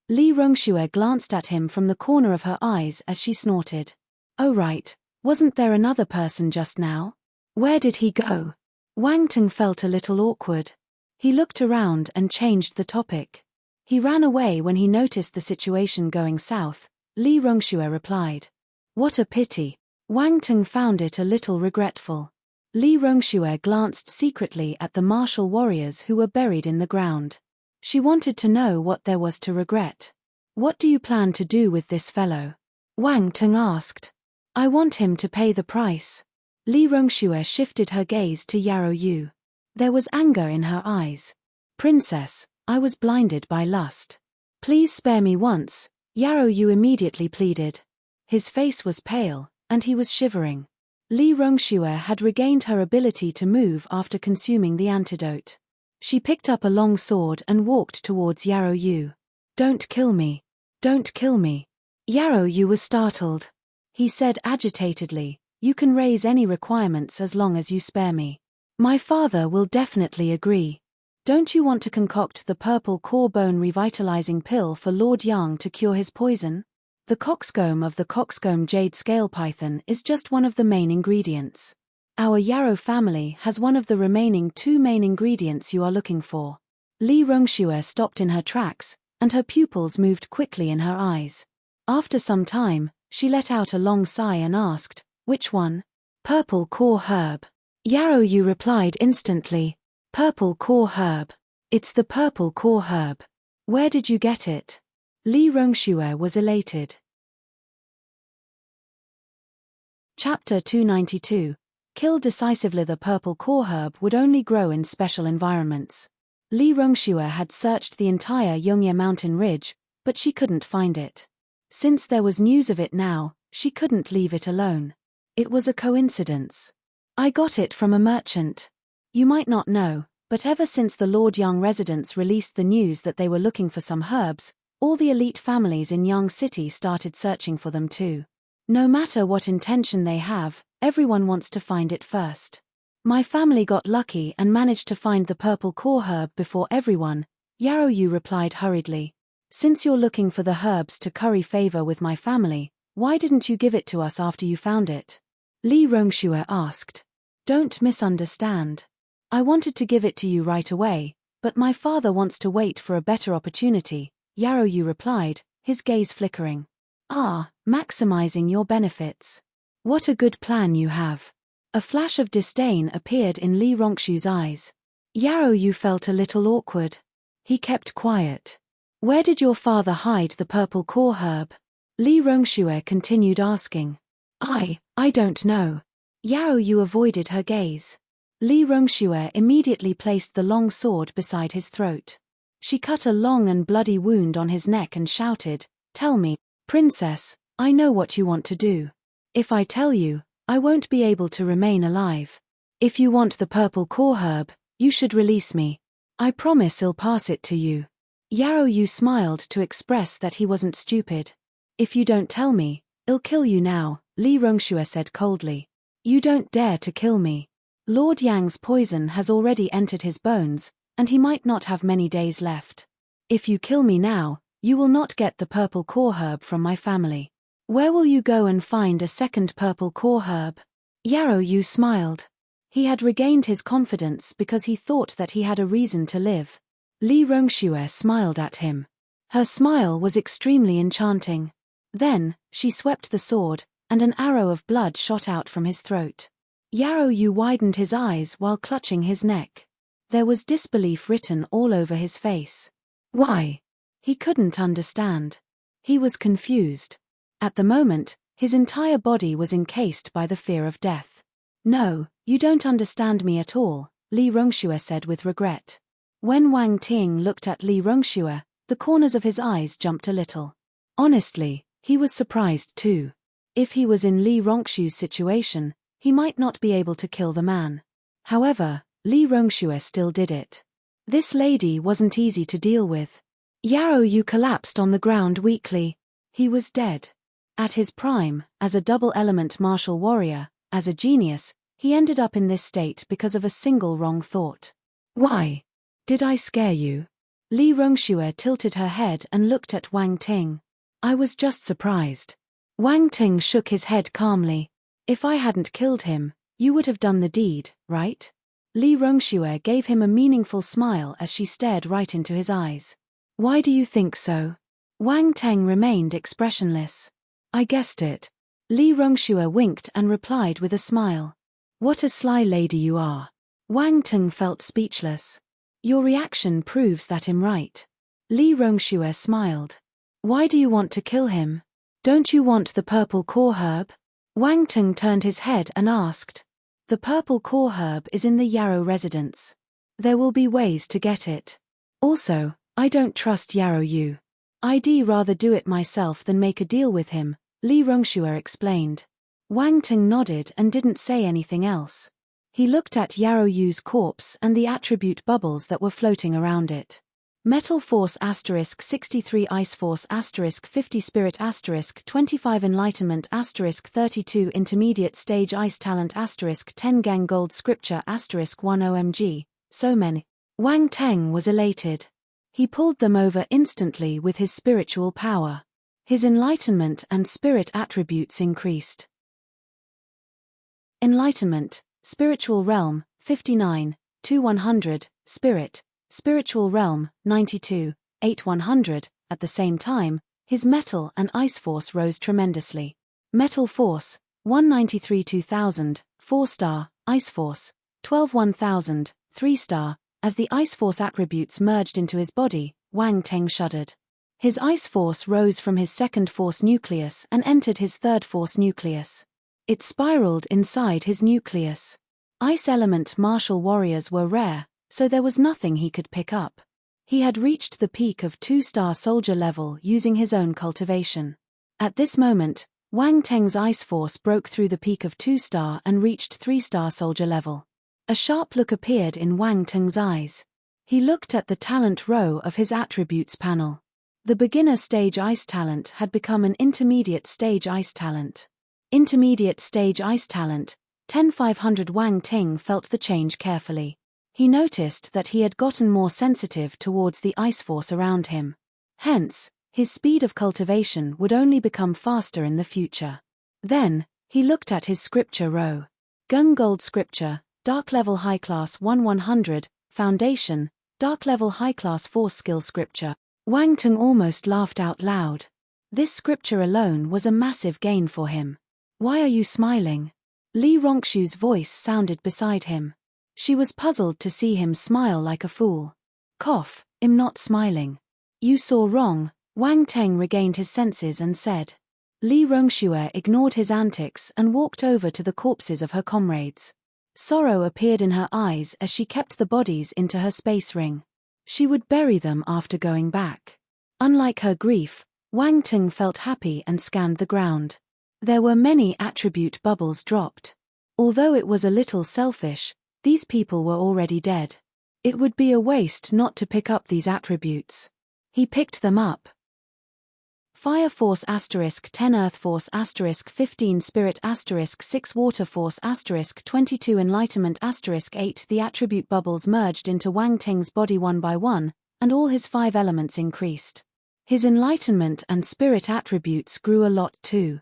Li Rongxue glanced at him from the corner of her eyes as she snorted. Oh right, wasn't there another person just now? Where did he go? Wang Teng felt a little awkward. He looked around and changed the topic. He ran away when he noticed the situation going south, Li Rongxue replied. What a pity. Wang Teng found it a little regretful. Li Rongxue glanced secretly at the martial warriors who were buried in the ground. She wanted to know what there was to regret. What do you plan to do with this fellow? Wang Teng asked. I want him to pay the price. Li Rongxue shifted her gaze to Yarrow Yu. There was anger in her eyes. Princess, I was blinded by lust. Please spare me once, Yarrow Yu immediately pleaded. His face was pale, and he was shivering. Li Rongxue had regained her ability to move after consuming the antidote. She picked up a long sword and walked towards Yarrow Yu. Don't kill me. Don't kill me. Yarrow Yu was startled. He said agitatedly, You can raise any requirements as long as you spare me. My father will definitely agree. Don't you want to concoct the purple core bone revitalizing pill for Lord Yang to cure his poison? The coxcomb of the coxcomb jade scale python is just one of the main ingredients. Our Yarrow family has one of the remaining 2 main ingredients you are looking for. Li Rongxue stopped in her tracks, and her pupils moved quickly in her eyes. After some time, she let out a long sigh and asked, Which one? Purple core herb. Yarrow Yu replied instantly. Purple core herb. It's the purple core herb. Where did you get it? Li Rongxue was elated. Chapter 292. Kill decisively. The purple core herb would only grow in special environments. Li Rongxue had searched the entire Yongye mountain ridge, but she couldn't find it. Since there was news of it now, she couldn't leave it alone. It was a coincidence. I got it from a merchant. You might not know, but ever since the Lord Yang residents released the news that they were looking for some herbs, all the elite families in Yang City started searching for them too. No matter what intention they have, everyone wants to find it first. My family got lucky and managed to find the purple core herb before everyone, Yarrow Yu replied hurriedly. Since you're looking for the herbs to curry favor with my family, why didn't you give it to us after you found it? Li Rongxue asked. Don't misunderstand. I wanted to give it to you right away, but my father wants to wait for a better opportunity, Yarrow Yu replied, his gaze flickering. Ah, maximizing your benefits. What a good plan you have. A flash of disdain appeared in Li Rongxue's eyes. Yarrow Yu felt a little awkward. He kept quiet. Where did your father hide the purple core herb? Li Rongxue continued asking. I don't know. Yarrow Yu avoided her gaze. Li Rongxue immediately placed the long sword beside his throat. She cut a long and bloody wound on his neck and shouted, Tell me, Princess, I know what you want to do. If I tell you, I won't be able to remain alive. If you want the purple core herb, you should release me. I promise I'll pass it to you. Yarrow Yu smiled to express that he wasn't stupid. If you don't tell me, I'll kill you now, Li Rongxue said coldly. You don't dare to kill me. Lord Yang's poison has already entered his bones, and he might not have many days left. If you kill me now, you will not get the purple core herb from my family. Where will you go and find a second purple core herb? Yarrow Yu smiled. He had regained his confidence because he thought that he had a reason to live. Li Rongxue smiled at him. Her smile was extremely enchanting. Then, she swept the sword, and an arrow of blood shot out from his throat. Yarrow Yu widened his eyes while clutching his neck. There was disbelief written all over his face. Why? He couldn't understand. He was confused. At the moment, his entire body was encased by the fear of death. No, you don't understand me at all, Li Rongxue said with regret. When Wang Ting looked at Li Rongxue, the corners of his eyes jumped a little. Honestly, he was surprised too. If he was in Li Rongxue's situation, he might not be able to kill the man. However, Li Rongxue still did it. This lady wasn't easy to deal with. Yarrow Yu collapsed on the ground weakly. He was dead. At his prime, as a double-element martial warrior, as a genius, he ended up in this state because of a single wrong thought. Why? Did I scare you? Li Rongxue tilted her head and looked at Wang Ting. I was just surprised. Wang Ting shook his head calmly. If I hadn't killed him, you would have done the deed, right? Li Rongxue gave him a meaningful smile as she stared right into his eyes. Why do you think so? Wang Ting remained expressionless. I guessed it. Li Rongxue winked and replied with a smile. What a sly lady you are. Wang Ting felt speechless. Your reaction proves that I'm right. Li Rongxue smiled. Why do you want to kill him? Don't you want the purple core herb? Wang Ting turned his head and asked. The purple core herb is in the Yarrow residence. There will be ways to get it. Also, I don't trust Yarrow Yu. I'd rather do it myself than make a deal with him, Li Rongxue explained. Wang Ting nodded and didn't say anything else. He looked at Yarrow Yu's corpse and the attribute bubbles that were floating around it. Metal Force *63 Ice Force *50 Spirit *25 Enlightenment *32 Intermediate Stage Ice Talent *10 Gang Gold Scripture *10 OMG, so many. Wang Ting was elated. He pulled them over instantly with his spiritual power. His enlightenment and spirit attributes increased. Enlightenment, Spiritual Realm, 59, 2-100, Spirit, Spiritual Realm, 92, 8-100, at the same time, his metal and ice force rose tremendously. Metal Force, 193 2000, 4-star, Ice Force, 12 1000, 3-star, as the Ice Force attributes merged into his body, Wang Ting shuddered. His Ice Force rose from his second Force nucleus and entered his third Force nucleus. It spiraled inside his nucleus. Ice element martial warriors were rare, so there was nothing he could pick up. He had reached the peak of 2-star soldier level using his own cultivation. At this moment, Wang Teng's Ice Force broke through the peak of 2-star and reached 3-star soldier level. A sharp look appeared in Wang Teng's eyes. He looked at the talent row of his attributes panel. The beginner stage ice talent had become an intermediate stage ice talent. Intermediate stage ice talent, 10-500. Wang Ting felt the change carefully. He noticed that he had gotten more sensitive towards the ice force around him. Hence, his speed of cultivation would only become faster in the future. Then, he looked at his scripture row. Gung Gold Scripture, Dark Level High Class 1-100, Foundation, Dark Level High Class 4 Skill Scripture. Wang Ting almost laughed out loud. This scripture alone was a massive gain for him. Why are you smiling? Li Rongxu's voice sounded beside him. She was puzzled to see him smile like a fool. Cough, I'm not smiling. You saw wrong. Wang Teng regained his senses and said. Li Rongxue ignored his antics and walked over to the corpses of her comrades. Sorrow appeared in her eyes as she kept the bodies into her space ring. She would bury them after going back. Unlike her grief, Wang Teng felt happy and scanned the ground. There were many attribute bubbles dropped. Although it was a little selfish, these people were already dead. It would be a waste not to pick up these attributes. He picked them up. Fire Force *10 Earth Force *15 Spirit *6 Water Force *22 Enlightenment *8 The attribute bubbles merged into Wang Ting's body one by one, and all his 5 elements increased. His enlightenment and spirit attributes grew a lot too.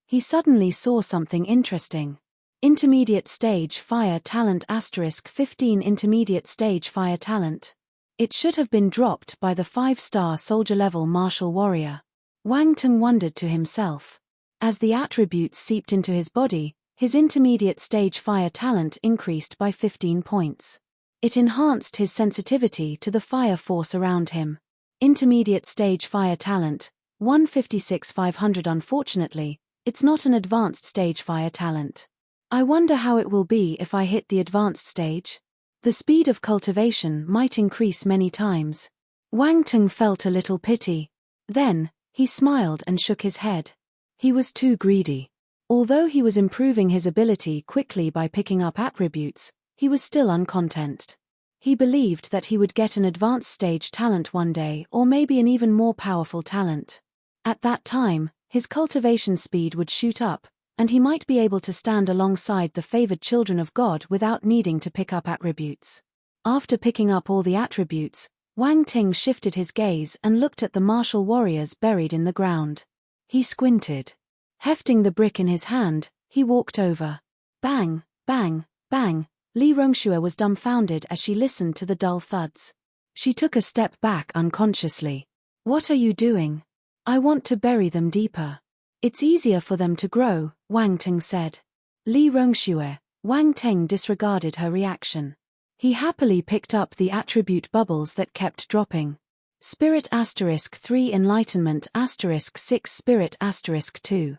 He suddenly saw something interesting. Intermediate Stage Fire Talent *15 Intermediate Stage Fire Talent. It should have been dropped by the 5-star soldier-level martial warrior. Wang Tung wondered to himself. As the attributes seeped into his body, his intermediate stage fire talent increased by 15 points. It enhanced his sensitivity to the fire force around him. Intermediate stage fire talent, 156,500. Unfortunately, it's not an advanced stage fire talent. I wonder how it will be if I hit the advanced stage. The speed of cultivation might increase many times. Wang Tung felt a little pity. Then, he smiled and shook his head. He was too greedy. Although he was improving his ability quickly by picking up attributes, he was still uncontent. He believed that he would get an advanced stage talent one day, or maybe an even more powerful talent. At that time, his cultivation speed would shoot up, and he might be able to stand alongside the favored children of God without needing to pick up attributes. After picking up all the attributes, Wang Ting shifted his gaze and looked at the martial warriors buried in the ground. He squinted. Hefting the brick in his hand, he walked over. Bang, bang, bang. Li Rongxue was dumbfounded as she listened to the dull thuds. She took a step back unconsciously. What are you doing? I want to bury them deeper. It's easier for them to grow, Wang Ting said. Li Rongxue. Wang Ting disregarded her reaction. He happily picked up the attribute bubbles that kept dropping. Spirit *3 Enlightenment *6 Spirit *2.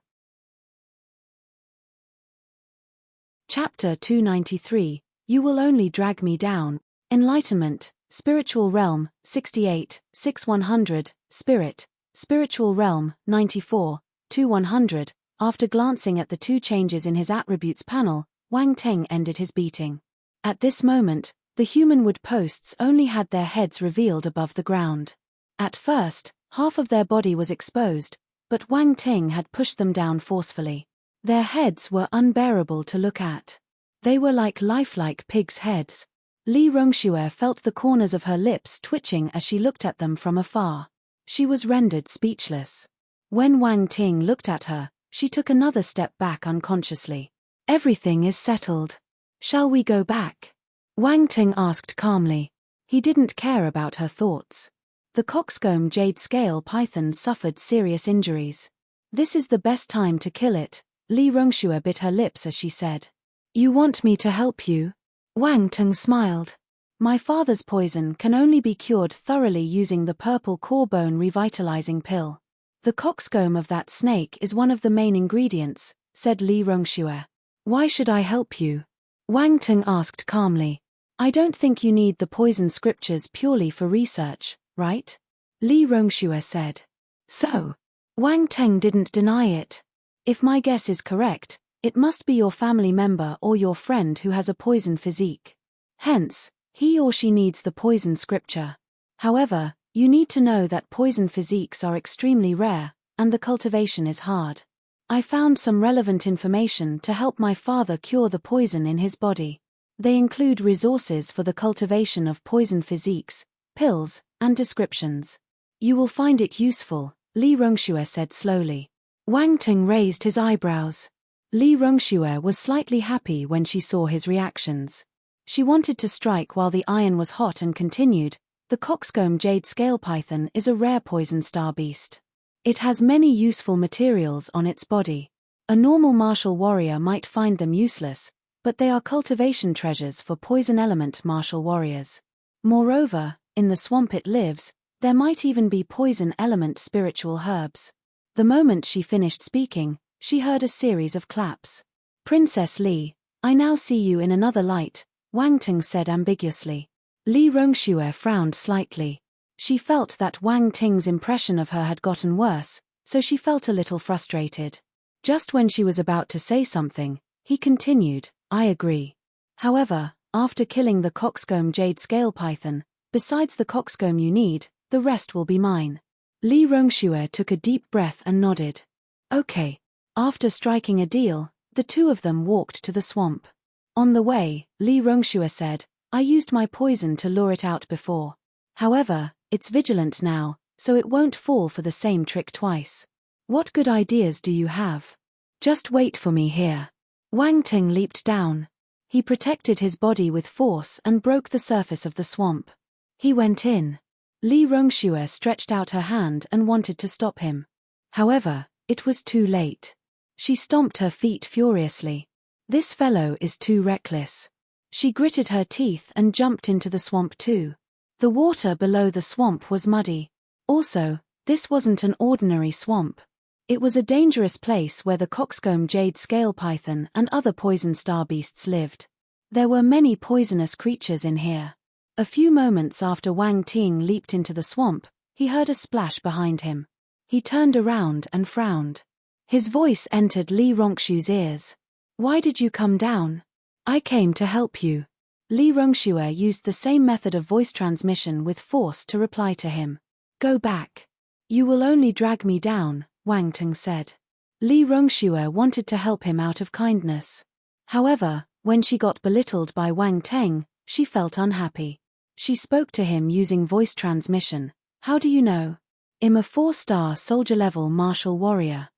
Chapter 293, You Will Only Drag Me Down. Enlightenment, Spiritual Realm, 68, 6-100, Spirit, Spiritual Realm, 94, 2-100. After glancing at the 2 changes in his attributes panel, Wang Ting ended his beating. At this moment, the human wood posts only had their heads revealed above the ground. At first, half of their body was exposed, but Wang Ting had pushed them down forcefully. Their heads were unbearable to look at. They were like lifelike pigs' heads. Li Rongxue felt the corners of her lips twitching as she looked at them from afar. She was rendered speechless. When Wang Ting looked at her, she took another step back unconsciously. Everything is settled. Shall we go back? Wang Ting asked calmly. He didn't care about her thoughts. The coxcomb jade scale python suffered serious injuries. This is the best time to kill it. Li Rongxue bit her lips as she said. You want me to help you? Wang Ting smiled. My father's poison can only be cured thoroughly using the purple core bone revitalizing pill. The coxcomb of that snake is one of the main ingredients, said Li Rongxue. Why should I help you? Wang Ting asked calmly. I don't think you need the poison scriptures purely for research, right? Li Rongxue said. So? Wang Ting didn't deny it. If my guess is correct, it must be your family member or your friend who has a poison physique. Hence, he or she needs the poison scripture. However, you need to know that poison physiques are extremely rare, and the cultivation is hard. I found some relevant information to help my father cure the poison in his body. They include resources for the cultivation of poison physiques, pills, and descriptions. You will find it useful, Li Rongxue said slowly. Wang Ting raised his eyebrows. Li Rongxue was slightly happy when she saw his reactions. She wanted to strike while the iron was hot and continued, the coxcomb jade scale python is a rare poison star beast. It has many useful materials on its body. A normal martial warrior might find them useless, but they are cultivation treasures for poison element martial warriors. Moreover, in the swamp it lives, there might even be poison element spiritual herbs. The moment she finished speaking, she heard a series of claps. Princess Li, I now see you in another light, Wang Ting said ambiguously. Li Rongxue frowned slightly. She felt that Wang Ting's impression of her had gotten worse, so she felt a little frustrated. Just when she was about to say something, he continued, I agree. However, after killing the coxcomb jade scale python, besides the coxcomb you need, the rest will be mine. Li Rongxue took a deep breath and nodded. Okay. After striking a deal, the two of them walked to the swamp. On the way, Li Rongxue said, I used my poison to lure it out before. However, it's vigilant now, so it won't fall for the same trick twice. What good ideas do you have? Just wait for me here. Wang Ting leaped down. He protected his body with force and broke the surface of the swamp. He went in. Li Rongxue stretched out her hand and wanted to stop him. However, it was too late. She stomped her feet furiously. This fellow is too reckless. She gritted her teeth and jumped into the swamp too. The water below the swamp was muddy. Also, this wasn't an ordinary swamp. It was a dangerous place where the coxcomb jade scale python and other poison star beasts lived. There were many poisonous creatures in here. A few moments after Wang Ting leaped into the swamp, he heard a splash behind him. He turned around and frowned. His voice entered Li Rongxue's ears. Why did you come down? I came to help you. Li Rongxue used the same method of voice transmission with force to reply to him. Go back. You will only drag me down, Wang Ting said. Li Rongxue wanted to help him out of kindness. However, when she got belittled by Wang Ting, she felt unhappy. She spoke to him using voice transmission. How do you know? I'm a 4-star soldier-level martial warrior.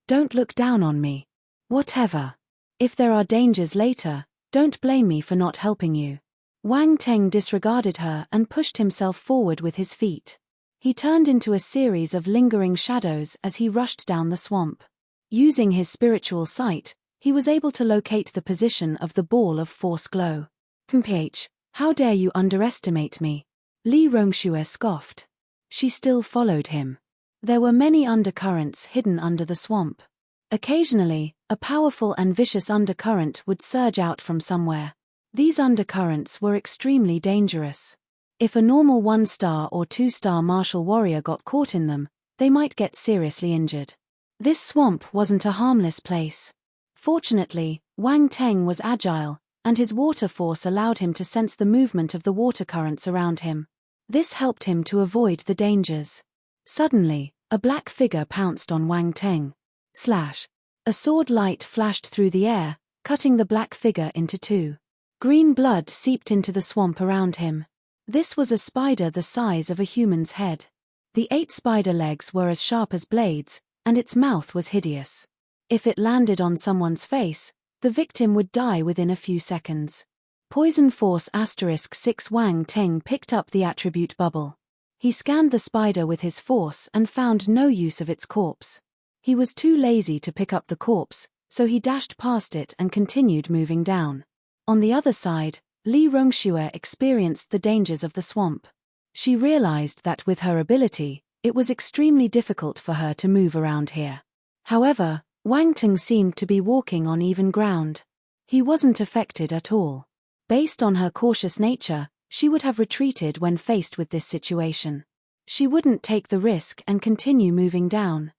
Don't look down on me. Whatever. If there are dangers later, don't blame me for not helping you. Wang Ting disregarded her and pushed himself forward with his feet. He turned into a series of lingering shadows as he rushed down the swamp. Using his spiritual sight, he was able to locate the position of the ball of force glow. "Mph, how dare you underestimate me?" Li Rongxue scoffed. She still followed him. There were many undercurrents hidden under the swamp. Occasionally, a powerful and vicious undercurrent would surge out from somewhere. These undercurrents were extremely dangerous. If a normal 1-star or 2-star martial warrior got caught in them, they might get seriously injured. This swamp wasn't a harmless place. Fortunately, Wang Ting was agile, and his water force allowed him to sense the movement of the water currents around him. This helped him to avoid the dangers. Suddenly, a black figure pounced on Wang Ting. Slash. A sword light flashed through the air, cutting the black figure into two. Green blood seeped into the swamp around him. This was a spider the size of a human's head. The 8 spider legs were as sharp as blades, and its mouth was hideous. If it landed on someone's face, the victim would die within a few seconds. Poison Force *6 Wang Ting picked up the attribute bubble. He scanned the spider with his force and found no use of its corpse. He was too lazy to pick up the corpse, so he dashed past it and continued moving down. On the other side, Li Rongxue experienced the dangers of the swamp. She realized that with her ability, it was extremely difficult for her to move around here. However, Wang Ting seemed to be walking on even ground. He wasn't affected at all. Based on her cautious nature, she would have retreated when faced with this situation. She wouldn't take the risk and continue moving down.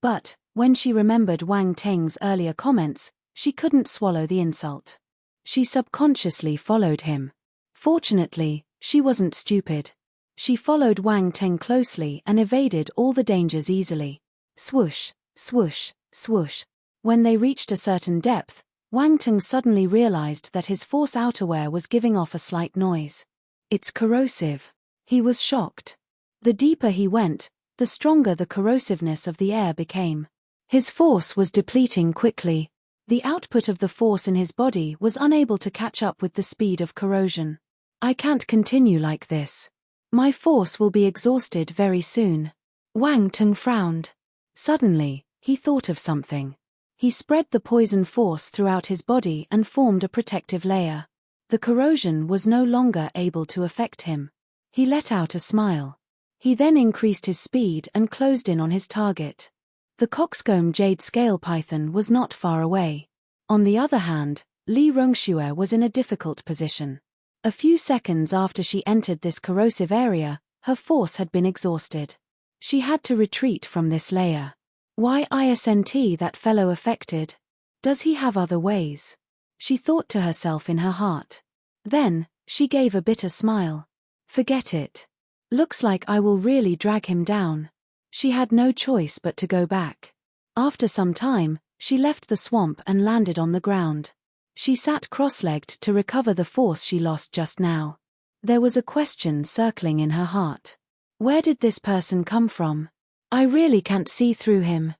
But, when she remembered Wang Ting's earlier comments, she couldn't swallow the insult. She subconsciously followed him. Fortunately, she wasn't stupid. She followed Wang Ting closely and evaded all the dangers easily. Swoosh, swoosh, swoosh. When they reached a certain depth, Wang Ting suddenly realized that his force outerwear was giving off a slight noise. It's corrosive. He was shocked. The deeper he went, the stronger the corrosiveness of the air became. His force was depleting quickly. The output of the force in his body was unable to catch up with the speed of corrosion. I can't continue like this. My force will be exhausted very soon. Wang Ting frowned. Suddenly, he thought of something. He spread the poison force throughout his body and formed a protective layer. The corrosion was no longer able to affect him. He let out a smile. He then increased his speed and closed in on his target. The coxcomb jade scale python was not far away. On the other hand, Li Rongxue was in a difficult position. A few seconds after she entered this corrosive area, her force had been exhausted. She had to retreat from this layer. Why isn't that fellow affected? Does he have other ways? She thought to herself in her heart. Then, she gave a bitter smile. Forget it. Looks like I will really drag him down. She had no choice but to go back. After some time, she left the swamp and landed on the ground. She sat cross-legged to recover the force she lost just now. There was a question circling in her heart. Where did this person come from? I really can't see through him.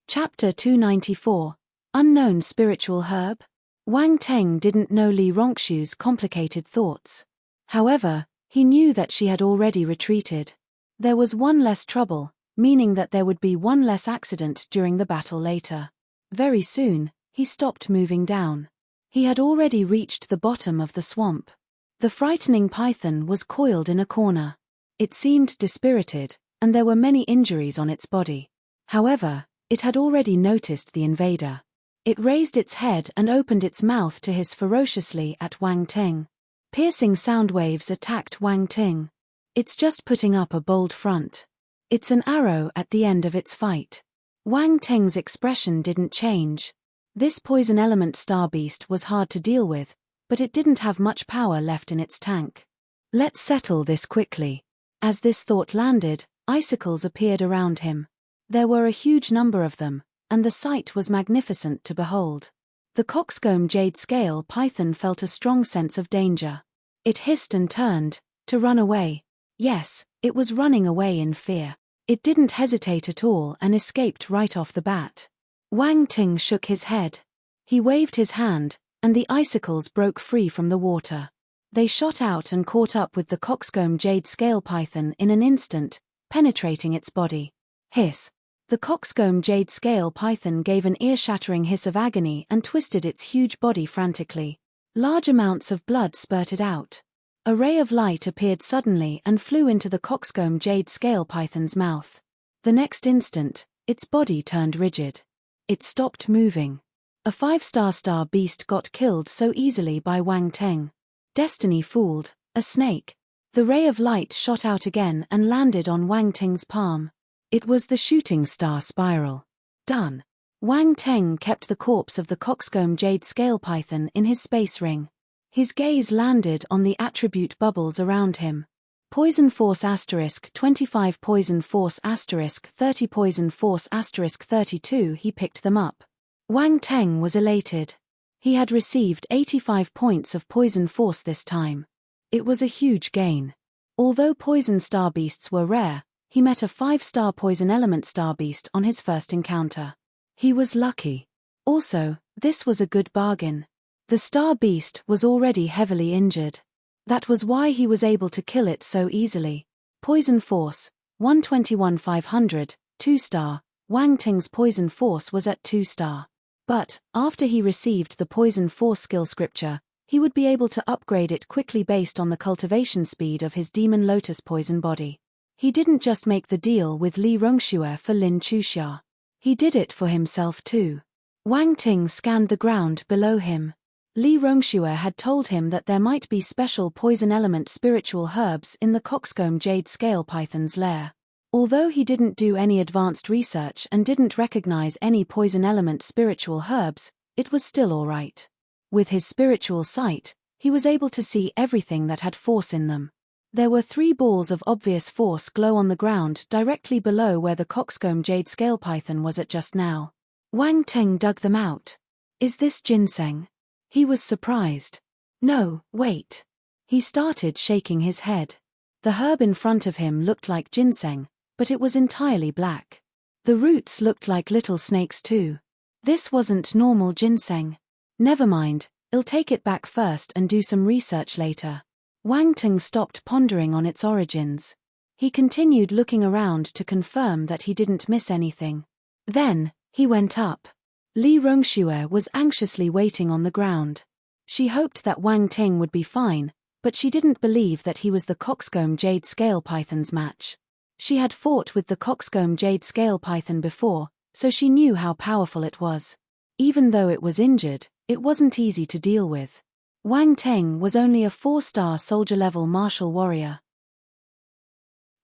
Chapter 294. Unknown Spiritual Herb? Wang Teng didn't know Li Rongshu's complicated thoughts. However, he knew that she had already retreated. There was one less trouble, meaning that there would be one less accident during the battle later. Very soon, he stopped moving down. He had already reached the bottom of the swamp. The frightening python was coiled in a corner. It seemed dispirited, and there were many injuries on its body. However, it had already noticed the invader. It raised its head and opened its mouth to hiss ferociously at Wang Teng. Piercing sound waves attacked Wang Teng. It's just putting up a bold front. It's an arrow at the end of its fight. Wang Teng's expression didn't change. This poison element star beast was hard to deal with, but it didn't have much power left in its tank. Let's settle this quickly. As this thought landed, icicles appeared around him. There were a huge number of them, and the sight was magnificent to behold. The coxcomb jade scale python felt a strong sense of danger. It hissed and turned, to run away. Yes, it was running away in fear. It didn't hesitate at all and escaped right off the bat. Wang Ting shook his head. He waved his hand, and the icicles broke free from the water. They shot out and caught up with the coxcomb jade scale python in an instant, penetrating its body. Hiss. The coxcomb jade scale python gave an ear-shattering hiss of agony and twisted its huge body frantically. Large amounts of blood spurted out. A ray of light appeared suddenly and flew into the coxcomb jade scale python's mouth. The next instant, its body turned rigid. It stopped moving. A 5-star star beast got killed so easily by Wang Teng. Destiny fooled, a snake. The ray of light shot out again and landed on Wang Teng's palm. It was the shooting star spiral. Done. Wang Teng kept the corpse of the coxcomb jade scale python in his space ring. His gaze landed on the attribute bubbles around him. Poison force * 25 poison force * 30 poison force * 32. He picked them up. Wang Teng was elated. He had received 85 points of poison force this time. It was a huge gain. Although poison star beasts were rare, he met a 5-star poison element star beast on his first encounter. He was lucky. Also, this was a good bargain. The star beast was already heavily injured. That was why he was able to kill it so easily. Poison force, 121,500, 2-star. Wang Ting's poison force was at 2-star. But, after he received the poison force skill scripture, he would be able to upgrade it quickly based on the cultivation speed of his demon lotus poison body. He didn't just make the deal with Li Rongshu for Lin Chuxia. He did it for himself too. Wang Ting scanned the ground below him. Li Rongshu had told him that there might be special poison element spiritual herbs in the coxcomb jade scale python's lair. Although he didn't do any advanced research and didn't recognize any poison element spiritual herbs, it was still alright. With his spiritual sight, he was able to see everything that had force in them. There were 3 balls of obvious force glow on the ground directly below where the coxcomb jade scale python was at just now. Wang Teng dug them out. Is this ginseng? He was surprised. No, wait. He started shaking his head. The herb in front of him looked like ginseng, but it was entirely black. The roots looked like little snakes too. This wasn't normal ginseng. Never mind, I'll take it back first and do some research later. Wang Teng stopped pondering on its origins. He continued looking around to confirm that he didn't miss anything. Then, he went up. Li Rongshu was anxiously waiting on the ground. She hoped that Wang Teng would be fine, but she didn't believe that he was the coxcomb jade scale python's match. She had fought with the coxcomb jade scale python before, so she knew how powerful it was. Even though it was injured, it wasn't easy to deal with. Wang Teng was only a 4-star soldier-level martial warrior.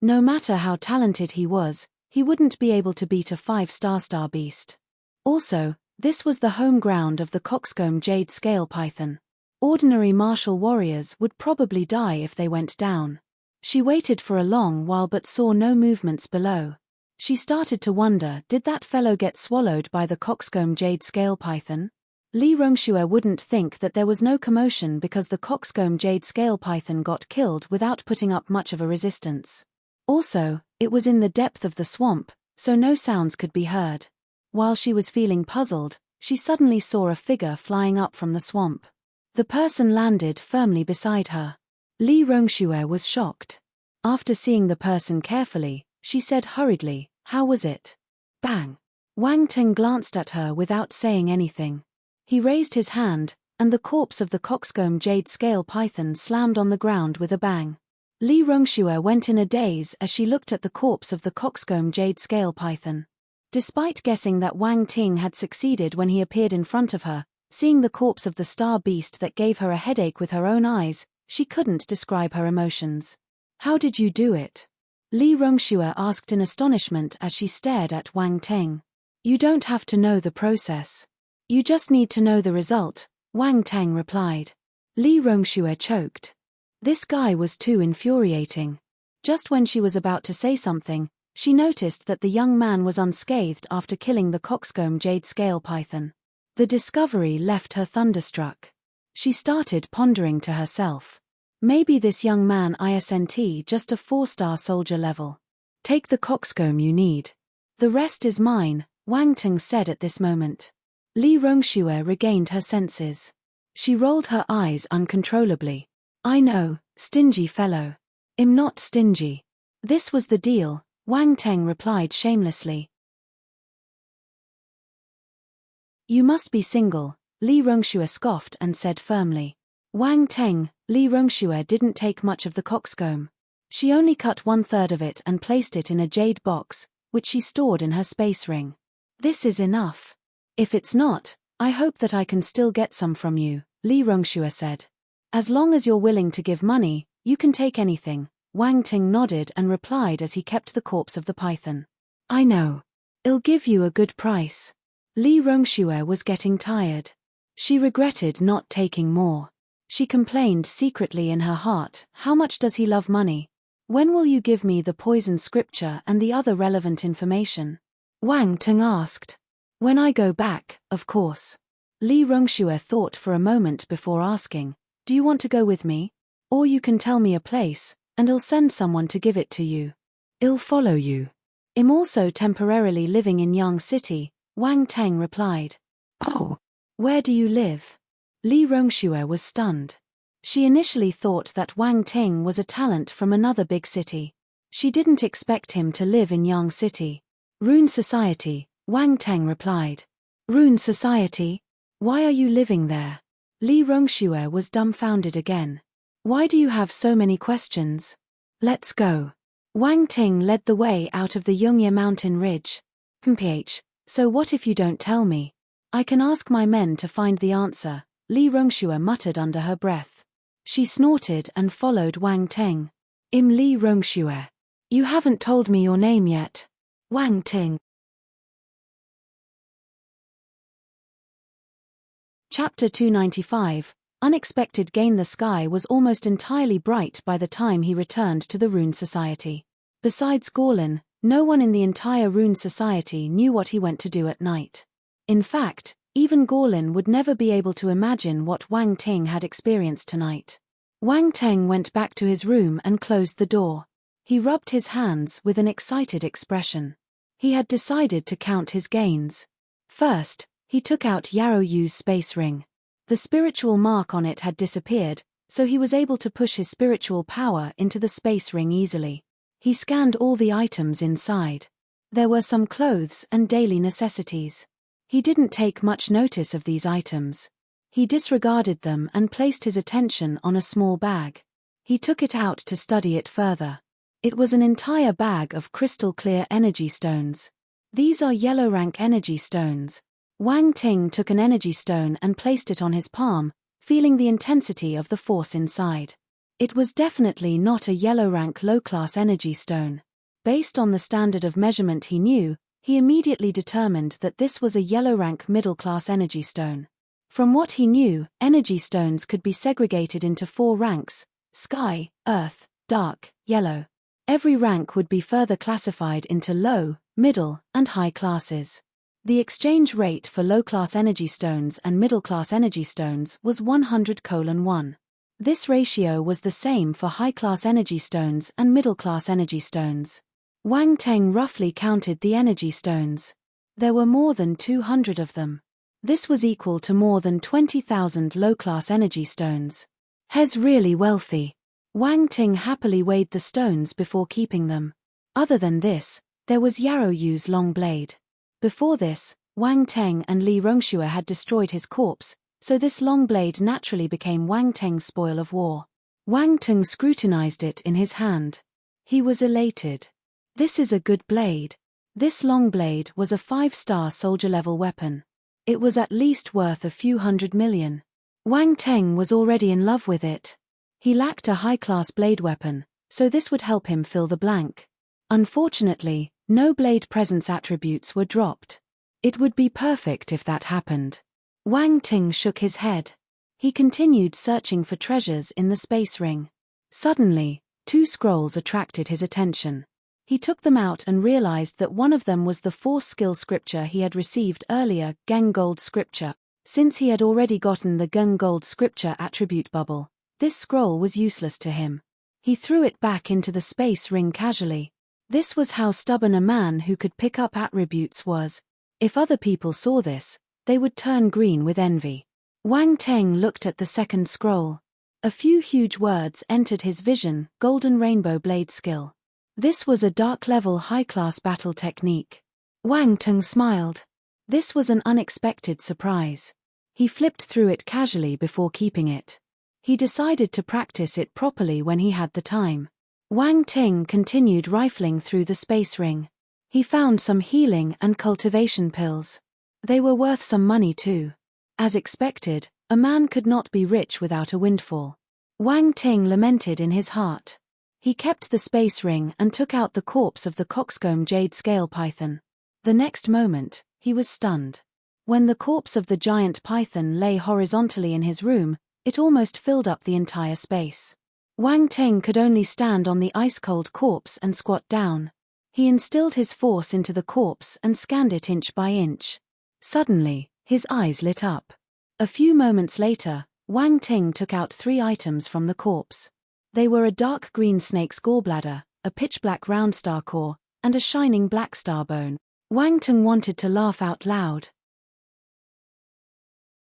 No matter how talented he was, he wouldn't be able to beat a 5-star star beast. Also, this was the home ground of the coxcomb jade scale python. Ordinary martial warriors would probably die if they went down. She waited for a long while but saw no movements below. She started to wonder, did that fellow get swallowed by the coxcomb jade scale python? Li Rongxue wouldn't think that there was no commotion because the coxcomb jade scale python got killed without putting up much of a resistance. Also, it was in the depth of the swamp, so no sounds could be heard. While she was feeling puzzled, she suddenly saw a figure flying up from the swamp. The person landed firmly beside her. Li Rongxue was shocked. After seeing the person carefully, she said hurriedly, "How was it?" Bang! Wang Ting glanced at her without saying anything. He raised his hand, and the corpse of the coxcomb jade scale python slammed on the ground with a bang. Li Rongxue went in a daze as she looked at the corpse of the coxcomb jade scale python. Despite guessing that Wang Ting had succeeded when he appeared in front of her, seeing the corpse of the star beast that gave her a headache with her own eyes, she couldn't describe her emotions. "How did you do it?" Li Rongxue asked in astonishment as she stared at Wang Ting. "You don't have to know the process. You just need to know the result," Wang Ting replied. Li Rongxue choked. This guy was too infuriating. Just when she was about to say something, she noticed that the young man was unscathed after killing the coxcomb jade scale python. The discovery left her thunderstruck. She started pondering to herself. Maybe this young man isn't just a 4-star soldier level. "Take the coxcomb you need. The rest is mine," Wang Ting said at this moment. Li Rongxue regained her senses. She rolled her eyes uncontrollably. "I know, stingy fellow. I'm not stingy." This was the deal, Wang Ting replied shamelessly. "You must be single," Li Rongxue scoffed and said firmly. Wang Ting, Li Rongxue didn't take much of the coxcomb. She only cut 1/3 of it and placed it in a jade box, which she stored in her space ring. "This is enough. If it's not, I hope that I can still get some from you," Li Rongxue said. "As long as you're willing to give money, you can take anything," Wang Ting nodded and replied as he kept the corpse of the python. "I know. I'll give you a good price." Li Rongxue was getting tired. She regretted not taking more. She complained secretly in her heart, "How much does he love money? When will you give me the poison scripture and the other relevant information?" Wang Ting asked. "When I go back, of course." Li Rongxue thought for a moment before asking, "Do you want to go with me? Or you can tell me a place, and I'll send someone to give it to you." "I'll follow you. I'm also temporarily living in Yang City," Wang Ting replied. "Oh, where do you live?" Li Rongxue was stunned. She initially thought that Wang Ting was a talent from another big city. She didn't expect him to live in Yang City. "Rune Society," Wang Ting replied. "Rune Society? Why are you living there?" Li Rongxue was dumbfounded again. "Why do you have so many questions? Let's go." Wang Ting led the way out of the Yongye mountain ridge. "So what if you don't tell me? I can ask my men to find the answer," Li Rongxue muttered under her breath. She snorted and followed Wang Ting. "I'm Li Rongxue. You haven't told me your name yet." Wang Ting. Chapter 295, Unexpected Gain. The sky was almost entirely bright by the time he returned to the Rune Society. Besides Gorlin, no one in the entire Rune Society knew what he went to do at night. In fact, even Gorlin would never be able to imagine what Wang Ting had experienced tonight. Wang Ting went back to his room and closed the door. He rubbed his hands with an excited expression. He had decided to count his gains. First, he took out Yarrow Yu's space ring. The spiritual mark on it had disappeared, so he was able to push his spiritual power into the space ring easily. He scanned all the items inside. There were some clothes and daily necessities. He didn't take much notice of these items. He disregarded them and placed his attention on a small bag. He took it out to study it further. It was an entire bag of crystal-clear energy stones. "These are yellow rank energy stones." Wang Ting took an energy stone and placed it on his palm, feeling the intensity of the force inside. It was definitely not a yellow rank low-class energy stone. Based on the standard of measurement he knew, he immediately determined that this was a yellow rank middle-class energy stone. From what he knew, energy stones could be segregated into 4 ranks: sky, earth, dark, yellow. Every rank would be further classified into low, middle, and high classes. The exchange rate for low-class energy stones and middle-class energy stones was 100:1. This ratio was the same for high-class energy stones and middle-class energy stones. Wang Teng roughly counted the energy stones. There were more than 200 of them. This was equal to more than 20,000 low-class energy stones. He's really wealthy. Wang Ting happily weighed the stones before keeping them. Other than this, there was Yarrow Yu's long blade. Before this, Wang Teng and Li Rongxue had destroyed his corpse, so this long blade naturally became Wang Teng's spoil of war. Wang Teng scrutinized it in his hand. He was elated. This is a good blade. This long blade was a 5-star soldier-level weapon. It was at least worth a few $100 million. Wang Teng was already in love with it. He lacked a high-class blade weapon, so this would help him fill the blank. Unfortunately, no blade presence attributes were dropped. It would be perfect if that happened. Wang Ting shook his head. He continued searching for treasures in the space ring. Suddenly, 2 scrolls attracted his attention. He took them out and realized that one of them was the Force skill scripture he had received earlier, Geng Gold scripture. Since he had already gotten the Geng Gold scripture attribute bubble, this scroll was useless to him. He threw it back into the space ring casually. This was how stubborn a man who could pick up attributes was. If other people saw this, they would turn green with envy. Wang Teng looked at the second scroll. A few huge words entered his vision: Golden Rainbow Blade Skill. This was a dark-level high-class battle technique. Wang Teng smiled. This was an unexpected surprise. He flipped through it casually before keeping it. He decided to practice it properly when he had the time. Wang Ting continued rifling through the space ring. He found some healing and cultivation pills. They were worth some money too. As expected, a man could not be rich without a windfall. Wang Ting lamented in his heart. He kept the space ring and took out the corpse of the coxcomb jade scale python. The next moment, he was stunned. When the corpse of the giant python lay horizontally in his room, it almost filled up the entire space. Wang Teng could only stand on the ice-cold corpse and squat down. He instilled his force into the corpse and scanned it inch by inch. Suddenly, his eyes lit up. A few moments later, Wang Ting took out 3 items from the corpse. They were a dark green snake's gallbladder, a pitch-black round star core, and a shining black star bone. Wang Ting wanted to laugh out loud.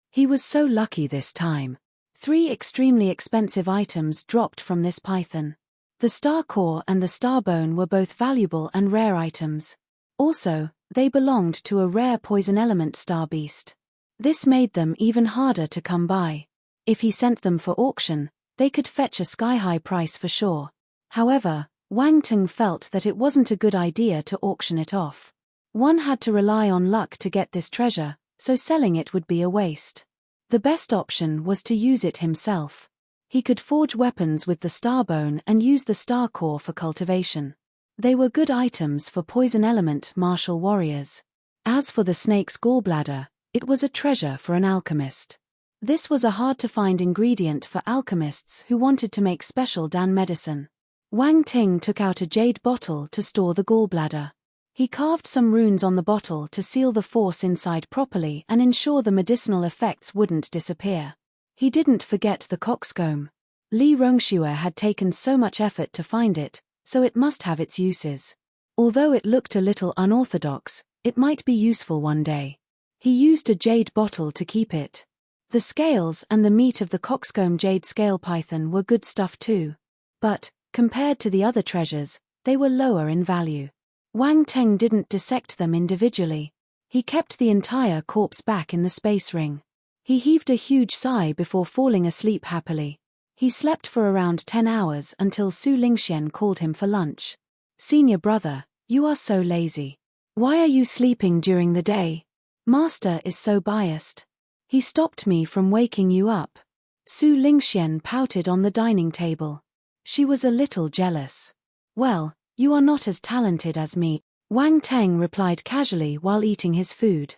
He was so lucky this time. 3 extremely expensive items dropped from this python. The star core and the star bone were both valuable and rare items. Also, they belonged to a rare poison element star beast. This made them even harder to come by. If he sent them for auction, they could fetch a sky-high price for sure. However, Wang Ting felt that it wasn't a good idea to auction it off. One had to rely on luck to get this treasure, so selling it would be a waste. The best option was to use it himself. He could forge weapons with the starbone and use the star core for cultivation. They were good items for poison element martial warriors. As for the snake's gallbladder, it was a treasure for an alchemist. This was a hard-to-find ingredient for alchemists who wanted to make special Dan medicine. Wang Ting took out a jade bottle to store the gallbladder. He carved some runes on the bottle to seal the force inside properly and ensure the medicinal effects wouldn't disappear. He didn't forget the coxcomb. Li Rongxue had taken so much effort to find it, so it must have its uses. Although it looked a little unorthodox, it might be useful one day. He used a jade bottle to keep it. The scales and the meat of the coxcomb jade scale python were good stuff too. But, compared to the other treasures, they were lower in value. Wang Teng didn't dissect them individually. He kept the entire corpse back in the space ring. He heaved a huge sigh before falling asleep happily. He slept for around 10 hours until Su Lingxian called him for lunch. "Senior brother, you are so lazy. Why are you sleeping during the day? Master is so biased. He stopped me from waking you up." Su Lingxian pouted on the dining table. She was a little jealous. "Well, you are not as talented as me," Wang Teng replied casually while eating his food.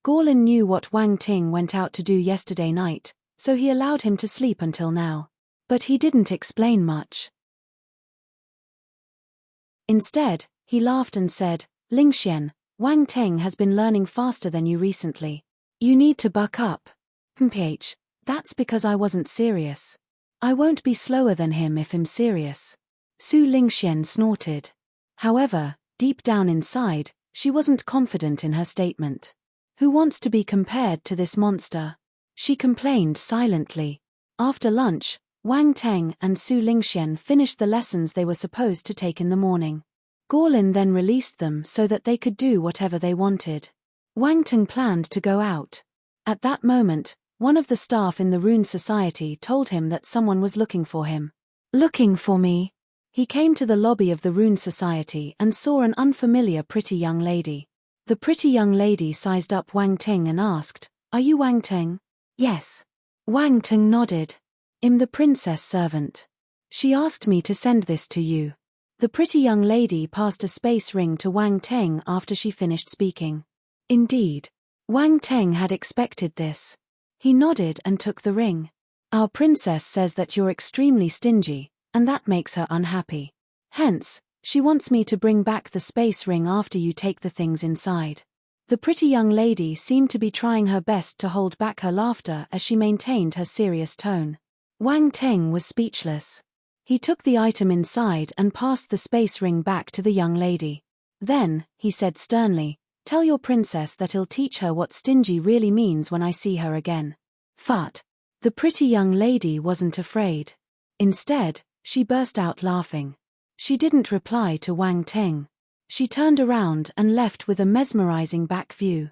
Gorlin knew what Wang Ting went out to do yesterday night, so he allowed him to sleep until now. But he didn't explain much. Instead, he laughed and said, Lingxian, Wang Ting has been learning faster than you recently. You need to buck up. That's because I wasn't serious. I won't be slower than him if I'm serious. Su Lingxian snorted. However, deep down inside, she wasn't confident in her statement. Who wants to be compared to this monster? She complained silently. After lunch, Wang Teng and Su Lingxian finished the lessons they were supposed to take in the morning. Gorlin then released them so that they could do whatever they wanted. Wang Teng planned to go out. At that moment, one of the staff in the Rune Society told him that someone was looking for him. Looking for me? He came to the lobby of the Rune Society and saw an unfamiliar pretty young lady. The pretty young lady sized up Wang Ting and asked, Are you Wang Ting? Yes. Wang Ting nodded. I'm the princess servant. She asked me to send this to you. The pretty young lady passed a space ring to Wang Teng after she finished speaking. Indeed. Wang Teng had expected this. He nodded and took the ring. Our princess says that you're extremely stingy, and that makes her unhappy. Hence, she wants me to bring back the space ring after you take the things inside. The pretty young lady seemed to be trying her best to hold back her laughter as she maintained her serious tone. Wang Teng was speechless. He took the item inside and passed the space ring back to the young lady. Then, he said sternly, Tell your princess that I'll teach her what stingy really means when I see her again. Fut. The pretty young lady wasn't afraid. Instead, she burst out laughing. She didn't reply to Wang Teng. She turned around and left with a mesmerizing back view.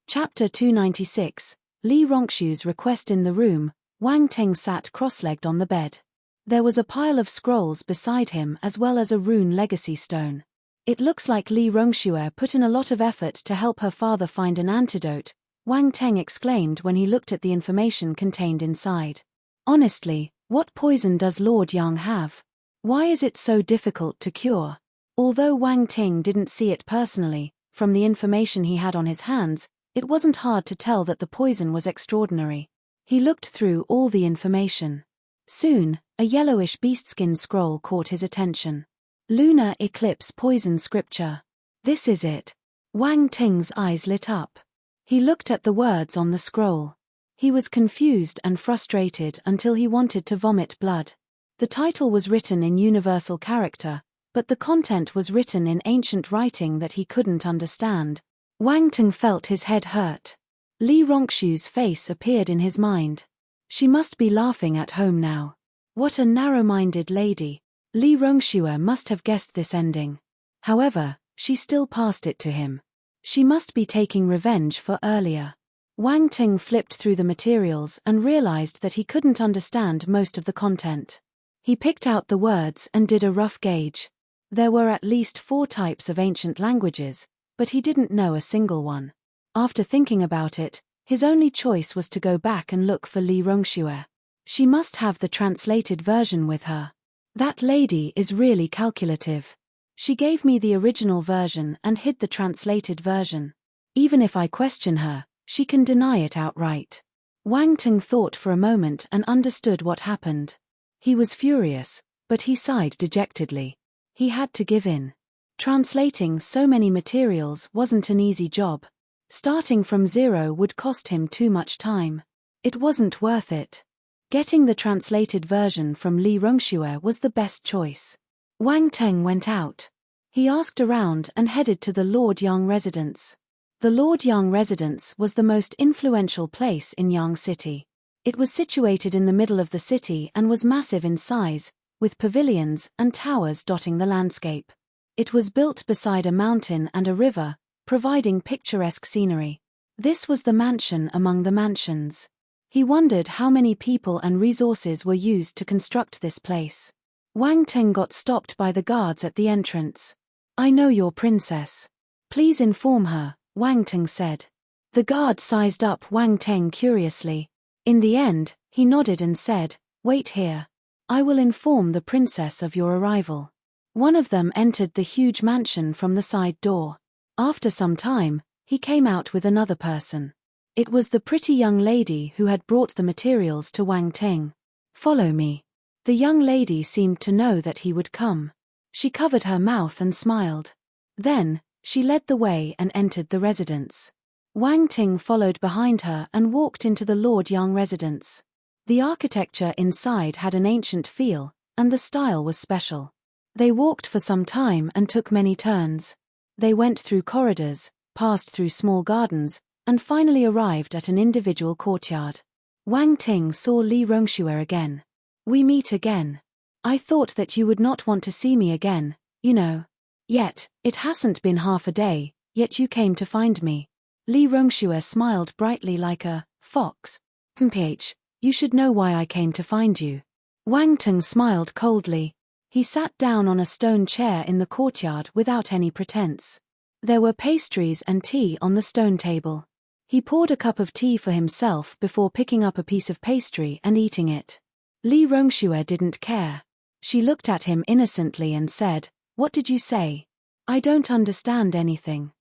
Chapter 296, Li Rongxu's request. In the room, Wang Teng sat cross-legged on the bed. There was a pile of scrolls beside him as well as a rune legacy stone. It looks like Li Rongxue put in a lot of effort to help her father find an antidote, Wang Teng exclaimed when he looked at the information contained inside. Honestly, what poison does Lord Yang have? Why is it so difficult to cure? Although Wang Ting didn't see it personally, from the information he had on his hands, it wasn't hard to tell that the poison was extraordinary. He looked through all the information. Soon, a yellowish beastskin scroll caught his attention. Lunar Eclipse Poison Scripture. This is it. Wang Ting's eyes lit up. He looked at the words on the scroll. He was confused and frustrated until he wanted to vomit blood. The title was written in universal character, but the content was written in ancient writing that he couldn't understand. Wang Ting felt his head hurt. Li Rongxu's face appeared in his mind. She must be laughing at home now. What a narrow-minded lady. Li Rongxue must have guessed this ending. However, she still passed it to him. She must be taking revenge for earlier. Wang Ting flipped through the materials and realized that he couldn't understand most of the content. He picked out the words and did a rough gauge. There were at least 4 types of ancient languages, but he didn't know a single one. After thinking about it, his only choice was to go back and look for Li Rongxue. She must have the translated version with her. That lady is really calculative. She gave me the original version and hid the translated version. Even if I question her, she can deny it outright. Wang Ting thought for a moment and understood what happened. He was furious, but he sighed dejectedly. He had to give in. Translating so many materials wasn't an easy job. Starting from zero would cost him too much time. It wasn't worth it. Getting the translated version from Li Rongxue was the best choice. Wang Teng went out. He asked around and headed to the Lord Yang residence. The Lord Yang residence was the most influential place in Yang City. It was situated in the middle of the city and was massive in size, with pavilions and towers dotting the landscape. It was built beside a mountain and a river, providing picturesque scenery. This was the mansion among the mansions. He wondered how many people and resources were used to construct this place. Wang Teng got stopped by the guards at the entrance. I know your princess. Please inform her, Wang Teng said. The guard sized up Wang Teng curiously. In the end, he nodded and said, Wait here. I will inform the princess of your arrival. One of them entered the huge mansion from the side door. After some time, he came out with another person. It was the pretty young lady who had brought the materials to Wang Ting. "Follow me." The young lady seemed to know that he would come. She covered her mouth and smiled. Then, she led the way and entered the residence. Wang Ting followed behind her and walked into the Lord Yang residence. The architecture inside had an ancient feel, and the style was special. They walked for some time and took many turns. They went through corridors, passed through small gardens, and finally arrived at an individual courtyard. Wang Ting saw Li Rongxue again. "We meet again. I thought that you would not want to see me again, you know. Yet, it hasn't been half a day, yet you came to find me." Li Rongxue smiled brightly like a fox. "Mph, you should know why I came to find you." Wang Ting smiled coldly. He sat down on a stone chair in the courtyard without any pretense. There were pastries and tea on the stone table. He poured a cup of tea for himself before picking up a piece of pastry and eating it. Li Rongxue didn't care. She looked at him innocently and said, "What did you say? I don't understand anything."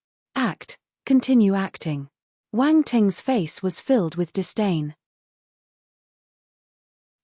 Continue acting." Wang Ting's face was filled with disdain.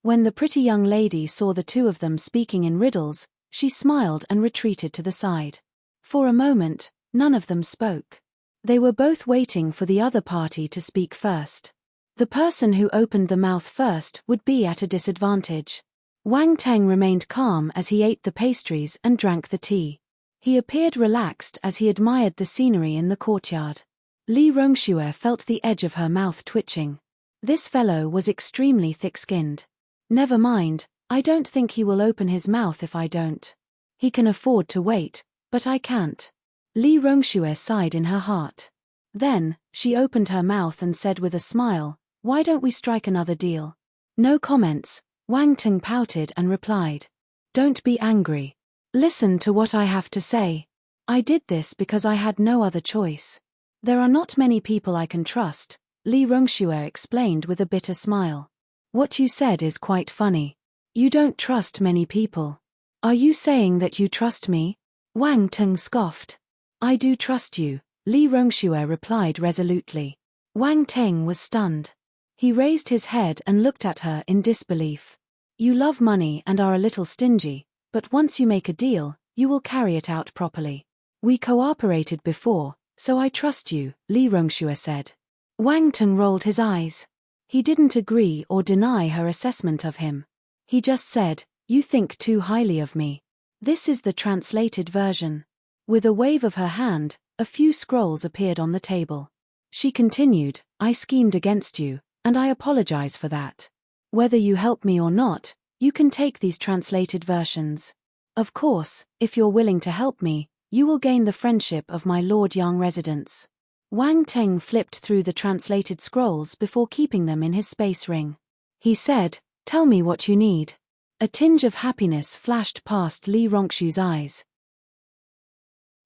When the pretty young lady saw the two of them speaking in riddles, she smiled and retreated to the side. For a moment, none of them spoke. They were both waiting for the other party to speak first. The person who opened the mouth first would be at a disadvantage. Wang Ting remained calm as he ate the pastries and drank the tea. He appeared relaxed as he admired the scenery in the courtyard. Li Rongxue felt the edge of her mouth twitching. This fellow was extremely thick-skinned. "Never mind, I don't think he will open his mouth if I don't. He can afford to wait, but I can't." Li Rongxue sighed in her heart. Then, she opened her mouth and said with a smile, "Why don't we strike another deal?" No comments. Wang Ting pouted and replied, "Don't be angry. Listen to what I have to say. I did this because I had no other choice. There are not many people I can trust," Li Rongxue explained with a bitter smile. "What you said is quite funny. You don't trust many people. Are you saying that you trust me?" Wang Ting scoffed. "I do trust you," Li Rongxue replied resolutely. Wang Ting was stunned. He raised his head and looked at her in disbelief. "You love money and are a little stingy, but once you make a deal, you will carry it out properly. We cooperated before, so I trust you," Li Rongxue said. Wang Ting rolled his eyes. He didn't agree or deny her assessment of him. He just said, "You think too highly of me." This is the translated version. With a wave of her hand, a few scrolls appeared on the table. She continued, "I schemed against you, and I apologize for that. Whether you help me or not, you can take these translated versions. Of course, if you're willing to help me, you will gain the friendship of my Lord Yang residence." Wang Ting flipped through the translated scrolls before keeping them in his space ring. He said, "Tell me what you need." A tinge of happiness flashed past Li Rongxue's eyes.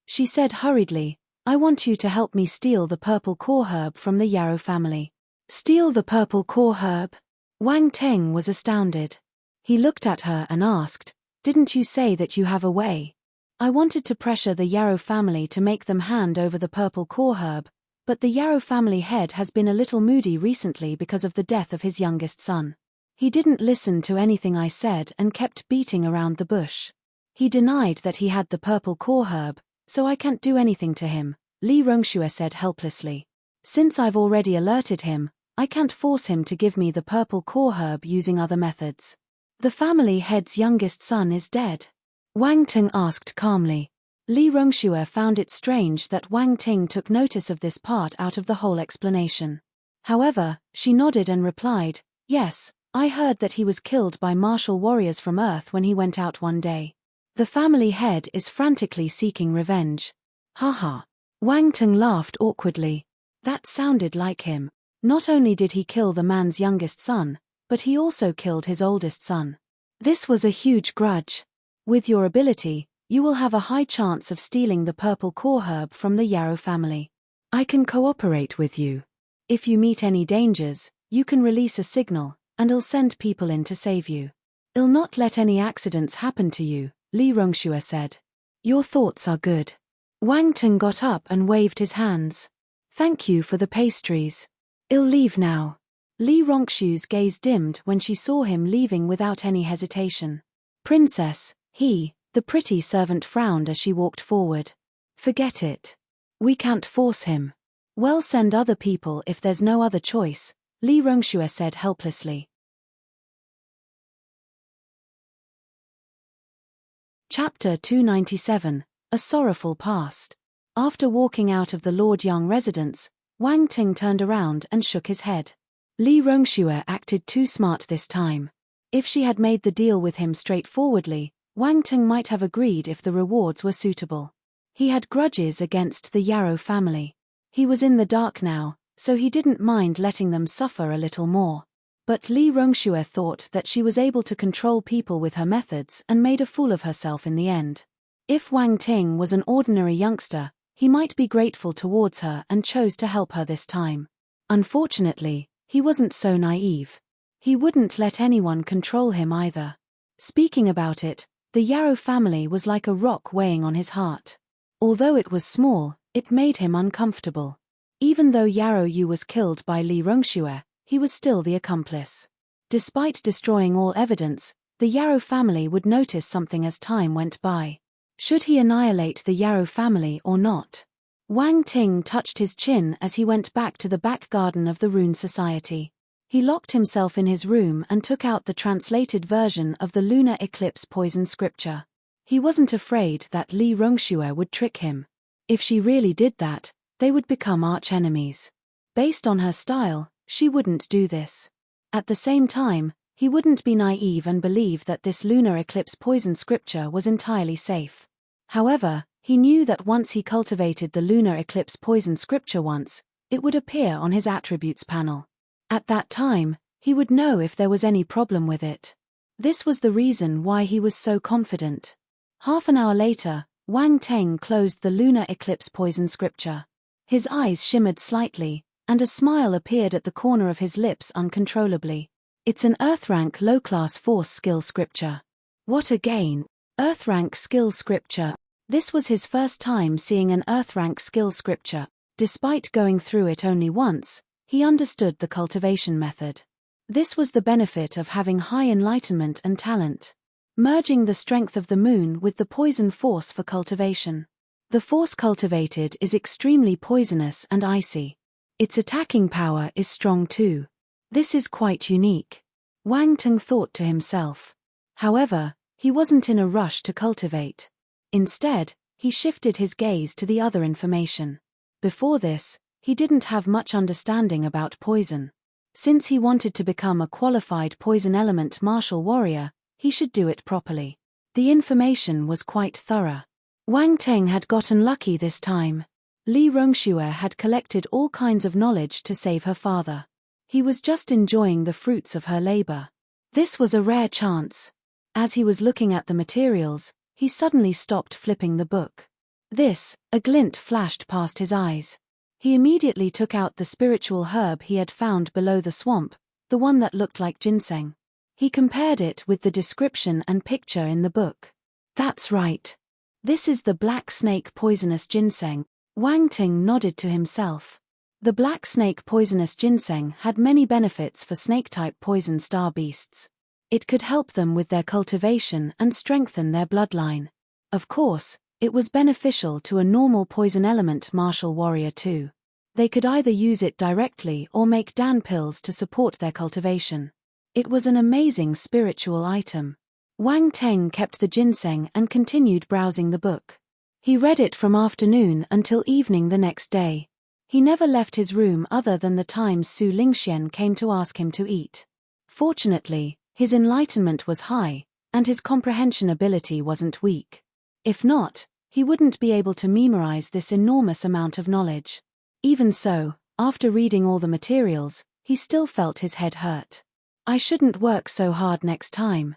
She said hurriedly, "I want you to help me steal the purple core herb from the yarrow family." "Steal the purple core herb?" Wang Ting was astounded. He looked at her and asked, "Didn't you say that you have a way?" "I wanted to pressure the yarrow family to make them hand over the purple core herb, but the yarrow family head has been a little moody recently because of the death of his youngest son. He didn't listen to anything I said and kept beating around the bush. He denied that he had the purple core herb, so I can't do anything to him," Li Rongxue said helplessly. "Since I've already alerted him, I can't force him to give me the purple core herb using other methods." "The family head's youngest son is dead?" Wang Ting asked calmly. Li Rongxue found it strange that Wang Ting took notice of this part out of the whole explanation. However, she nodded and replied, "Yes, I heard that he was killed by martial warriors from Earth when he went out one day. The family head is frantically seeking revenge." "Haha." Wang Ting laughed awkwardly. That sounded like him. Not only did he kill the man's youngest son, but he also killed his oldest son. This was a huge grudge. "With your ability, you will have a high chance of stealing the purple core herb from the yarrow family. I can cooperate with you. If you meet any dangers, you can release a signal, and I'll send people in to save you. I'll not let any accidents happen to you," Li Rongxue said. Your thoughts are good. Wang Ting got up and waved his hands. Thank you for the pastries. I'll leave now. Li Rongxue's gaze dimmed when she saw him leaving without any hesitation. Princess, the pretty servant frowned as she walked forward. Forget it. We can't force him. Well, send other people if there's no other choice, Li Rongxue said helplessly. Chapter 297, A Sorrowful Past. After walking out of the Lord Yang residence, Wang Ting turned around and shook his head. Li Rongxue acted too smart this time. If she had made the deal with him straightforwardly, Wang Ting might have agreed if the rewards were suitable. He had grudges against the Yarrow family. He was in the dark now, so he didn't mind letting them suffer a little more. But Li Rongxue thought that she was able to control people with her methods and made a fool of herself in the end. If Wang Ting was an ordinary youngster, he might be grateful towards her and chose to help her this time. Unfortunately, he wasn't so naive. He wouldn't let anyone control him either. Speaking about it, the Yarrow family was like a rock weighing on his heart. Although it was small, it made him uncomfortable. Even though Yarrow Yu was killed by Li Rongxue, he was still the accomplice. Despite destroying all evidence, the Yarrow family would notice something as time went by. Should he annihilate the Yarrow family or not? Wang Ting touched his chin as he went back to the back garden of the Rune Society. He locked himself in his room and took out the translated version of the lunar eclipse poison scripture. He wasn't afraid that Li Rongxue would trick him. If she really did that, they would become arch-enemies. Based on her style, she wouldn't do this. At the same time, he wouldn't be naive and believe that this lunar eclipse poison scripture was entirely safe. However, he knew that once he cultivated the lunar eclipse poison scripture once, it would appear on his attributes panel. At that time, he would know if there was any problem with it. This was the reason why he was so confident. Half an hour later, Wang Ting closed the lunar eclipse poison scripture. His eyes shimmered slightly, and a smile appeared at the corner of his lips uncontrollably. It's an Earth-rank low-class force skill scripture. What again? Earth-rank skill scripture. This was his first time seeing an Earth-rank skill scripture. Despite going through it only once, he understood the cultivation method. This was the benefit of having high enlightenment and talent. Merging the strength of the moon with the poison force for cultivation. The force cultivated is extremely poisonous and icy. Its attacking power is strong too. This is quite unique. Wang Ting thought to himself. However, he wasn't in a rush to cultivate. Instead, he shifted his gaze to the other information. Before this, he didn't have much understanding about poison. Since he wanted to become a qualified poison element martial warrior, he should do it properly. The information was quite thorough. Wang Ting had gotten lucky this time. Li Rongxue had collected all kinds of knowledge to save her father. He was just enjoying the fruits of her labor. This was a rare chance. As he was looking at the materials, he suddenly stopped flipping the book. A glint flashed past his eyes. He immediately took out the spiritual herb he had found below the swamp, the one that looked like ginseng. He compared it with the description and picture in the book. That's right. This is the black snake poisonous ginseng. Wang Ting nodded to himself. The black snake poisonous ginseng had many benefits for snake-type poison star beasts. It could help them with their cultivation and strengthen their bloodline. Of course, it was beneficial to a normal poison element martial warrior too. They could either use it directly or make Dan pills to support their cultivation. It was an amazing spiritual item. Wang Ting kept the ginseng and continued browsing the book. He read it from afternoon until evening the next day. He never left his room other than the times Su Lingxian came to ask him to eat. Fortunately, his enlightenment was high, and his comprehension ability wasn't weak. If not, he wouldn't be able to memorize this enormous amount of knowledge. Even so, after reading all the materials, he still felt his head hurt. I shouldn't work so hard next time.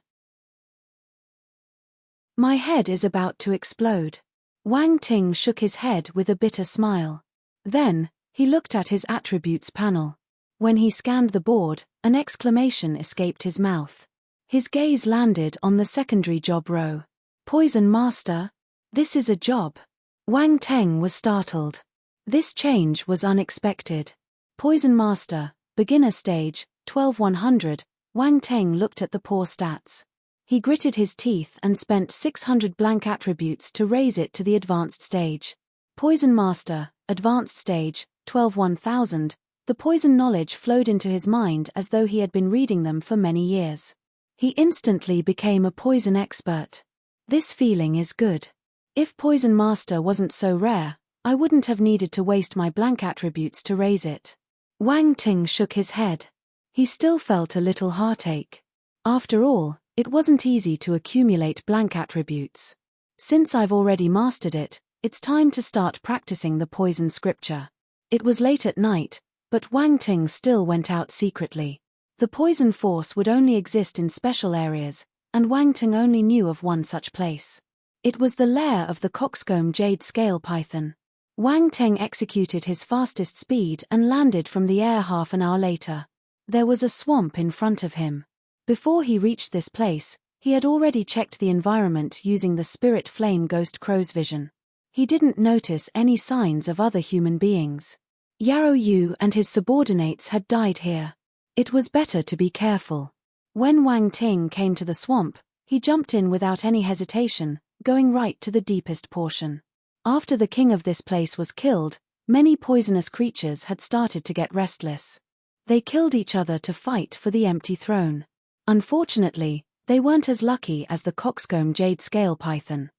My head is about to explode. Wang Ting shook his head with a bitter smile. Then, he looked at his attributes panel. When he scanned the board, an exclamation escaped his mouth. His gaze landed on the secondary job row. Poison Master? This is a job. Wang Teng was startled. This change was unexpected. Poison Master, beginner stage, 12100. Wang Teng looked at the poor stats. He gritted his teeth and spent 600 blank attributes to raise it to the advanced stage. Poison Master, advanced stage, 12000. The poison knowledge flowed into his mind as though he had been reading them for many years. He instantly became a poison expert. This feeling is good. If Poison Master wasn't so rare, I wouldn't have needed to waste my blank attributes to raise it. Wang Ting shook his head. He still felt a little heartache. After all, it wasn't easy to accumulate blank attributes. Since I've already mastered it, it's time to start practicing the poison scripture. It was late at night, but Wang Ting still went out secretly. The poison force would only exist in special areas, and Wang Ting only knew of one such place. It was the lair of the coxcomb jade scale python. Wang Ting executed his fastest speed and landed from the air half an hour later. There was a swamp in front of him. Before he reached this place, he had already checked the environment using the spirit flame ghost crow's vision. He didn't notice any signs of other human beings. Yarrow Yu and his subordinates had died here. It was better to be careful. When Wang Ting came to the swamp, he jumped in without any hesitation, going right to the deepest portion. After the king of this place was killed, many poisonous creatures had started to get restless. They killed each other to fight for the empty throne. Unfortunately, they weren't as lucky as the coxcomb jade scale python.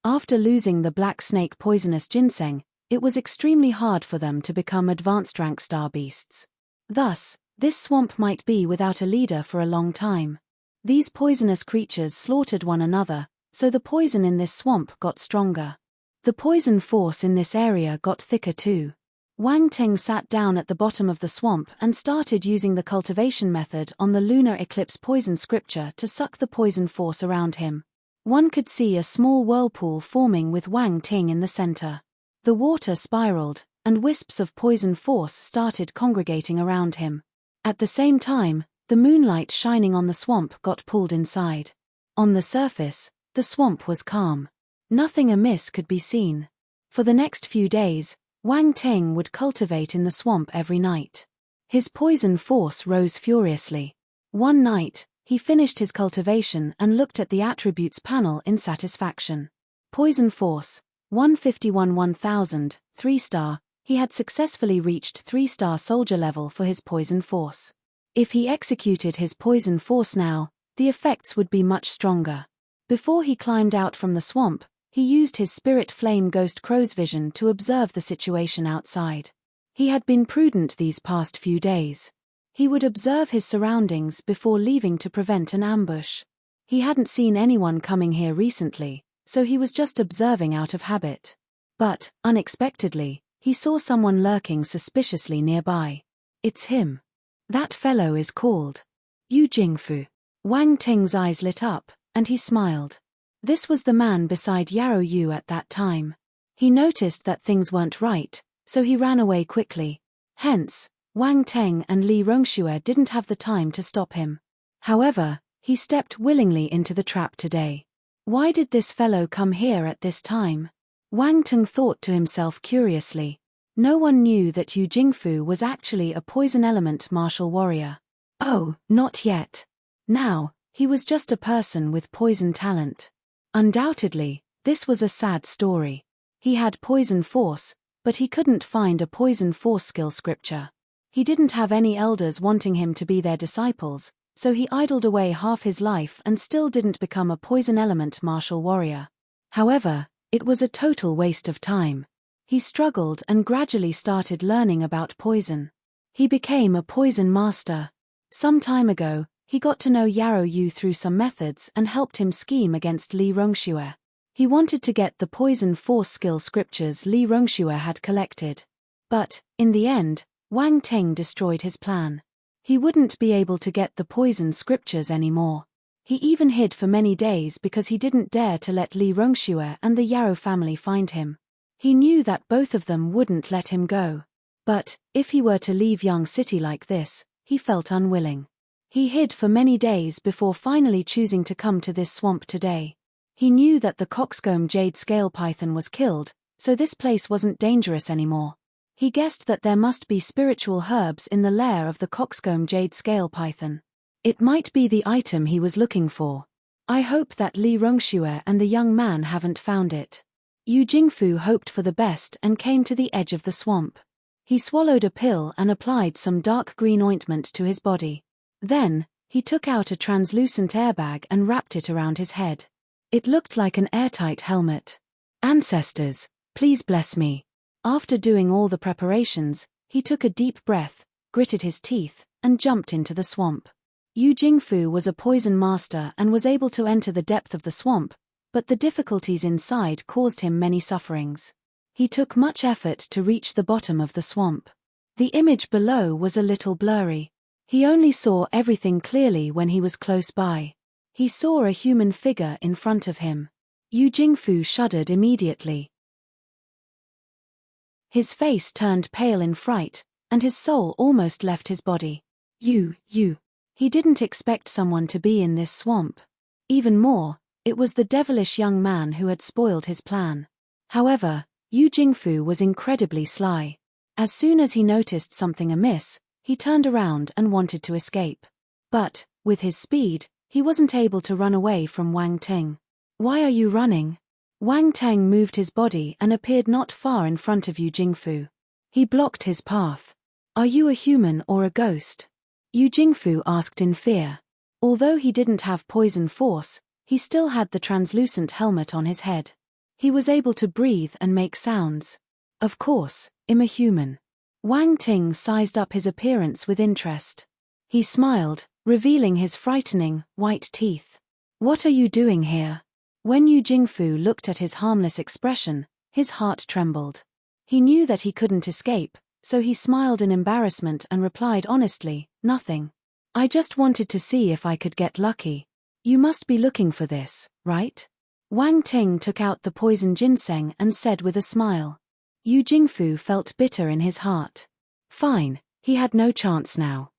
After losing the black snake poisonous ginseng, it was extremely hard for them to become advanced rank star beasts. Thus, this swamp might be without a leader for a long time. These poisonous creatures slaughtered one another, so the poison in this swamp got stronger. The poison force in this area got thicker too. Wang Ting sat down at the bottom of the swamp and started using the cultivation method on the lunar eclipse poison scripture to suck the poison force around him. One could see a small whirlpool forming with Wang Ting in the center. The water spiraled, and wisps of poison force started congregating around him. At the same time, the moonlight shining on the swamp got pulled inside. On the surface, the swamp was calm. Nothing amiss could be seen. For the next few days, Wang Ting would cultivate in the swamp every night. His poison force rose furiously. One night, he finished his cultivation and looked at the attributes panel in satisfaction. Poison force, 151 1000, 3-star, he had successfully reached 3-star soldier level for his poison force. If he executed his poison force now, the effects would be much stronger. Before he climbed out from the swamp, he used his spirit flame ghost crow's vision to observe the situation outside. He had been prudent these past few days. He would observe his surroundings before leaving to prevent an ambush. He hadn't seen anyone coming here recently, so he was just observing out of habit. But, unexpectedly, he saw someone lurking suspiciously nearby. It's him. That fellow is called Yu Jingfu. Wang Ting's eyes lit up, and he smiled. This was the man beside Yarrow Yu at that time. He noticed that things weren't right, so he ran away quickly. Hence, Wang Teng and Li Rongxue didn't have the time to stop him. However, he stepped willingly into the trap today. Why did this fellow come here at this time? Wang Teng thought to himself curiously. No one knew that Yu Jingfu was actually a poison element martial warrior. Oh, not yet. Now, he was just a person with poison talent. Undoubtedly, this was a sad story. He had poison force, but he couldn't find a poison force skill scripture. He didn't have any elders wanting him to be their disciples, so he idled away half his life and still didn't become a poison element martial warrior. However, it was a total waste of time. He struggled and gradually started learning about poison. He became a poison master. Some time ago, he got to know Yarrow Yu through some methods and helped him scheme against Li Rongxue. He wanted to get the poison force skill scriptures Li Rongxue had collected. But, in the end, Wang Teng destroyed his plan. He wouldn't be able to get the poison scriptures anymore. He even hid for many days because he didn't dare to let Li Rongxue and the Yarrow family find him. He knew that both of them wouldn't let him go. But, if he were to leave Yang City like this, he felt unwilling. He hid for many days before finally choosing to come to this swamp today. He knew that the coxcomb jade scale python was killed, so this place wasn't dangerous anymore. He guessed that there must be spiritual herbs in the lair of the coxcomb jade scale python. It might be the item he was looking for. I hope that Li Rongxue and the young man haven't found it. Yu Jingfu hoped for the best and came to the edge of the swamp. He swallowed a pill and applied some dark green ointment to his body. Then, he took out a translucent airbag and wrapped it around his head. It looked like an airtight helmet. Ancestors, please bless me. After doing all the preparations, he took a deep breath, gritted his teeth, and jumped into the swamp. Yu Jingfu was a poison master and was able to enter the depth of the swamp, but the difficulties inside caused him many sufferings. He took much effort to reach the bottom of the swamp. The image below was a little blurry. He only saw everything clearly when he was close by. He saw a human figure in front of him. Yu Jingfu shuddered immediately. His face turned pale in fright, and his soul almost left his body. You. He didn't expect someone to be in this swamp. Even more, it was the devilish young man who had spoiled his plan. However, Yu Jingfu was incredibly sly. As soon as he noticed something amiss, he turned around and wanted to escape. But, with his speed, he wasn't able to run away from Wang Ting. Why are you running? Wang Teng moved his body and appeared not far in front of Yu Jingfu. He blocked his path. Are you a human or a ghost? Yu Jingfu asked in fear. Although he didn't have poison force, he still had the translucent helmet on his head. He was able to breathe and make sounds. Of course, I'm a human. Wang Ting sized up his appearance with interest. He smiled, revealing his frightening, white teeth. What are you doing here? When Yu Jingfu looked at his harmless expression, his heart trembled. He knew that he couldn't escape, so he smiled in embarrassment and replied honestly, nothing. I just wanted to see if I could get lucky. You must be looking for this, right? Wang Ting took out the poison ginseng and said with a smile. Yu Jingfu felt bitter in his heart. Fine, he had no chance now.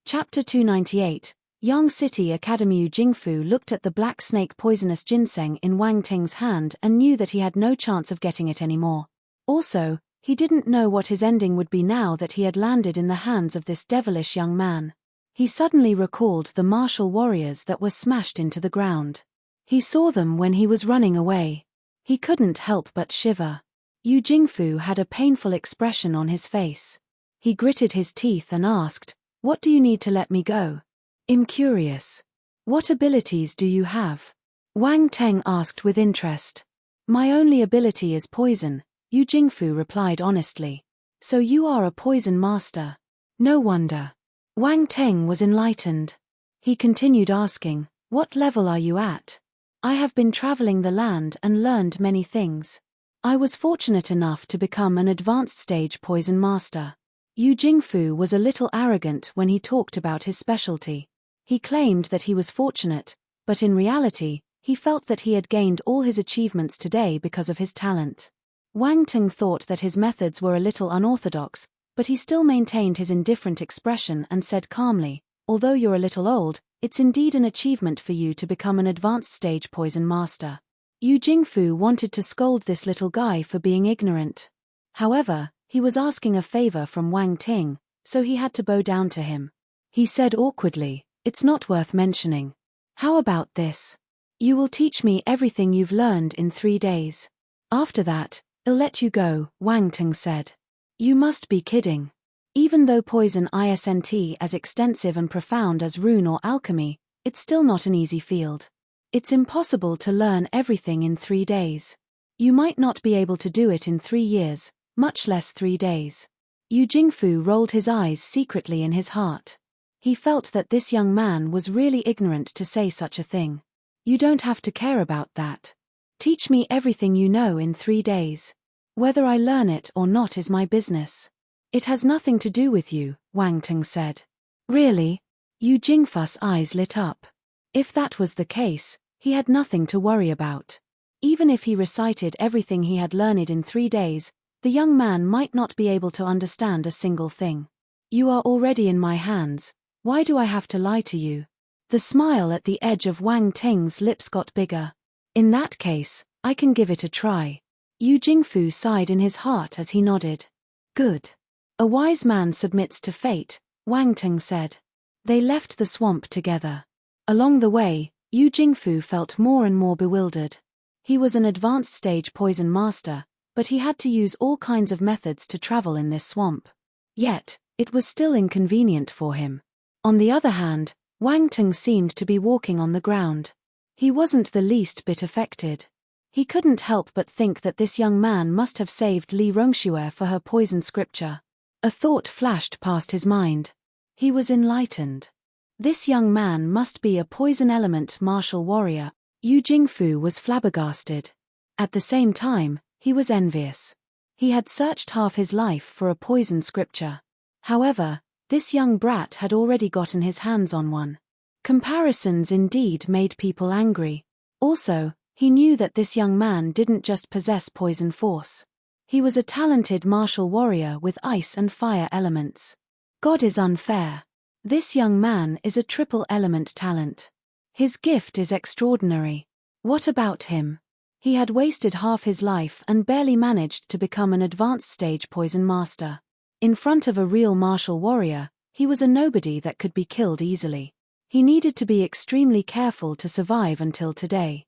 Chapter 298, Yang City Academy. Yu Jingfu looked at the black snake poisonous ginseng in Wang Ting's hand and knew that he had no chance of getting it anymore. Also, he didn't know what his ending would be now that he had landed in the hands of this devilish young man. He suddenly recalled the martial warriors that were smashed into the ground. He saw them when he was running away. He couldn't help but shiver. Yu Jingfu had a painful expression on his face. He gritted his teeth and asked, what do you need to let me go? I'm curious. What abilities do you have? Wang Teng asked with interest. My only ability is poison, Yu Jingfu replied honestly. So you are a poison master. No wonder. Wang Teng was enlightened. He continued asking, what level are you at? I have been traveling the land and learned many things. I was fortunate enough to become an advanced stage poison master. Yu Jingfu was a little arrogant when he talked about his specialty. He claimed that he was fortunate, but in reality, he felt that he had gained all his achievements today because of his talent. Wang Teng thought that his methods were a little unorthodox, but he still maintained his indifferent expression and said calmly, although you're a little old, it's indeed an achievement for you to become an advanced stage poison master. Yu Jingfu wanted to scold this little guy for being ignorant. However, he was asking a favor from Wang Ting, so he had to bow down to him. He said awkwardly, it's not worth mentioning. How about this? You will teach me everything you've learned in 3 days. After that, I'll let you go, Wang Ting said. You must be kidding. Even though poison isn't as extensive and profound as rune or alchemy, it's still not an easy field. It's impossible to learn everything in 3 days. You might not be able to do it in 3 years, much less 3 days. Yu Jingfu rolled his eyes secretly in his heart. He felt that this young man was really ignorant to say such a thing. You don't have to care about that. Teach me everything you know in 3 days. Whether I learn it or not is my business. It has nothing to do with you, Wang Ting said. Really? Yu Jingfu's eyes lit up. If that was the case, he had nothing to worry about. Even if he recited everything he had learned in 3 days, the young man might not be able to understand a single thing. You are already in my hands, why do I have to lie to you? The smile at the edge of Wang Ting's lips got bigger. In that case, I can give it a try. Yu Jingfu sighed in his heart as he nodded. Good. A wise man submits to fate, Wang Ting said. They left the swamp together. Along the way, Yu Jingfu felt more and more bewildered. He was an advanced stage poison master, but he had to use all kinds of methods to travel in this swamp. Yet, it was still inconvenient for him. On the other hand, Wang Ting seemed to be walking on the ground. He wasn't the least bit affected. He couldn't help but think that this young man must have saved Li Rongxue for her poison scripture. A thought flashed past his mind. He was enlightened. This young man must be a poison element martial warrior. Yu Jingfu was flabbergasted. At the same time, he was envious. He had searched half his life for a poison scripture. However, this young brat had already gotten his hands on one. Comparisons indeed made people angry. Also, he knew that this young man didn't just possess poison force. He was a talented martial warrior with ice and fire elements. God is unfair. This young man is a triple element talent. His gift is extraordinary. What about him? He had wasted half his life and barely managed to become an advanced stage poison master. In front of a real martial warrior, he was a nobody that could be killed easily. He needed to be extremely careful to survive until today.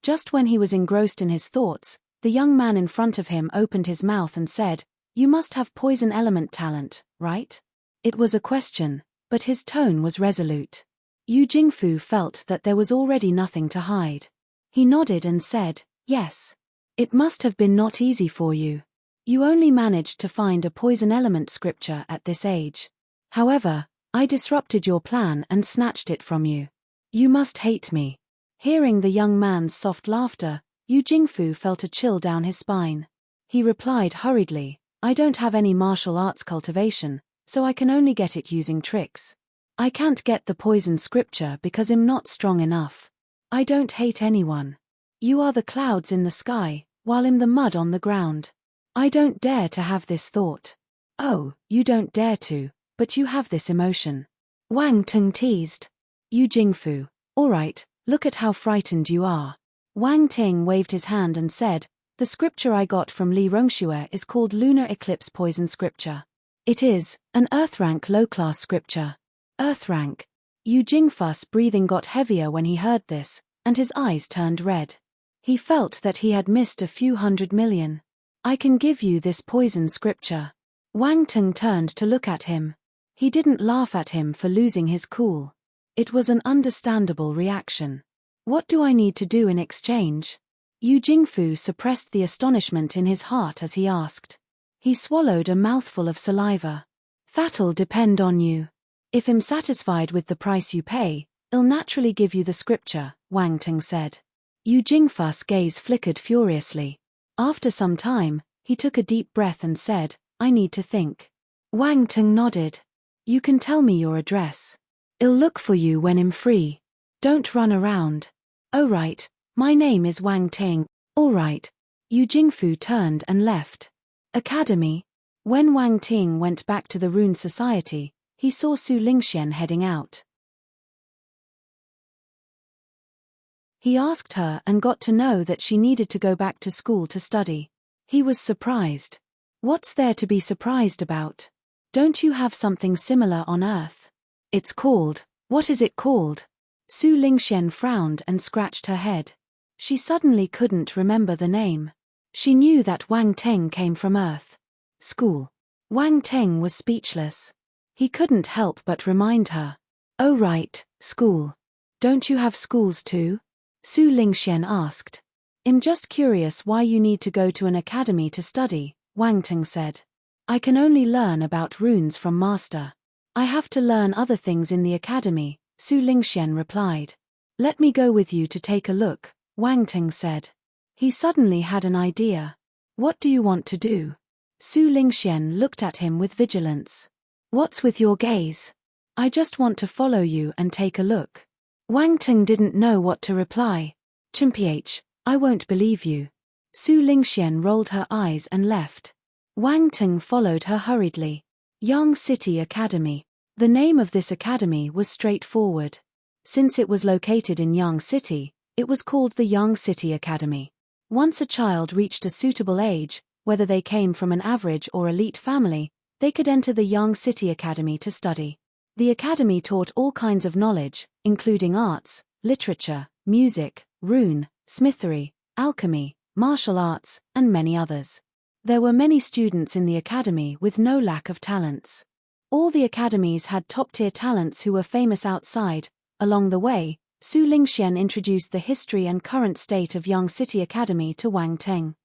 Just when he was engrossed in his thoughts, the young man in front of him opened his mouth and said, "You must have poison element talent, right?" It was a question, but his tone was resolute. Yu Jingfu felt that there was already nothing to hide. He nodded and said, "Yes. It must have been not easy for you. You only managed to find a poison element scripture at this age. However, I disrupted your plan and snatched it from you. You must hate me." Hearing the young man's soft laughter, Yu Jingfu felt a chill down his spine. He replied hurriedly, "I don't have any martial arts cultivation, so I can only get it using tricks. I can't get the poison scripture because I'm not strong enough. I don't hate anyone. You are the clouds in the sky, while I'm the mud on the ground. I don't dare to have this thought." "Oh, you don't dare to, but you have this emotion." Wang Ting teased. Yu Jingfu, "All right, look at how frightened you are." Wang Ting waved his hand and said, "The scripture I got from Li Rongxue is called Lunar Eclipse Poison Scripture. It is an Earth rank low-class scripture." Earth rank. Yu Jingfu's breathing got heavier when he heard this, and his eyes turned red. He felt that he had missed a few 100 million. "I can give you this poison scripture." Wang Ting turned to look at him. He didn't laugh at him for losing his cool. It was an understandable reaction. "What do I need to do in exchange?" Yu Jingfu suppressed the astonishment in his heart as he asked. He swallowed a mouthful of saliva. "That'll depend on you. If I'm satisfied with the price you pay, I'll naturally give you the scripture," Wang Ting said. Yu Jingfu's gaze flickered furiously. After some time, he took a deep breath and said, "I need to think." Wang Ting nodded. "You can tell me your address. I'll look for you when I'm free. Don't run around." "Oh right, my name is Wang Ting." "All right." Yu Jingfu turned and left. Academy. When Wang Ting went back to the Rune Society, he saw Su Lingxian heading out. He asked her and got to know that she needed to go back to school to study. He was surprised. "What's there to be surprised about? Don't you have something similar on Earth?" "It's called..." "What is it called?" Su Lingxian frowned and scratched her head. She suddenly couldn't remember the name. She knew that Wang Ting came from Earth. School. Wang Ting was speechless. He couldn't help but remind her. "Oh right, school. Don't you have schools too?" Su Lingxian asked. "I'm just curious why you need to go to an academy to study," Wang Ting said. "I can only learn about runes from Master. I have to learn other things in the academy," Su Lingxian replied. "Let me go with you to take a look," Wang Ting said. He suddenly had an idea. "What do you want to do?" Su Lingxian looked at him with vigilance. "What's with your gaze?" "I just want to follow you and take a look." Wang Ting didn't know what to reply. "Chimph, I won't believe you. Su Lingxian rolled her eyes and left. Wang Ting followed her hurriedly. Yang City Academy. The name of this academy was straightforward. Since it was located in Yang City, it was called the Yang City Academy. Once a child reached a suitable age, whether they came from an average or elite family, they could enter the Yang City Academy to study. The academy taught all kinds of knowledge, including arts, literature, music, rune, smithery, alchemy, martial arts, and many others. There were many students in the academy with no lack of talents. All the academies had top-tier talents who were famous outside. Along the way, Su Lingxian introduced the history and current state of Yang City Academy to Wang Ting.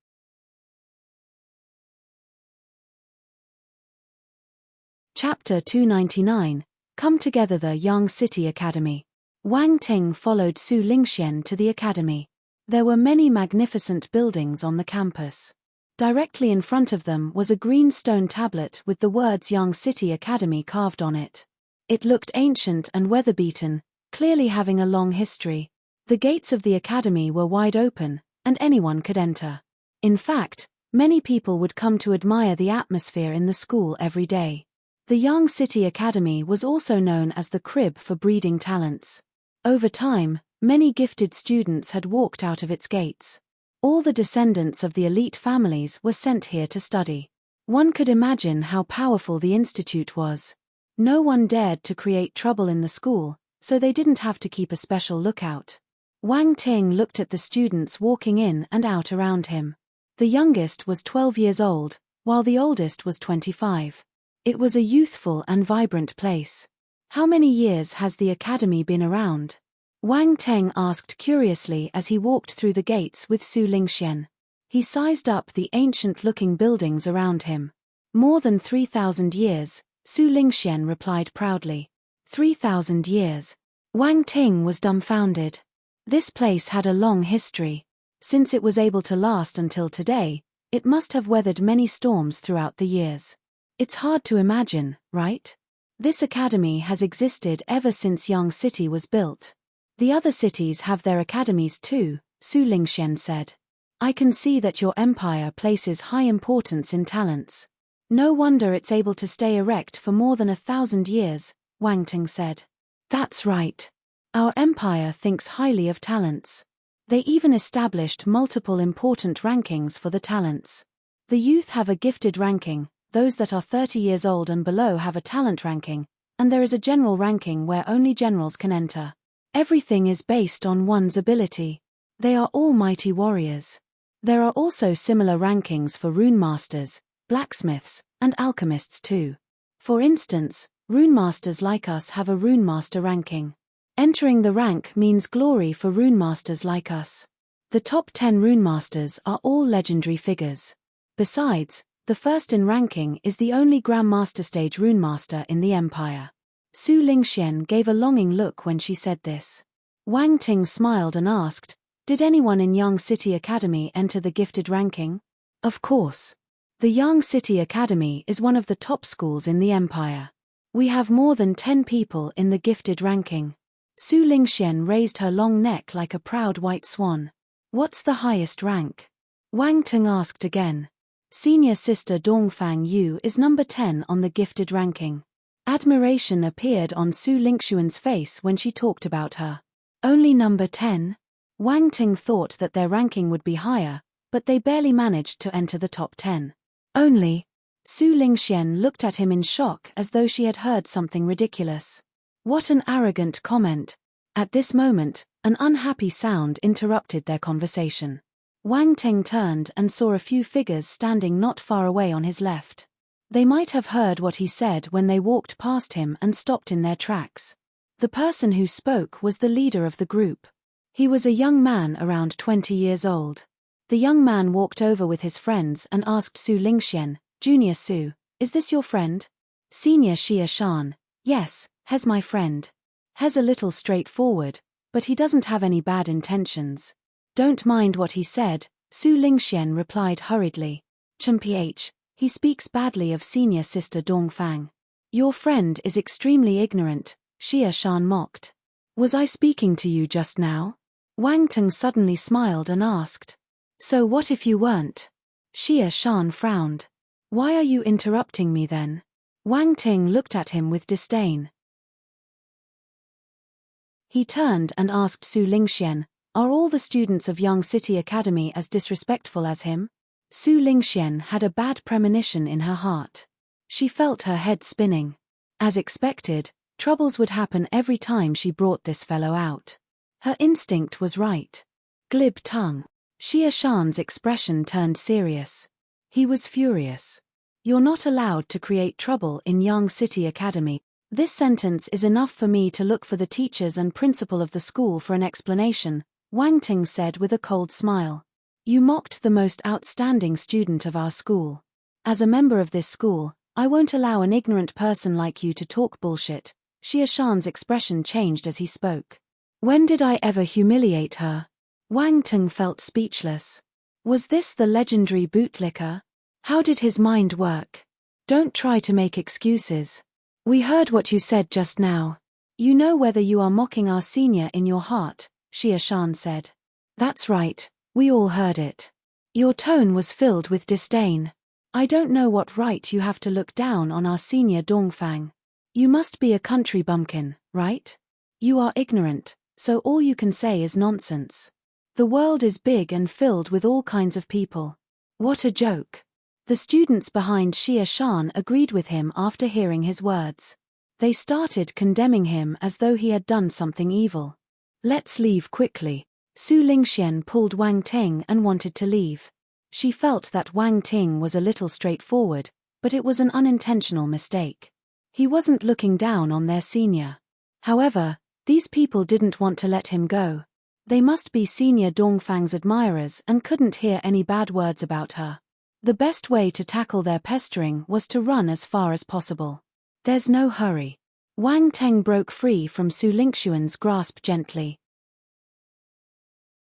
Chapter 299. Come Together, the Yang City Academy. Wang Ting followed Su Lingxian to the academy. There were many magnificent buildings on the campus. Directly in front of them was a green stone tablet with the words Yang City Academy carved on it. It looked ancient and weather-beaten, clearly having a long history. The gates of the academy were wide open, and anyone could enter. In fact, many people would come to admire the atmosphere in the school every day. The Yang City Academy was also known as the crib for breeding talents. Over time, many gifted students had walked out of its gates. All the descendants of the elite families were sent here to study. One could imagine how powerful the institute was. No one dared to create trouble in the school, so they didn't have to keep a special lookout. Wang Ting looked at the students walking in and out around him. The youngest was 12 years old, while the oldest was 25. It was a youthful and vibrant place. How many years has the academy been around? Wang Ting asked curiously as he walked through the gates with Su Lingxian. He sized up the ancient-looking buildings around him. More than 3,000 years, Su Lingxian replied proudly. 3,000 years. Wang Ting was dumbfounded. This place had a long history. Since it was able to last until today, it must have weathered many storms throughout the years. It's hard to imagine, right? This academy has existed ever since Yang City was built. The other cities have their academies too, Su Lingxian said. I can see that your empire places high importance in talents. No wonder it's able to stay erect for more than 1,000 years, Wang Ting said. That's right. Our empire thinks highly of talents. They even established multiple important rankings for the talents. The youth have a gifted ranking, those that are 30 years old and below have a talent ranking, and there is a general ranking where only generals can enter. Everything is based on one's ability. They are all mighty warriors. There are also similar rankings for rune masters, blacksmiths, and alchemists too. For instance, rune masters like us have a rune master ranking. Entering the rank means glory for rune masters like us. The top 10 rune masters are all legendary figures. Besides, the first in ranking is the only Grandmaster stage rune master in the empire. Su Lingxian gave a longing look when she said this. Wang Ting smiled and asked, did anyone in Yang City Academy enter the gifted ranking? Of course. The Yang City Academy is one of the top schools in the empire. We have more than 10 people in the gifted ranking. Su Lingxian raised her long neck like a proud white swan. What's the highest rank? Wang Ting asked again. Senior sister Dongfang Yu is number 10 on the gifted ranking. Admiration appeared on Su Lingxian's face when she talked about her. Only number 10? Wang Ting thought that their ranking would be higher, but they barely managed to enter the top 10. Only? Su Lingxian looked at him in shock as though she had heard something ridiculous. What an arrogant comment. At this moment, an unhappy sound interrupted their conversation. Wang Ting turned and saw a few figures standing not far away on his left. They might have heard what he said when they walked past him and stopped in their tracks. The person who spoke was the leader of the group. He was a young man around 20 years old. The young man walked over with his friends and asked Su Lingxian, Junior Su, is this your friend? Senior Xia Shan, yes, he's my friend. He's a little straightforward, but he doesn't have any bad intentions. Don't mind what he said, Su Lingxian replied hurriedly. Ph, he speaks badly of senior sister Dongfang. Your friend is extremely ignorant, Xia Shan mocked. Was I speaking to you just now? Wang Teng suddenly smiled and asked. So what if you weren't? Xia Shan frowned. Why are you interrupting me then? Wang Ting looked at him with disdain. He turned and asked Su Lingxian, are all the students of Yang City Academy as disrespectful as him? Su Lingxian had a bad premonition in her heart. She felt her head spinning. As expected, troubles would happen every time she brought this fellow out. Her instinct was right. Glib tongue. Xia Shan's expression turned serious. He was furious. You're not allowed to create trouble in Yang City Academy. This sentence is enough for me to look for the teachers and principal of the school for an explanation, Wang Ting said with a cold smile. You mocked the most outstanding student of our school. As a member of this school, I won't allow an ignorant person like you to talk bullshit. Xia Shan's expression changed as he spoke. When did I ever humiliate her? Wang Ting felt speechless. Was this the legendary bootlicker? How did his mind work? Don't try to make excuses. We heard what you said just now. You know whether you are mocking our senior in your heart, Xia Shan said. That's right, we all heard it. Your tone was filled with disdain. I don't know what right you have to look down on our senior Dongfang. You must be a country bumpkin, right? You are ignorant, so all you can say is nonsense. The world is big and filled with all kinds of people. What a joke. The students behind Xia Shan agreed with him after hearing his words. They started condemning him as though he had done something evil. Let's leave quickly. Su Lingxian pulled Wang Ting and wanted to leave. She felt that Wang Ting was a little straightforward, but it was an unintentional mistake. He wasn't looking down on their senior. However, these people didn't want to let him go. They must be senior Dongfang's admirers and couldn't hear any bad words about her. The best way to tackle their pestering was to run as far as possible. There's no hurry. Wang Teng broke free from Su Lingxian's grasp gently.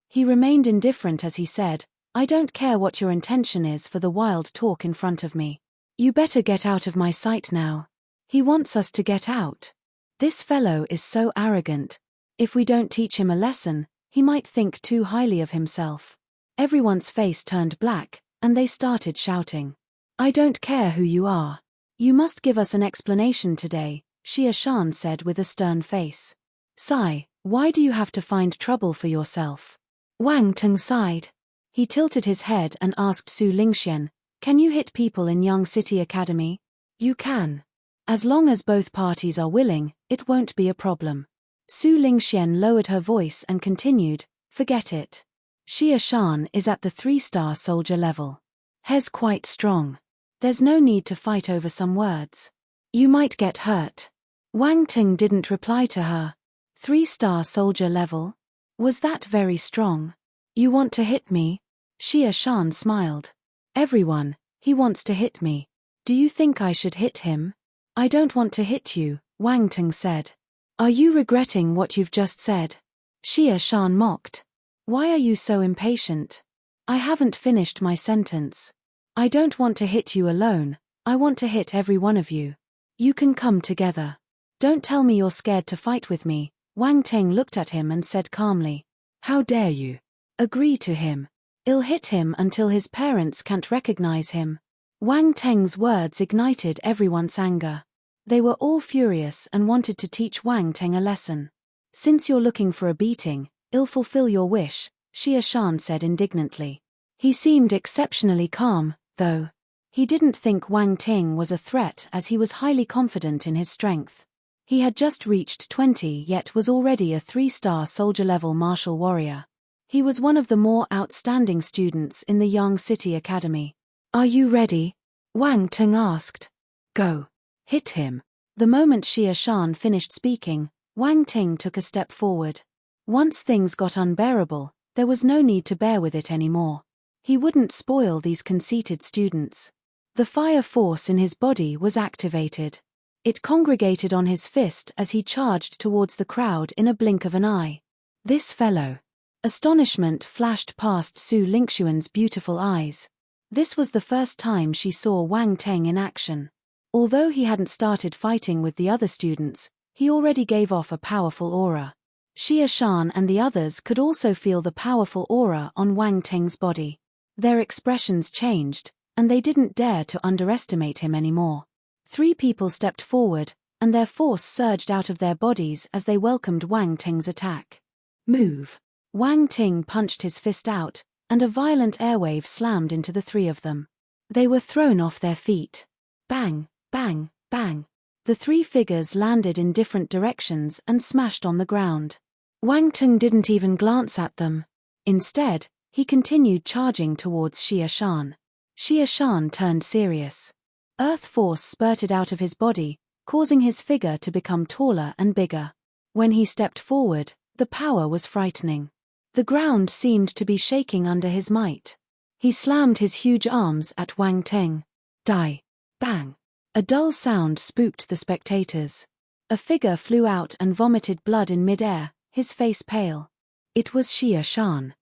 He remained indifferent as he said, I don't care what your intention is for the wild talk in front of me. You better get out of my sight now. He wants us to get out. This fellow is so arrogant. If we don't teach him a lesson, he might think too highly of himself. Everyone's face turned black, and they started shouting. I don't care who you are. You must give us an explanation today, Xia Shan said with a stern face. Sigh, why do you have to find trouble for yourself? Wang Teng sighed. He tilted his head and asked Su Lingxian, can you hit people in Yang City Academy? You can. As long as both parties are willing, it won't be a problem. Su Lingxian lowered her voice and continued, forget it. Xia Shan is at the 3-star soldier level. He's quite strong. There's no need to fight over some words. You might get hurt. Wang Ting didn't reply to her. 3-star soldier level? Was that very strong? You want to hit me? Xia Shan smiled. Everyone, he wants to hit me. Do you think I should hit him? I don't want to hit you, Wang Ting said. Are you regretting what you've just said? Xia Shan mocked. Why are you so impatient? I haven't finished my sentence. I don't want to hit you alone, I want to hit every one of you. You can come together. Don't tell me you're scared to fight with me, Wang Ting looked at him and said calmly. How dare you? Agree to him. I'll hit him until his parents can't recognize him. Wang Teng's words ignited everyone's anger. They were all furious and wanted to teach Wang Teng a lesson. Since you're looking for a beating, I'll fulfill your wish, Xia Shan said indignantly. He seemed exceptionally calm, though. He didn't think Wang Ting was a threat as he was highly confident in his strength. He had just reached 20 yet was already a 3-star soldier-level martial warrior. He was one of the more outstanding students in the Yang City Academy. Are you ready? Wang Teng asked. Go. Hit him. The moment Xia Shan finished speaking, Wang Ting took a step forward. Once things got unbearable, there was no need to bear with it anymore. He wouldn't spoil these conceited students. The fire force in his body was activated. It congregated on his fist as he charged towards the crowd in a blink of an eye. This fellow. Astonishment flashed past Su Lingxian's beautiful eyes. This was the first time she saw Wang Teng in action. Although he hadn't started fighting with the other students, he already gave off a powerful aura. Xia Shan and the others could also feel the powerful aura on Wang Ting's body. Their expressions changed, and they didn't dare to underestimate him anymore. 3 people stepped forward, and their force surged out of their bodies as they welcomed Wang Ting's attack. Move! Wang Ting punched his fist out, and a violent airwave slammed into the 3 of them. They were thrown off their feet. Bang, bang, bang. The 3 figures landed in different directions and smashed on the ground. Wang Ting didn't even glance at them. Instead, he continued charging towards Xia Shan. Xia Shan turned serious. Earth force spurted out of his body, causing his figure to become taller and bigger. When he stepped forward, the power was frightening. The ground seemed to be shaking under his might. He slammed his huge arms at Wang Ting. Die! Bang! A dull sound spooked the spectators. A figure flew out and vomited blood in mid-air, his face pale. It was Xia Shan.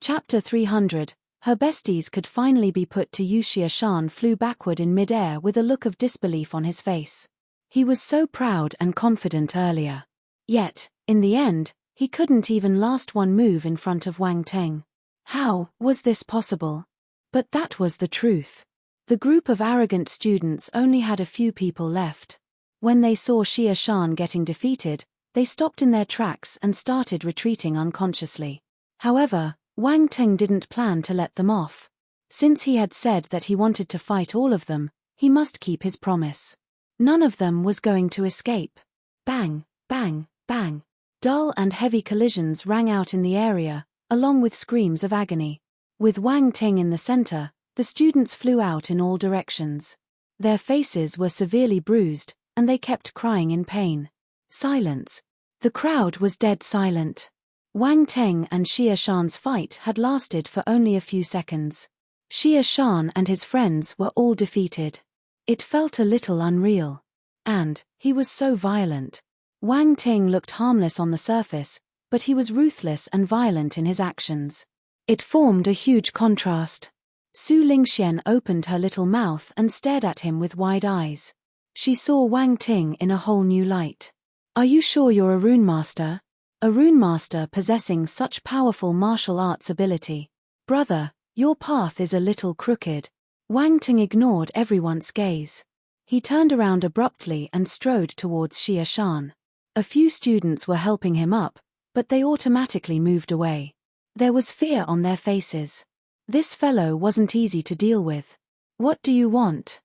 Chapter 300. Her besties could finally be put to use. Xia Shan flew backward in mid-air with a look of disbelief on his face. He was so proud and confident earlier. Yet, in the end, he couldn't even last one move in front of Wang Ting. How was this possible? But that was the truth. The group of arrogant students only had a few people left. When they saw Xia Shan getting defeated, they stopped in their tracks and started retreating unconsciously. However, Wang Ting didn't plan to let them off. Since he had said that he wanted to fight all of them, he must keep his promise. None of them was going to escape. Bang, bang, bang. Dull and heavy collisions rang out in the area, along with screams of agony. With Wang Ting in the center, the students flew out in all directions. Their faces were severely bruised, and they kept crying in pain. Silence. The crowd was dead silent. Wang Ting and Xia Shan's fight had lasted for only a few seconds. Xia Shan and his friends were all defeated. It felt a little unreal. And he was so violent. Wang Ting looked harmless on the surface, but he was ruthless and violent in his actions. It formed a huge contrast. Su Lingxian opened her little mouth and stared at him with wide eyes. She saw Wang Ting in a whole new light. Are you sure you're a rune master? A rune master possessing such powerful martial arts ability. Brother, your path is a little crooked. Wang Ting ignored everyone's gaze. He turned around abruptly and strode towards Xia Shan. A few students were helping him up, but they automatically moved away. There was fear on their faces. This fellow wasn't easy to deal with. What do you want?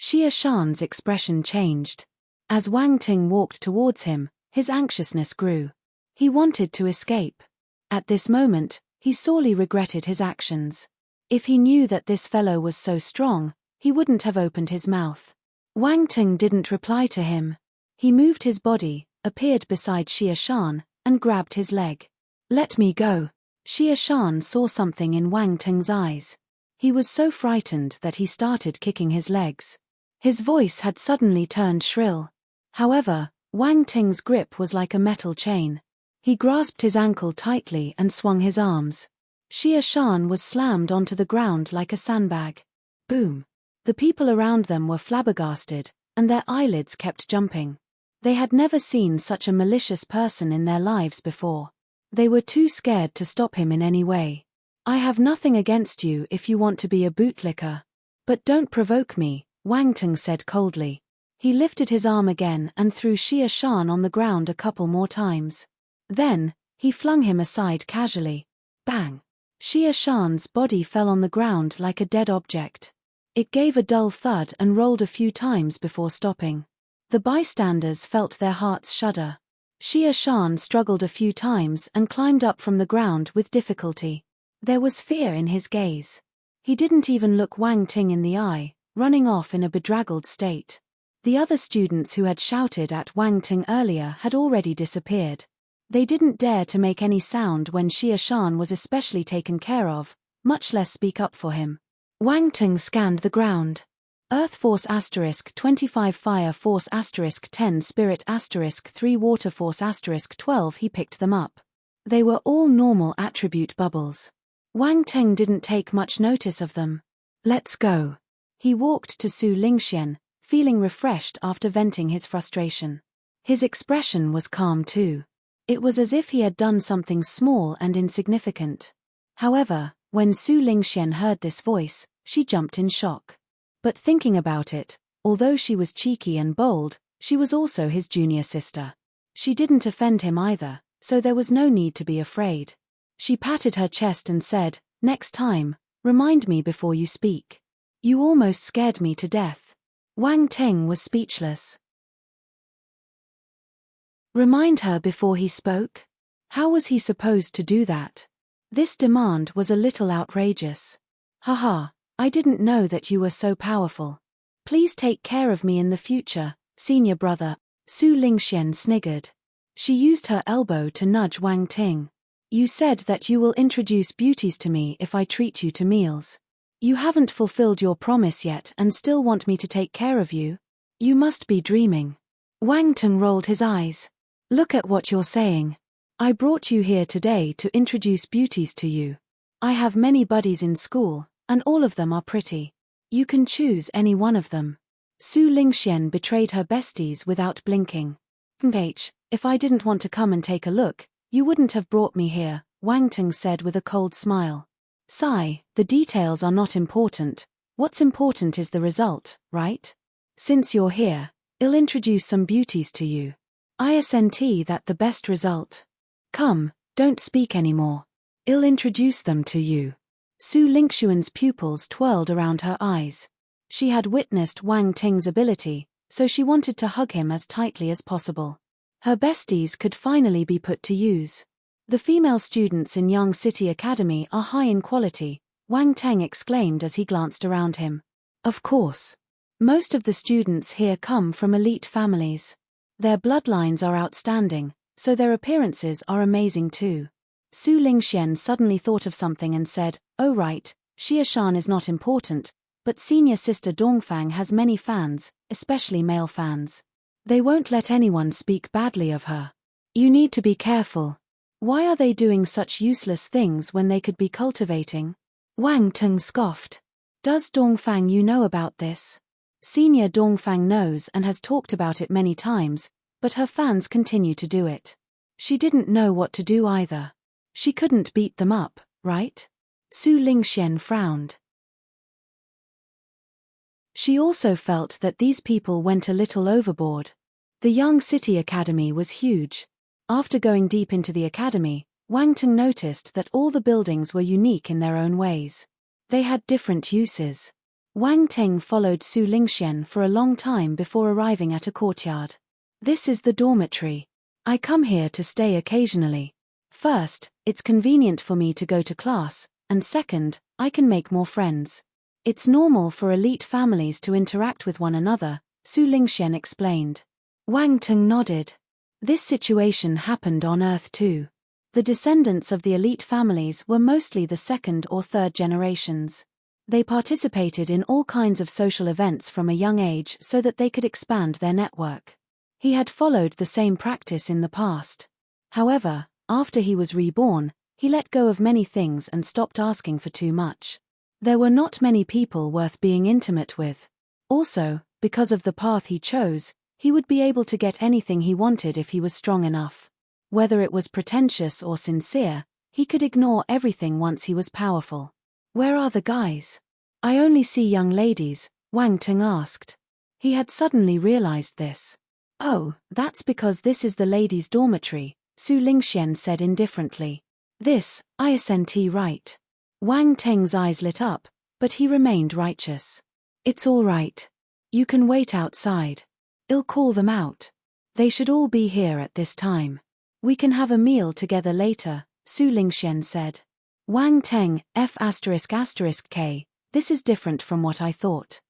Xia Shan's expression changed. As Wang Ting walked towards him, his anxiousness grew. He wanted to escape. At this moment, he sorely regretted his actions. If he knew that this fellow was so strong, he wouldn't have opened his mouth. Wang Ting didn't reply to him. He moved his body, appeared beside Xia Shan, and grabbed his leg. Let me go. Xia Shan saw something in Wang Ting's eyes. He was so frightened that he started kicking his legs. His voice had suddenly turned shrill. However, Wang Ting's grip was like a metal chain. He grasped his ankle tightly and swung his arms. Xia Shan was slammed onto the ground like a sandbag. Boom! The people around them were flabbergasted, and their eyelids kept jumping. They had never seen such a malicious person in their lives before. They were too scared to stop him in any way. I have nothing against you if you want to be a bootlicker. But don't provoke me, Wang Ting said coldly. He lifted his arm again and threw Xia Shan on the ground a couple more times. Then, he flung him aside casually. Bang! Xia Shan's body fell on the ground like a dead object. It gave a dull thud and rolled a few times before stopping. The bystanders felt their hearts shudder. Xia Shan struggled a few times and climbed up from the ground with difficulty. There was fear in his gaze. He didn't even look Wang Ting in the eye, running off in a bedraggled state. The other students who had shouted at Wang Ting earlier had already disappeared. They didn't dare to make any sound when Xia Shan was especially taken care of, much less speak up for him. Wang Ting scanned the ground. Earth Force *25 Fire Force *10 Spirit *3 Water Force *12 He picked them up. They were all normal attribute bubbles. Wang Ting didn't take much notice of them. Let's go. He walked to Su Lingxian, feeling refreshed after venting his frustration. His expression was calm too. It was as if he had done something small and insignificant. However, when Su Lingxian heard this voice, she jumped in shock. But thinking about it, although she was cheeky and bold, she was also his junior sister. She didn't offend him either, so there was no need to be afraid. She patted her chest and said, "Next time, remind me before you speak. You almost scared me to death." Wang Teng was speechless. Remind her before he spoke? How was he supposed to do that? This demand was a little outrageous. Haha, I didn't know that you were so powerful. Please take care of me in the future, senior brother. Su Lingxian sniggered. She used her elbow to nudge Wang Ting. You said that you will introduce beauties to me if I treat you to meals. You haven't fulfilled your promise yet and still want me to take care of you? You must be dreaming. Wang Ting rolled his eyes. Look at what you're saying. I brought you here today to introduce beauties to you. I have many buddies in school, and all of them are pretty. You can choose any one of them. Su Lingxian betrayed her besties without blinking. If I didn't want to come and take a look, you wouldn't have brought me here, Wang Ting said with a cold smile. Sigh, the details are not important. What's important is the result, right? Since you're here, I'll introduce some beauties to you. Isn't that the best result? Come, don't speak anymore. I'll introduce them to you. Su Lingxian's pupils twirled around her eyes. She had witnessed Wang Ting's ability, so she wanted to hug him as tightly as possible. Her besties could finally be put to use. The female students in Yang City Academy are high in quality, Wang Teng exclaimed as he glanced around him. Of course. Most of the students here come from elite families. Their bloodlines are outstanding, so their appearances are amazing too. Su Lingxian suddenly thought of something and said, "Oh right, Xia Shan is not important, but senior sister Dongfang has many fans, especially male fans. They won't let anyone speak badly of her. You need to be careful. Why are they doing such useless things when they could be cultivating?" Wang Teng scoffed. Does Dongfang know about this? Senior Dongfang knows and has talked about it many times, but her fans continue to do it. She didn't know what to do either. She couldn't beat them up, right? Su Lingxian frowned. She also felt that these people went a little overboard. The Yang City Academy was huge. After going deep into the academy, Wang Teng noticed that all the buildings were unique in their own ways. They had different uses. Wang Teng followed Su Lingxian for a long time before arriving at a courtyard. This is the dormitory. I come here to stay occasionally. First, it's convenient for me to go to class, and second, I can make more friends. It's normal for elite families to interact with one another, Su Lingxian explained. Wang Teng nodded. This situation happened on Earth too. The descendants of the elite families were mostly the second or third generations. They participated in all kinds of social events from a young age so that they could expand their network. He had followed the same practice in the past. However, after he was reborn, he let go of many things and stopped asking for too much. There were not many people worth being intimate with. Also, because of the path he chose, he would be able to get anything he wanted if he was strong enough. Whether it was pretentious or sincere, he could ignore everything once he was powerful. Where are the guys? I only see young ladies, Wang Teng asked. He had suddenly realized this. Oh, that's because this is the ladies' dormitory, Su Lingxian said indifferently. This, isn't right? Wang Teng's eyes lit up, but he remained righteous. It's all right. You can wait outside. I'll call them out. They should all be here at this time. We can have a meal together later, Su Lingxian said. Wang Teng, F***K, this is different from what I thought.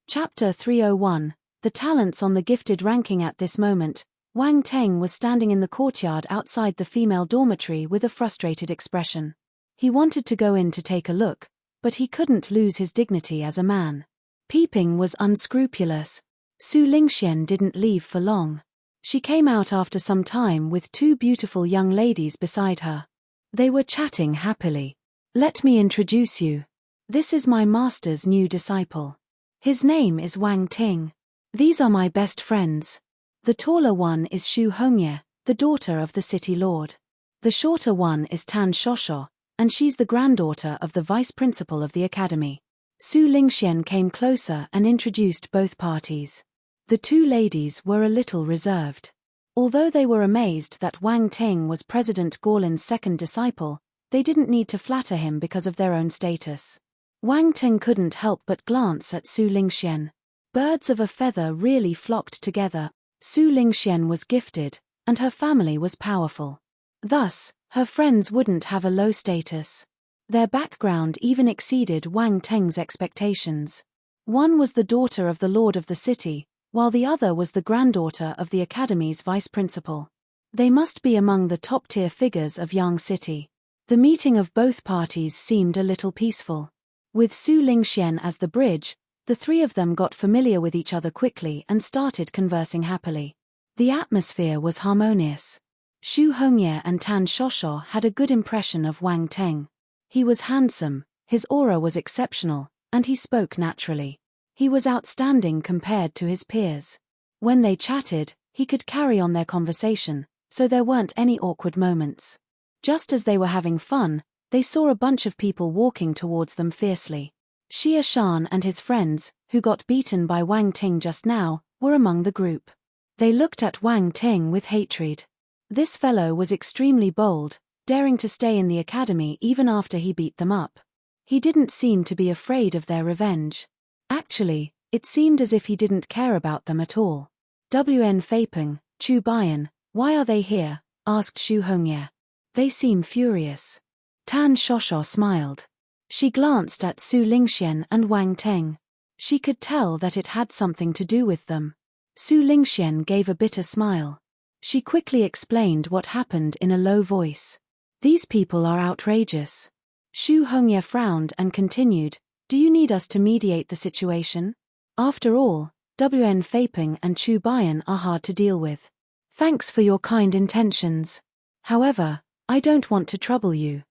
Chapter 301, The Talents on the Gifted ranking. At this moment, Wang Teng was standing in the courtyard outside the female dormitory with a frustrated expression. He wanted to go in to take a look, but he couldn't lose his dignity as a man. Peeping was unscrupulous. Su Lingxian didn't leave for long. She came out after some time with two beautiful young ladies beside her. They were chatting happily. Let me introduce you. This is my master's new disciple. His name is Wang Ting. These are my best friends. The taller one is Xu Hongye, the daughter of the city lord. The shorter one is Tan Shosho, and she's the granddaughter of the vice principal of the academy. Su Lingxian came closer and introduced both parties. The two ladies were a little reserved. Although they were amazed that Wang Ting was President Gorlin's second disciple, they didn't need to flatter him because of their own status. Wang Ting couldn't help but glance at Su Lingxian. Birds of a feather really flocked together. Su Lingxian was gifted, and her family was powerful. Thus, her friends wouldn't have a low status. Their background even exceeded Wang Teng's expectations. One was the daughter of the lord of the city, while the other was the granddaughter of the academy's vice principal. They must be among the top-tier figures of Yang City. The meeting of both parties seemed a little peaceful. With Su Lingxian as the bridge, the three of them got familiar with each other quickly and started conversing happily. The atmosphere was harmonious. Xu Hongye and Tan Shosho had a good impression of Wang Teng. He was handsome, his aura was exceptional, and he spoke naturally. He was outstanding compared to his peers. When they chatted, he could carry on their conversation, so there weren't any awkward moments. Just as they were having fun, they saw a bunch of people walking towards them fiercely. Xia Shan and his friends, who got beaten by Wang Ting just now, were among the group. They looked at Wang Ting with hatred. This fellow was extremely bold, daring to stay in the academy even after he beat them up. He didn't seem to be afraid of their revenge. Actually, it seemed as if he didn't care about them at all. "WN Feipeng, Chu Bian, why are they here?" asked Xu Hongye. "They seem furious." Tan Shosho smiled. She glanced at Su Lingxian and Wang Teng. She could tell that it had something to do with them. Su Lingxian gave a bitter smile. She quickly explained what happened in a low voice. "These people are outrageous." Xu Hongye frowned and continued, "Do you need us to mediate the situation? After all, WN Feipeng and Chu Bian are hard to deal with. Thanks for your kind intentions. However, I don't want to trouble you.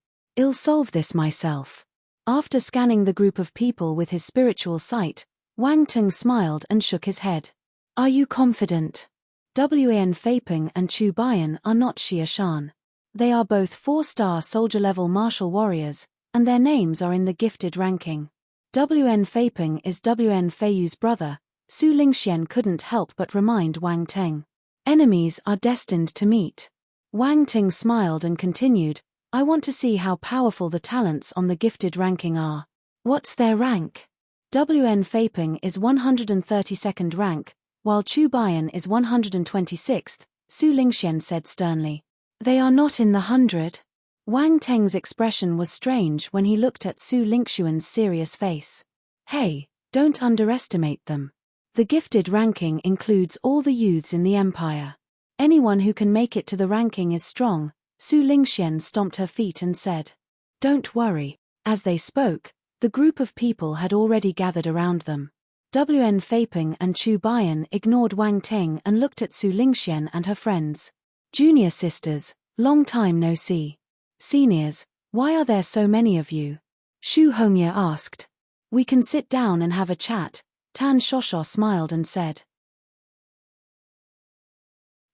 I'll solve this myself." After scanning the group of people with his spiritual sight, Wang Teng smiled and shook his head. "Are you confident? WN Feipeng and Chu Bian are not Xia Shan. They are both 4-star soldier-level martial warriors, and their names are in the gifted ranking. WN Feipeng is WN Feiyu's brother." Su Lingxian couldn't help but remind Wang Teng. "Enemies are destined to meet." Wang Teng smiled and continued, "I want to see how powerful the talents on the gifted ranking are." "What's their rank?" WN Feipeng is 132nd rank, while Chu Bian is 126th, Su Lingxian said sternly. "They are not in the 100. Wang Teng's expression was strange when he looked at Su Lingxian's serious face. "Hey, don't underestimate them. The gifted ranking includes all the youths in the empire. Anyone who can make it to the ranking is strong." Su Lingxian stomped her feet and said. "Don't worry." As they spoke, the group of people had already gathered around them. WN Feipeng and Chu Bian ignored Wang Teng and looked at Su Lingxian and her friends. "Junior sisters, long time no see. Seniors, why are there so many of you?" Xu Hongye asked. "We can sit down and have a chat," Tan Shosho smiled and said.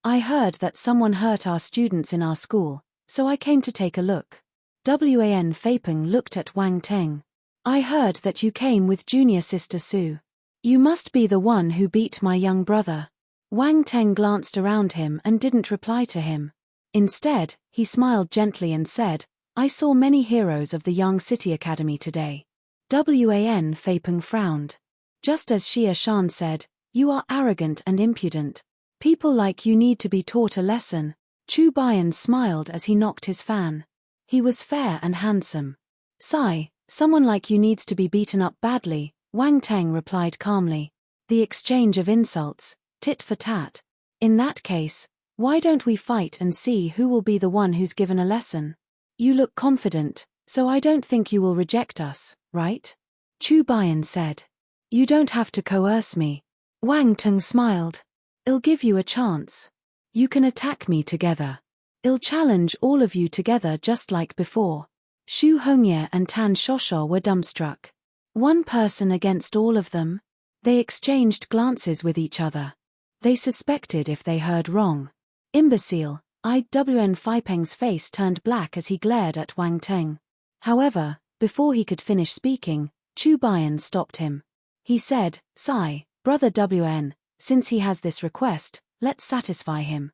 "I heard that someone hurt our students in our school, so I came to take a look." WAN Feipeng looked at Wang Teng. "I heard that you came with junior sister Su. You must be the one who beat my young brother." Wang Teng glanced around him and didn't reply to him. Instead, he smiled gently and said, "I saw many heroes of the Yang City Academy today." WAN Feipeng frowned. Just as Xia Shan said, "You are arrogant and impudent. People like you need to be taught a lesson." Chu Bian smiled as he knocked his fan. He was fair and handsome. "Sigh, someone like you needs to be beaten up badly," Wang Teng replied calmly. "The exchange of insults, tit for tat. In that case, why don't we fight and see who will be the one who's given a lesson? You look confident, so I don't think you will reject us, right?" Chu Bian said. "You don't have to coerce me." Wang Teng smiled. "I'll give you a chance. You can attack me together. I'll challenge all of you together just like before." Xu Hongye and Tan Shosho were dumbstruck. One person against all of them? They exchanged glances with each other. They suspected if they heard wrong. Imbecile, IWN Feipeng's face turned black as he glared at Wang Teng. However, before he could finish speaking, Chu Bian stopped him. He said, "Sigh, Brother WN, since he has this request, let's satisfy him."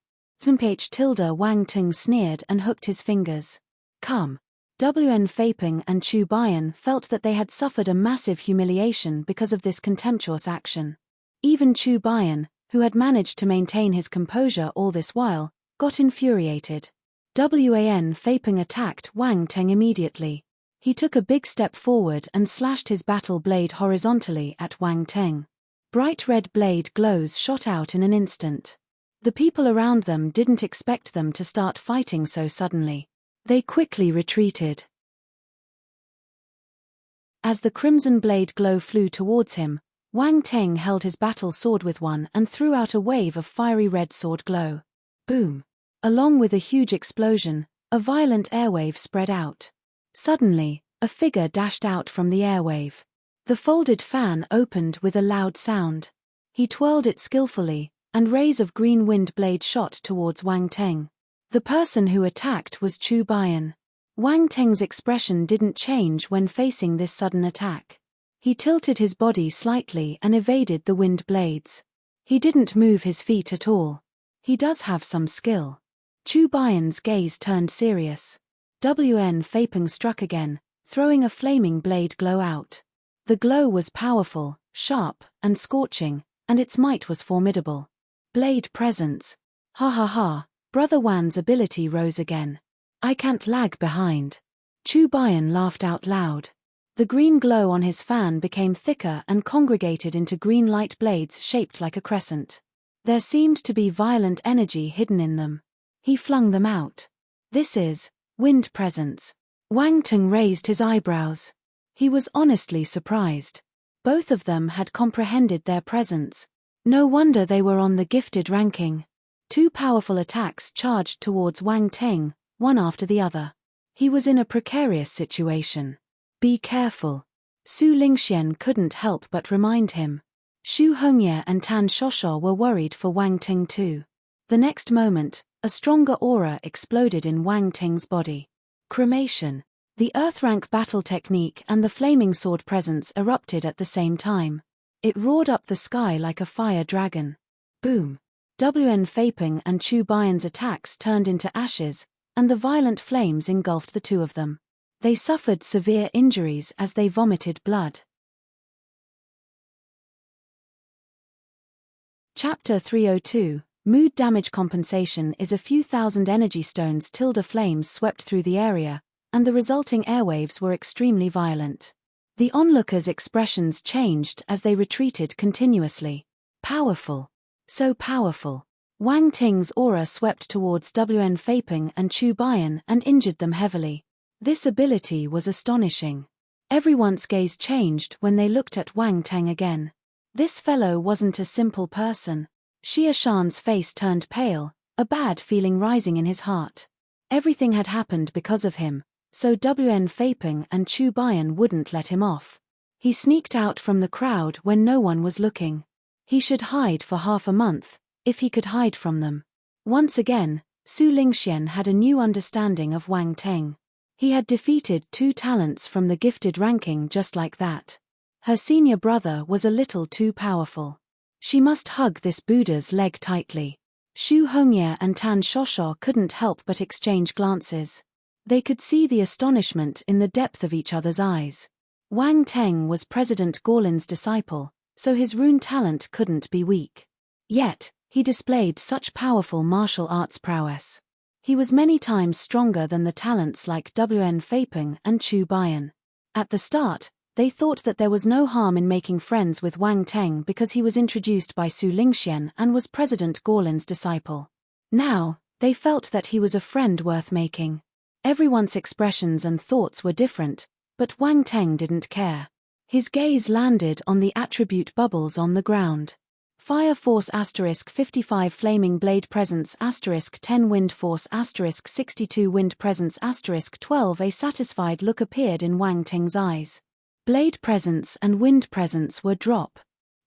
Wang Teng sneered and hooked his fingers. Come. WN Feipeng and Chu Bian felt that they had suffered a massive humiliation because of this contemptuous action. Even Chu Bian, who had managed to maintain his composure all this while, got infuriated. WAN Feipeng attacked Wang Teng immediately. He took a big step forward and slashed his battle blade horizontally at Wang Teng. Bright red blade glows shot out in an instant. The people around them didn't expect them to start fighting so suddenly. They quickly retreated. As the crimson blade glow flew towards him, Wang Teng held his battle sword with one and threw out a wave of fiery red sword glow. Boom! Along with a huge explosion, a violent airwave spread out. Suddenly, a figure dashed out from the airwave. The folded fan opened with a loud sound. He twirled it skillfully, and rays of green wind blade shot towards Wang Teng. The person who attacked was Chu Bian. Wang Teng's expression didn't change when facing this sudden attack. He tilted his body slightly and evaded the wind blades. He didn't move his feet at all. He does have some skill. Chu Bian's gaze turned serious. WN Feipeng struck again, throwing a flaming blade glow out. The glow was powerful, sharp, and scorching, and its might was formidable. Blade presence. Ha ha ha. Brother Wan's ability rose again. I can't lag behind. Chu Bian laughed out loud. The green glow on his fan became thicker and congregated into green light blades shaped like a crescent. There seemed to be violent energy hidden in them. He flung them out. This is wind presence. Wang Teng raised his eyebrows. He was honestly surprised. Both of them had comprehended their presence. No wonder they were on the gifted ranking. Two powerful attacks charged towards Wang Teng, one after the other. He was in a precarious situation. Be careful. Su Lingxian couldn't help but remind him. Xu Hongye and Tan Shosho were worried for Wang Teng too. The next moment, a stronger aura exploded in Wang Teng's body. Cremation. The Earth-rank battle technique and the flaming sword presence erupted at the same time. It roared up the sky like a fire dragon. Boom. WN Feipeng and Chu Bian's attacks turned into ashes, and the violent flames engulfed the two of them. They suffered severe injuries as they vomited blood. Chapter 302, Mood Damage Compensation is a few thousand energy stones tilde flames swept through the area, and the resulting airwaves were extremely violent. The onlookers' expressions changed as they retreated continuously. Powerful. So powerful. Wang Teng's aura swept towards WN Feipeng and Chu Bian and injured them heavily. This ability was astonishing. Everyone's gaze changed when they looked at Wang Teng again. This fellow wasn't a simple person. Xia Shan's face turned pale, a bad feeling rising in his heart. Everything had happened because of him, so WN Feipeng and Chu Bian wouldn't let him off. He sneaked out from the crowd when no one was looking. He should hide for half a month, if he could hide from them. Once again, Su Lingxian had a new understanding of Wang Teng. He had defeated two talents from the gifted ranking just like that. Her senior brother was a little too powerful. She must hug this Buddha's leg tightly. Xu Hongye and Tan Shosho couldn't help but exchange glances. They could see the astonishment in the depth of each other's eyes. Wang Teng was President Gorlin's disciple, so his rune talent couldn't be weak. Yet, he displayed such powerful martial arts prowess. He was many times stronger than the talents like WN Feipeng and Chu Bian. At the start, they thought that there was no harm in making friends with Wang Teng because he was introduced by Su Lingxian and was President Gorlin's disciple. Now, they felt that he was a friend worth making. Everyone's expressions and thoughts were different, but Wang Teng didn't care. His gaze landed on the attribute bubbles on the ground. Fire Force *55 Flaming Blade Presence *10 Wind Force *62 Wind Presence *12 A satisfied look appeared in Wang Teng's eyes. Blade presence and wind presence were drop.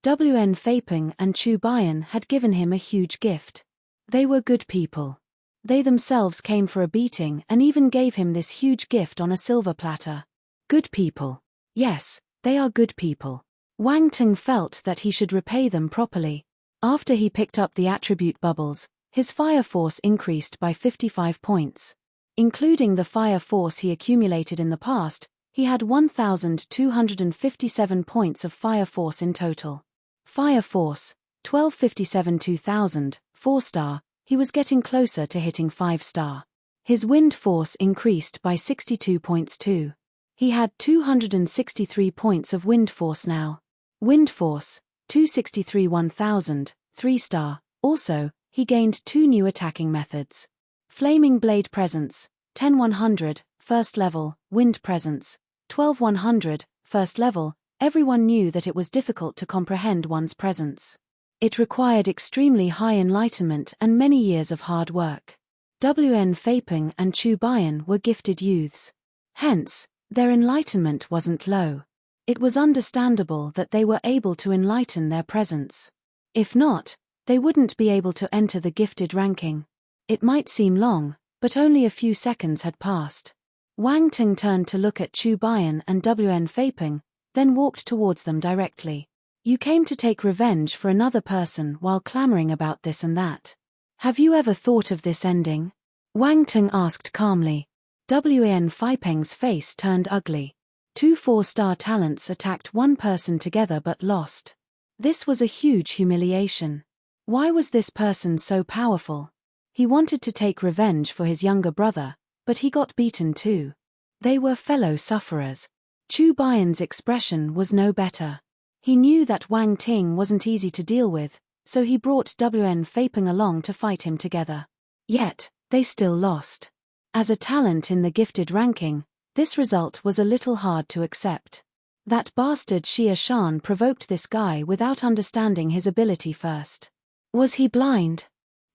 WN Faping and Chu Bian had given him a huge gift. They were good people. They themselves came for a beating and even gave him this huge gift on a silver platter. Good people. Yes, they are good people. Wang Teng felt that he should repay them properly. After he picked up the attribute bubbles, his fire force increased by 55 points. Including the fire force he accumulated in the past, he had 1,257 points of fire force in total. Fire force, 1257 2000, 4-star, he was getting closer to hitting 5-star. His wind force increased by 62 points too. He had 263 points of wind force now. Wind force, 263 1000, 3-star. Also, he gained 2 new attacking methods. Flaming Blade Presence, 10-100, first level, Wind Presence, 12-100, first level. Everyone knew that it was difficult to comprehend one's presence. It required extremely high enlightenment and many years of hard work. WN Faping and Chu Bian were gifted youths. Hence, their enlightenment wasn't low. It was understandable that they were able to enlighten their presence. If not, they wouldn't be able to enter the gifted ranking. It might seem long, but only a few seconds had passed. Wang Teng turned to look at Chu Bian and WN Faping, then walked towards them directly. You came to take revenge for another person while clamoring about this and that. Have you ever thought of this ending? Wang Teng asked calmly. WN Faping's face turned ugly. 2 4-star talents attacked one person together but lost. This was a huge humiliation. Why was this person so powerful? He wanted to take revenge for his younger brother, but he got beaten too. They were fellow sufferers. Chu Bian's expression was no better. He knew that Wang Ting wasn't easy to deal with, so he brought WN Faping along to fight him together. Yet, they still lost. As a talent in the gifted ranking, this result was a little hard to accept. That bastard Xia Shan provoked this guy without understanding his ability first. Was he blind?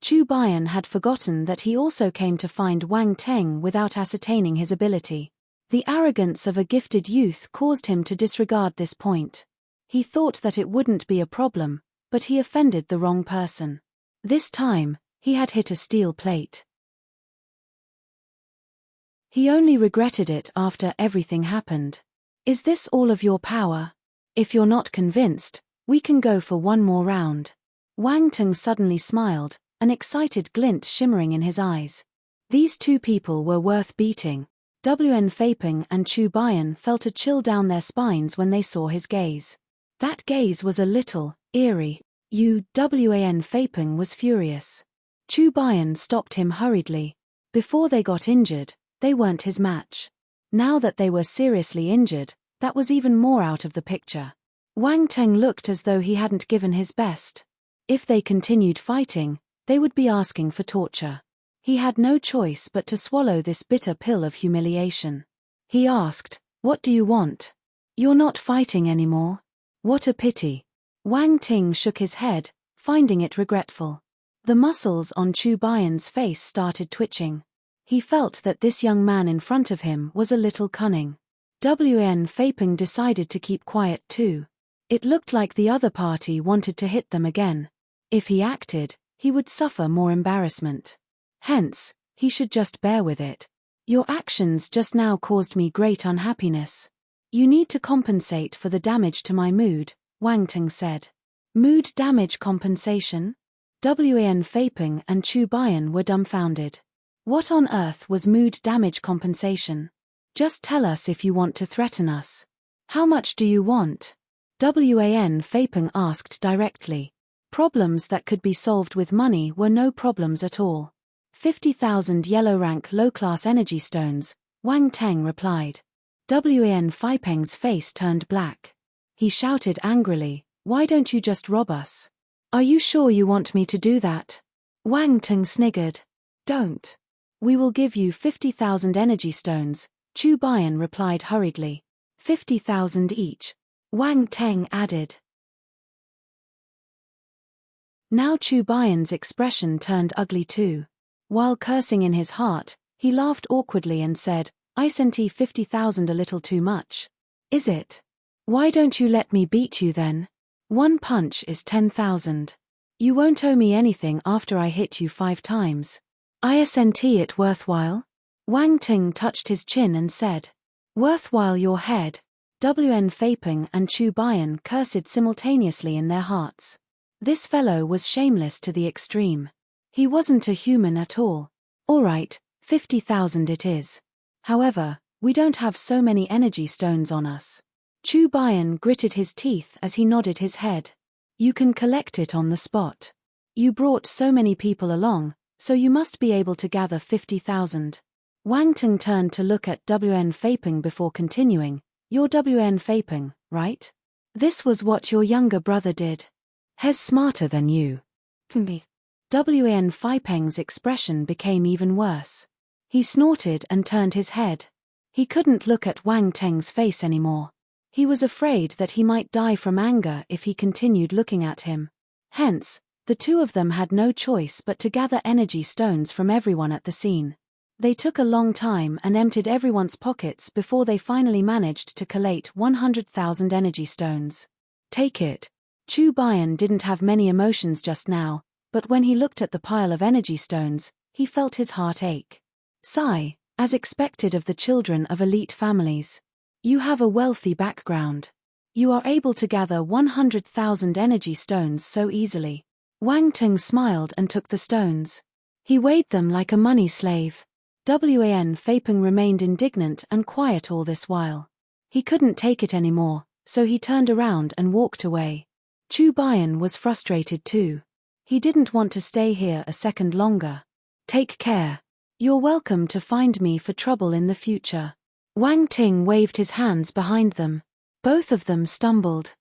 Chu Bian had forgotten that he also came to find Wang Teng without ascertaining his ability. The arrogance of a gifted youth caused him to disregard this point. He thought that it wouldn't be a problem, but he offended the wrong person. This time, he had hit a steel plate. He only regretted it after everything happened. Is this all of your power? If you're not convinced, we can go for one more round. Wang Teng suddenly smiled, an excited glint shimmering in his eyes. These two people were worth beating. WN Faping and Chu Bian felt a chill down their spines when they saw his gaze. That gaze was a little eerie. WN Faping was furious. Chu Bian stopped him hurriedly. Before they got injured, they weren't his match. Now that they were seriously injured, that was even more out of the picture. Wang Teng looked as though he hadn't given his best. If they continued fighting, they would be asking for torture. He had no choice but to swallow this bitter pill of humiliation. He asked, "What do you want? You're not fighting anymore." What a pity. Wang Ting shook his head, finding it regretful. The muscles on Chu Bian's face started twitching. He felt that this young man in front of him was a little cunning. WN Faping decided to keep quiet too. It looked like the other party wanted to hit them again. If he acted, he would suffer more embarrassment. Hence, he should just bear with it. Your actions just now caused me great unhappiness. You need to compensate for the damage to my mood, Wang Teng said. Mood damage compensation? WN Faping and Chu Bian were dumbfounded. What on earth was mood damage compensation? Just tell us if you want to threaten us. How much do you want? WN Faping asked directly. Problems that could be solved with money were no problems at all. 50,000 yellow rank low-class energy stones, Wang Teng replied. WN Faping's face turned black. He shouted angrily, "Why don't you just rob us? Are you sure you want me to do that?" Wang Teng sniggered. "Don't. We will give you 50,000 energy stones," Chu Bian replied hurriedly. 50,000 each. Wang Teng added. Now Chu Bian's expression turned ugly too. While cursing in his heart, he laughed awkwardly and said, "Isn't 50,000 a little too much? Is it?" Why don't you let me beat you then? One punch is 10,000. You won't owe me anything after I hit you 5 times. Isn't it worthwhile? Wang Ting touched his chin and said. Worthwhile your head. Wn Fei Peng and Chu Bian cursed simultaneously in their hearts. This fellow was shameless to the extreme. He wasn't a human at all. Alright, 50,000 it is. However, we don't have so many energy stones on us. Chu Bian gritted his teeth as he nodded his head. You can collect it on the spot. You brought so many people along, so you must be able to gather 50,000. Wang Ting turned to look at Wn Fei Peng before continuing. You're Wn Fei Peng, right? This was what your younger brother did. He's smarter than you. Me. Wn Fei Peng's expression became even worse. He snorted and turned his head. He couldn't look at Wang Teng's face anymore. He was afraid that he might die from anger if he continued looking at him. Hence, the two of them had no choice but to gather energy stones from everyone at the scene. They took a long time and emptied everyone's pockets before they finally managed to collate 100,000 energy stones. Take it. Chu Bian didn't have many emotions just now, but when he looked at the pile of energy stones, he felt his heart ache. Sigh, as expected of the children of elite families. You have a wealthy background. You are able to gather 100,000 energy stones so easily. Wang Ting smiled and took the stones. He weighed them like a money slave. Wn Fei Peng remained indignant and quiet all this while. He couldn't take it anymore, so he turned around and walked away. Chu Bian was frustrated too. He didn't want to stay here a second longer. Take care. You're welcome to find me for trouble in the future. Wang Ting waved his hands behind them. Both of them stumbled.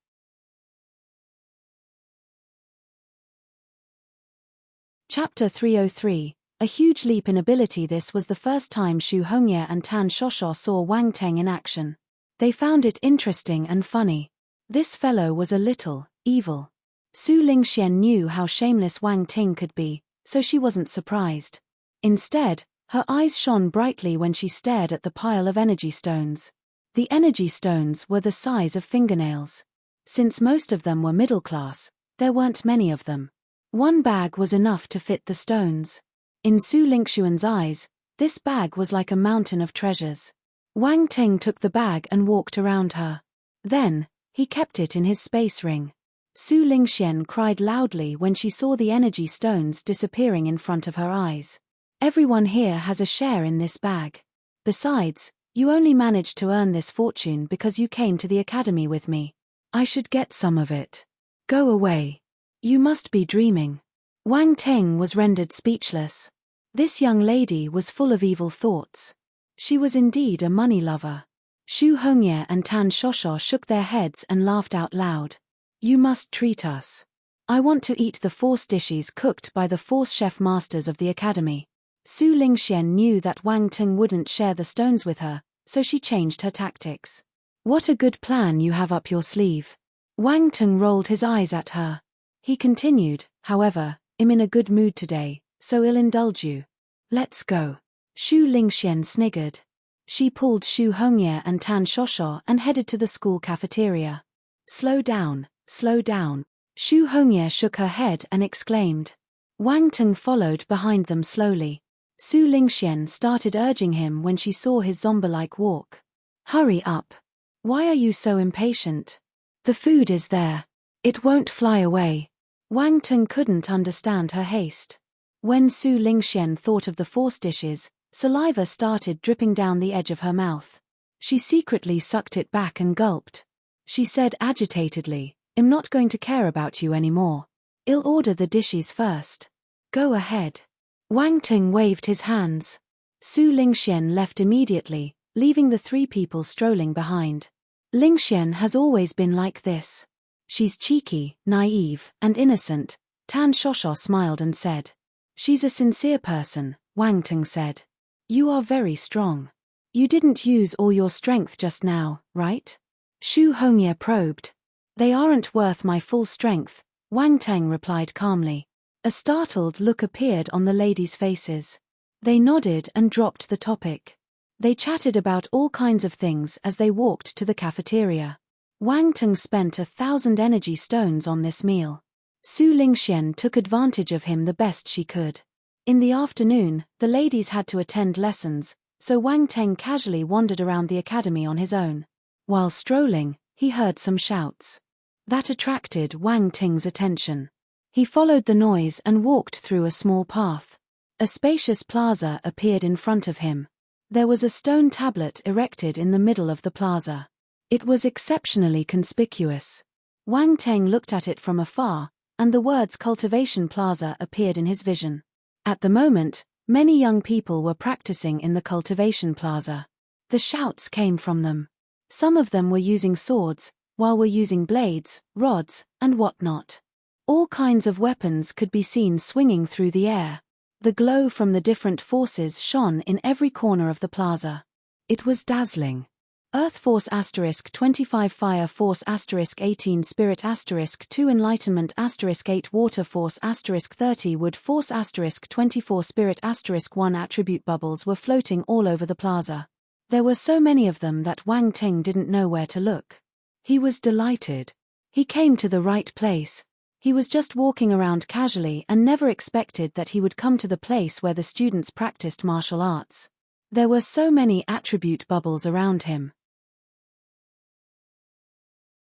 Chapter 303. A huge leap in ability. This was the first time Xu Hongye and Tan Shosho saw Wang Ting in action. They found it interesting and funny. This fellow was a little evil. Su Lingxian knew how shameless Wang Ting could be, so she wasn't surprised. Instead, her eyes shone brightly when she stared at the pile of energy stones. The energy stones were the size of fingernails. Since most of them were middle class, there weren't many of them. One bag was enough to fit the stones. In Su Lingxian's eyes, this bag was like a mountain of treasures. Wang Ting took the bag and walked around her. Then, he kept it in his space ring. Su Lingxian cried loudly when she saw the energy stones disappearing in front of her eyes. Everyone here has a share in this bag. Besides, you only managed to earn this fortune because you came to the academy with me. I should get some of it. Go away. You must be dreaming. Wang Ting was rendered speechless. This young lady was full of evil thoughts. She was indeed a money lover. Xu Hongye and Tan Shosho shook their heads and laughed out loud. You must treat us. I want to eat the force dishes cooked by the force chef masters of the academy. Su Lingxian knew that Wang Ting wouldn't share the stones with her, so she changed her tactics. What a good plan you have up your sleeve. Wang Ting rolled his eyes at her. He continued, however, I'm in a good mood today, so I'll indulge you. Let's go. Xu Lingxian sniggered. She pulled Xu Hongye and Tan Shosho and headed to the school cafeteria. Slow down, slow down. Xu Hongye shook her head and exclaimed. Wang Ting followed behind them slowly. Su Lingxian started urging him when she saw his zombie-like walk. Hurry up. Why are you so impatient? The food is there. It won't fly away. Wang Ting couldn't understand her haste. When Su Lingxian thought of the force dishes, saliva started dripping down the edge of her mouth. She secretly sucked it back and gulped. She said agitatedly, I'm not going to care about you anymore. I'll order the dishes first. Go ahead. Wang Ting waved his hands. Su Lingxian left immediately, leaving the 3 people strolling behind. Lingxian has always been like this. She's cheeky, naive, and innocent, Tan Shosho smiled and said. She's a sincere person, Wang Ting said. You are very strong. You didn't use all your strength just now, right? Xu Hongye probed. They aren't worth my full strength, Wang Ting replied calmly. A startled look appeared on the ladies' faces. They nodded and dropped the topic. They chatted about all kinds of things as they walked to the cafeteria. Wang Teng spent 1,000 energy stones on this meal. Su Lingxian took advantage of him the best she could. In the afternoon, the ladies had to attend lessons, so Wang Teng casually wandered around the academy on his own. While strolling, he heard some shouts. That attracted Wang Teng's attention. He followed the noise and walked through a small path. A spacious plaza appeared in front of him. There was a stone tablet erected in the middle of the plaza. It was exceptionally conspicuous. Wang Teng looked at it from afar, and the words Cultivation Plaza appeared in his vision. At the moment, many young people were practicing in the Cultivation Plaza. The shouts came from them. Some of them were using swords, while were using blades, rods, and whatnot. All kinds of weapons could be seen swinging through the air. The glow from the different forces shone in every corner of the plaza. It was dazzling. Earth Force *25 Fire Force *18 Spirit *2 Enlightenment *8 Water Force *30 Wood Force *24 Spirit *1 Attribute bubbles were floating all over the plaza. There were so many of them that Wang Teng didn't know where to look. He was delighted. He came to the right place. He was just walking around casually and never expected that he would come to the place where the students practiced martial arts. There were so many attribute bubbles around him.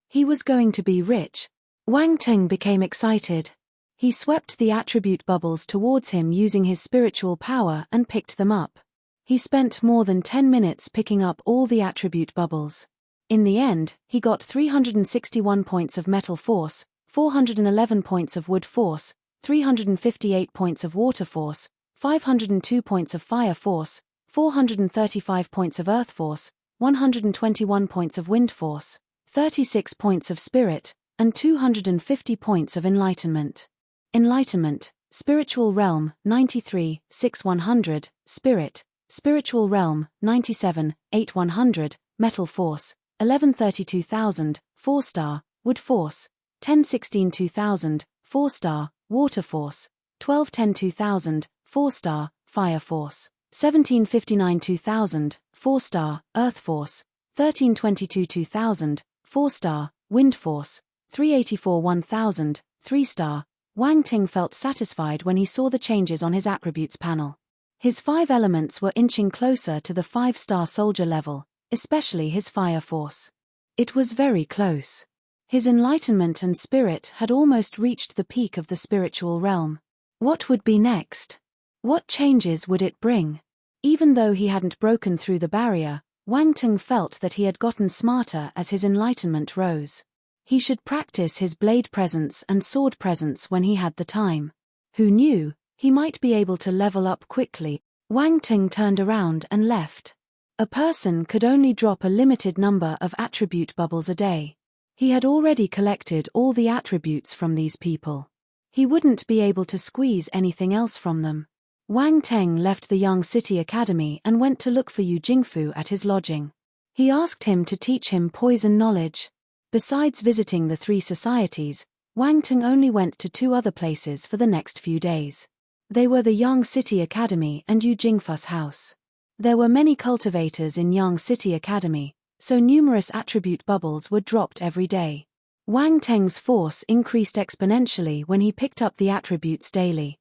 He was going to be rich. Wang Teng became excited. He swept the attribute bubbles towards him using his spiritual power and picked them up. He spent more than 10 minutes picking up all the attribute bubbles. In the end, he got 361 points of metal force, 411 points of wood force, 358 points of water force, 502 points of fire force, 435 points of earth force, 121 points of wind force, 36 points of spirit, and 250 points of enlightenment. Enlightenment, Spiritual Realm, 93, 6 100, Spirit, Spiritual Realm, 97, 8 100, Metal Force, 1132,000, 4-star, Wood Force, 1016 2000, 4-star, Water Force, 1210 2000, 4-star, Fire Force, 1759 2000, 4-star, Earth Force, 1322 2000, 4-star, Wind Force, 384 1000, 3-star. Wang Teng felt satisfied when he saw the changes on his attributes panel. His 5 elements were inching closer to the 5-star soldier level, especially his fire force. It was very close. His enlightenment and spirit had almost reached the peak of the spiritual realm. What would be next? What changes would it bring? Even though he hadn't broken through the barrier, Wang Teng felt that he had gotten smarter as his enlightenment rose. He should practice his blade presence and sword presence when he had the time. Who knew, he might be able to level up quickly. Wang Teng turned around and left. A person could only drop a limited number of attribute bubbles a day. He had already collected all the attributes from these people. He wouldn't be able to squeeze anything else from them. Wang Teng left the Young City Academy and went to look for Yu Jingfu at his lodging. He asked him to teach him poison knowledge. Besides visiting the 3 societies, Wang Teng only went to 2 other places for the next few days. They were the Yang City Academy and Yu Jingfu's house. There were many cultivators in Yang City Academy, so numerous attribute bubbles were dropped every day. Wang Teng's force increased exponentially when he picked up the attributes daily.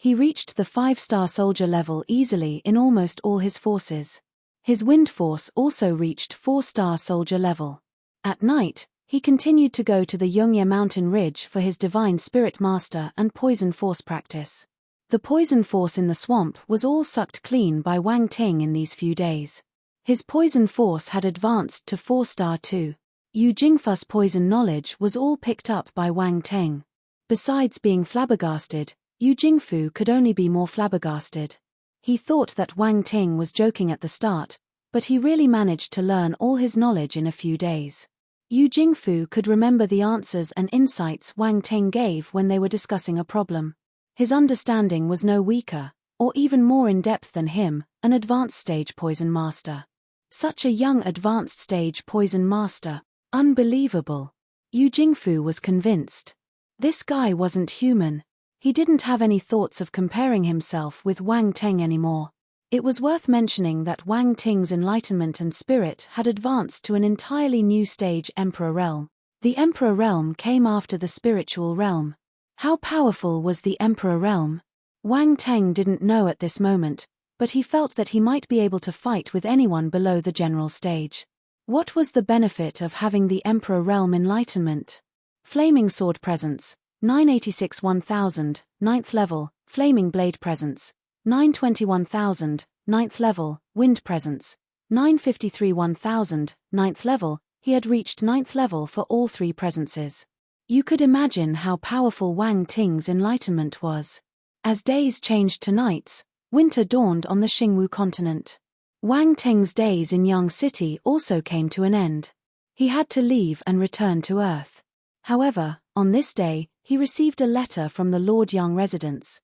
He reached the 5-star soldier level easily in almost all his forces. His wind force also reached 4-star soldier level. At night, he continued to go to the Yongye mountain ridge for his divine spirit master and poison force practice. The poison force in the swamp was all sucked clean by Wang Teng in these few days. His poison force had advanced to 4-star too. Yu Jingfu's poison knowledge was all picked up by Wang Teng. Besides being flabbergasted, Yu Jingfu could only be more flabbergasted. He thought that Wang Teng was joking at the start, but he really managed to learn all his knowledge in a few days. Yu Jingfu could remember the answers and insights Wang Teng gave when they were discussing a problem. His understanding was no weaker, or even more in-depth than him, an advanced stage poison master. Such a young advanced stage poison master. Unbelievable. Yu Jingfu was convinced. This guy wasn't human. He didn't have any thoughts of comparing himself with Wang Teng anymore. It was worth mentioning that Wang Ting's enlightenment and spirit had advanced to an entirely new stage, Emperor Realm. The Emperor Realm came after the spiritual realm. How powerful was the Emperor Realm? Wang Teng didn't know at this moment, but he felt that he might be able to fight with anyone below the general stage. What was the benefit of having the Emperor Realm enlightenment? Flaming Sword Presence, 986 1000, 9th level, Flaming Blade Presence, 921 1000, 9th level, Wind Presence, 953 1000, 9th level. He had reached 9th level for all three presences. You could imagine how powerful Wang Ting's enlightenment was. As days changed to nights, winter dawned on the Xingwu continent. Wang Ting's days in Yang City also came to an end. He had to leave and return to Earth. However, on this day, he received a letter from the Lord Yang residence.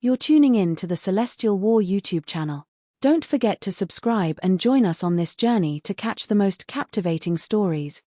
You're tuning in to the Celestial War YouTube channel. Don't forget to subscribe and join us on this journey to catch the most captivating stories.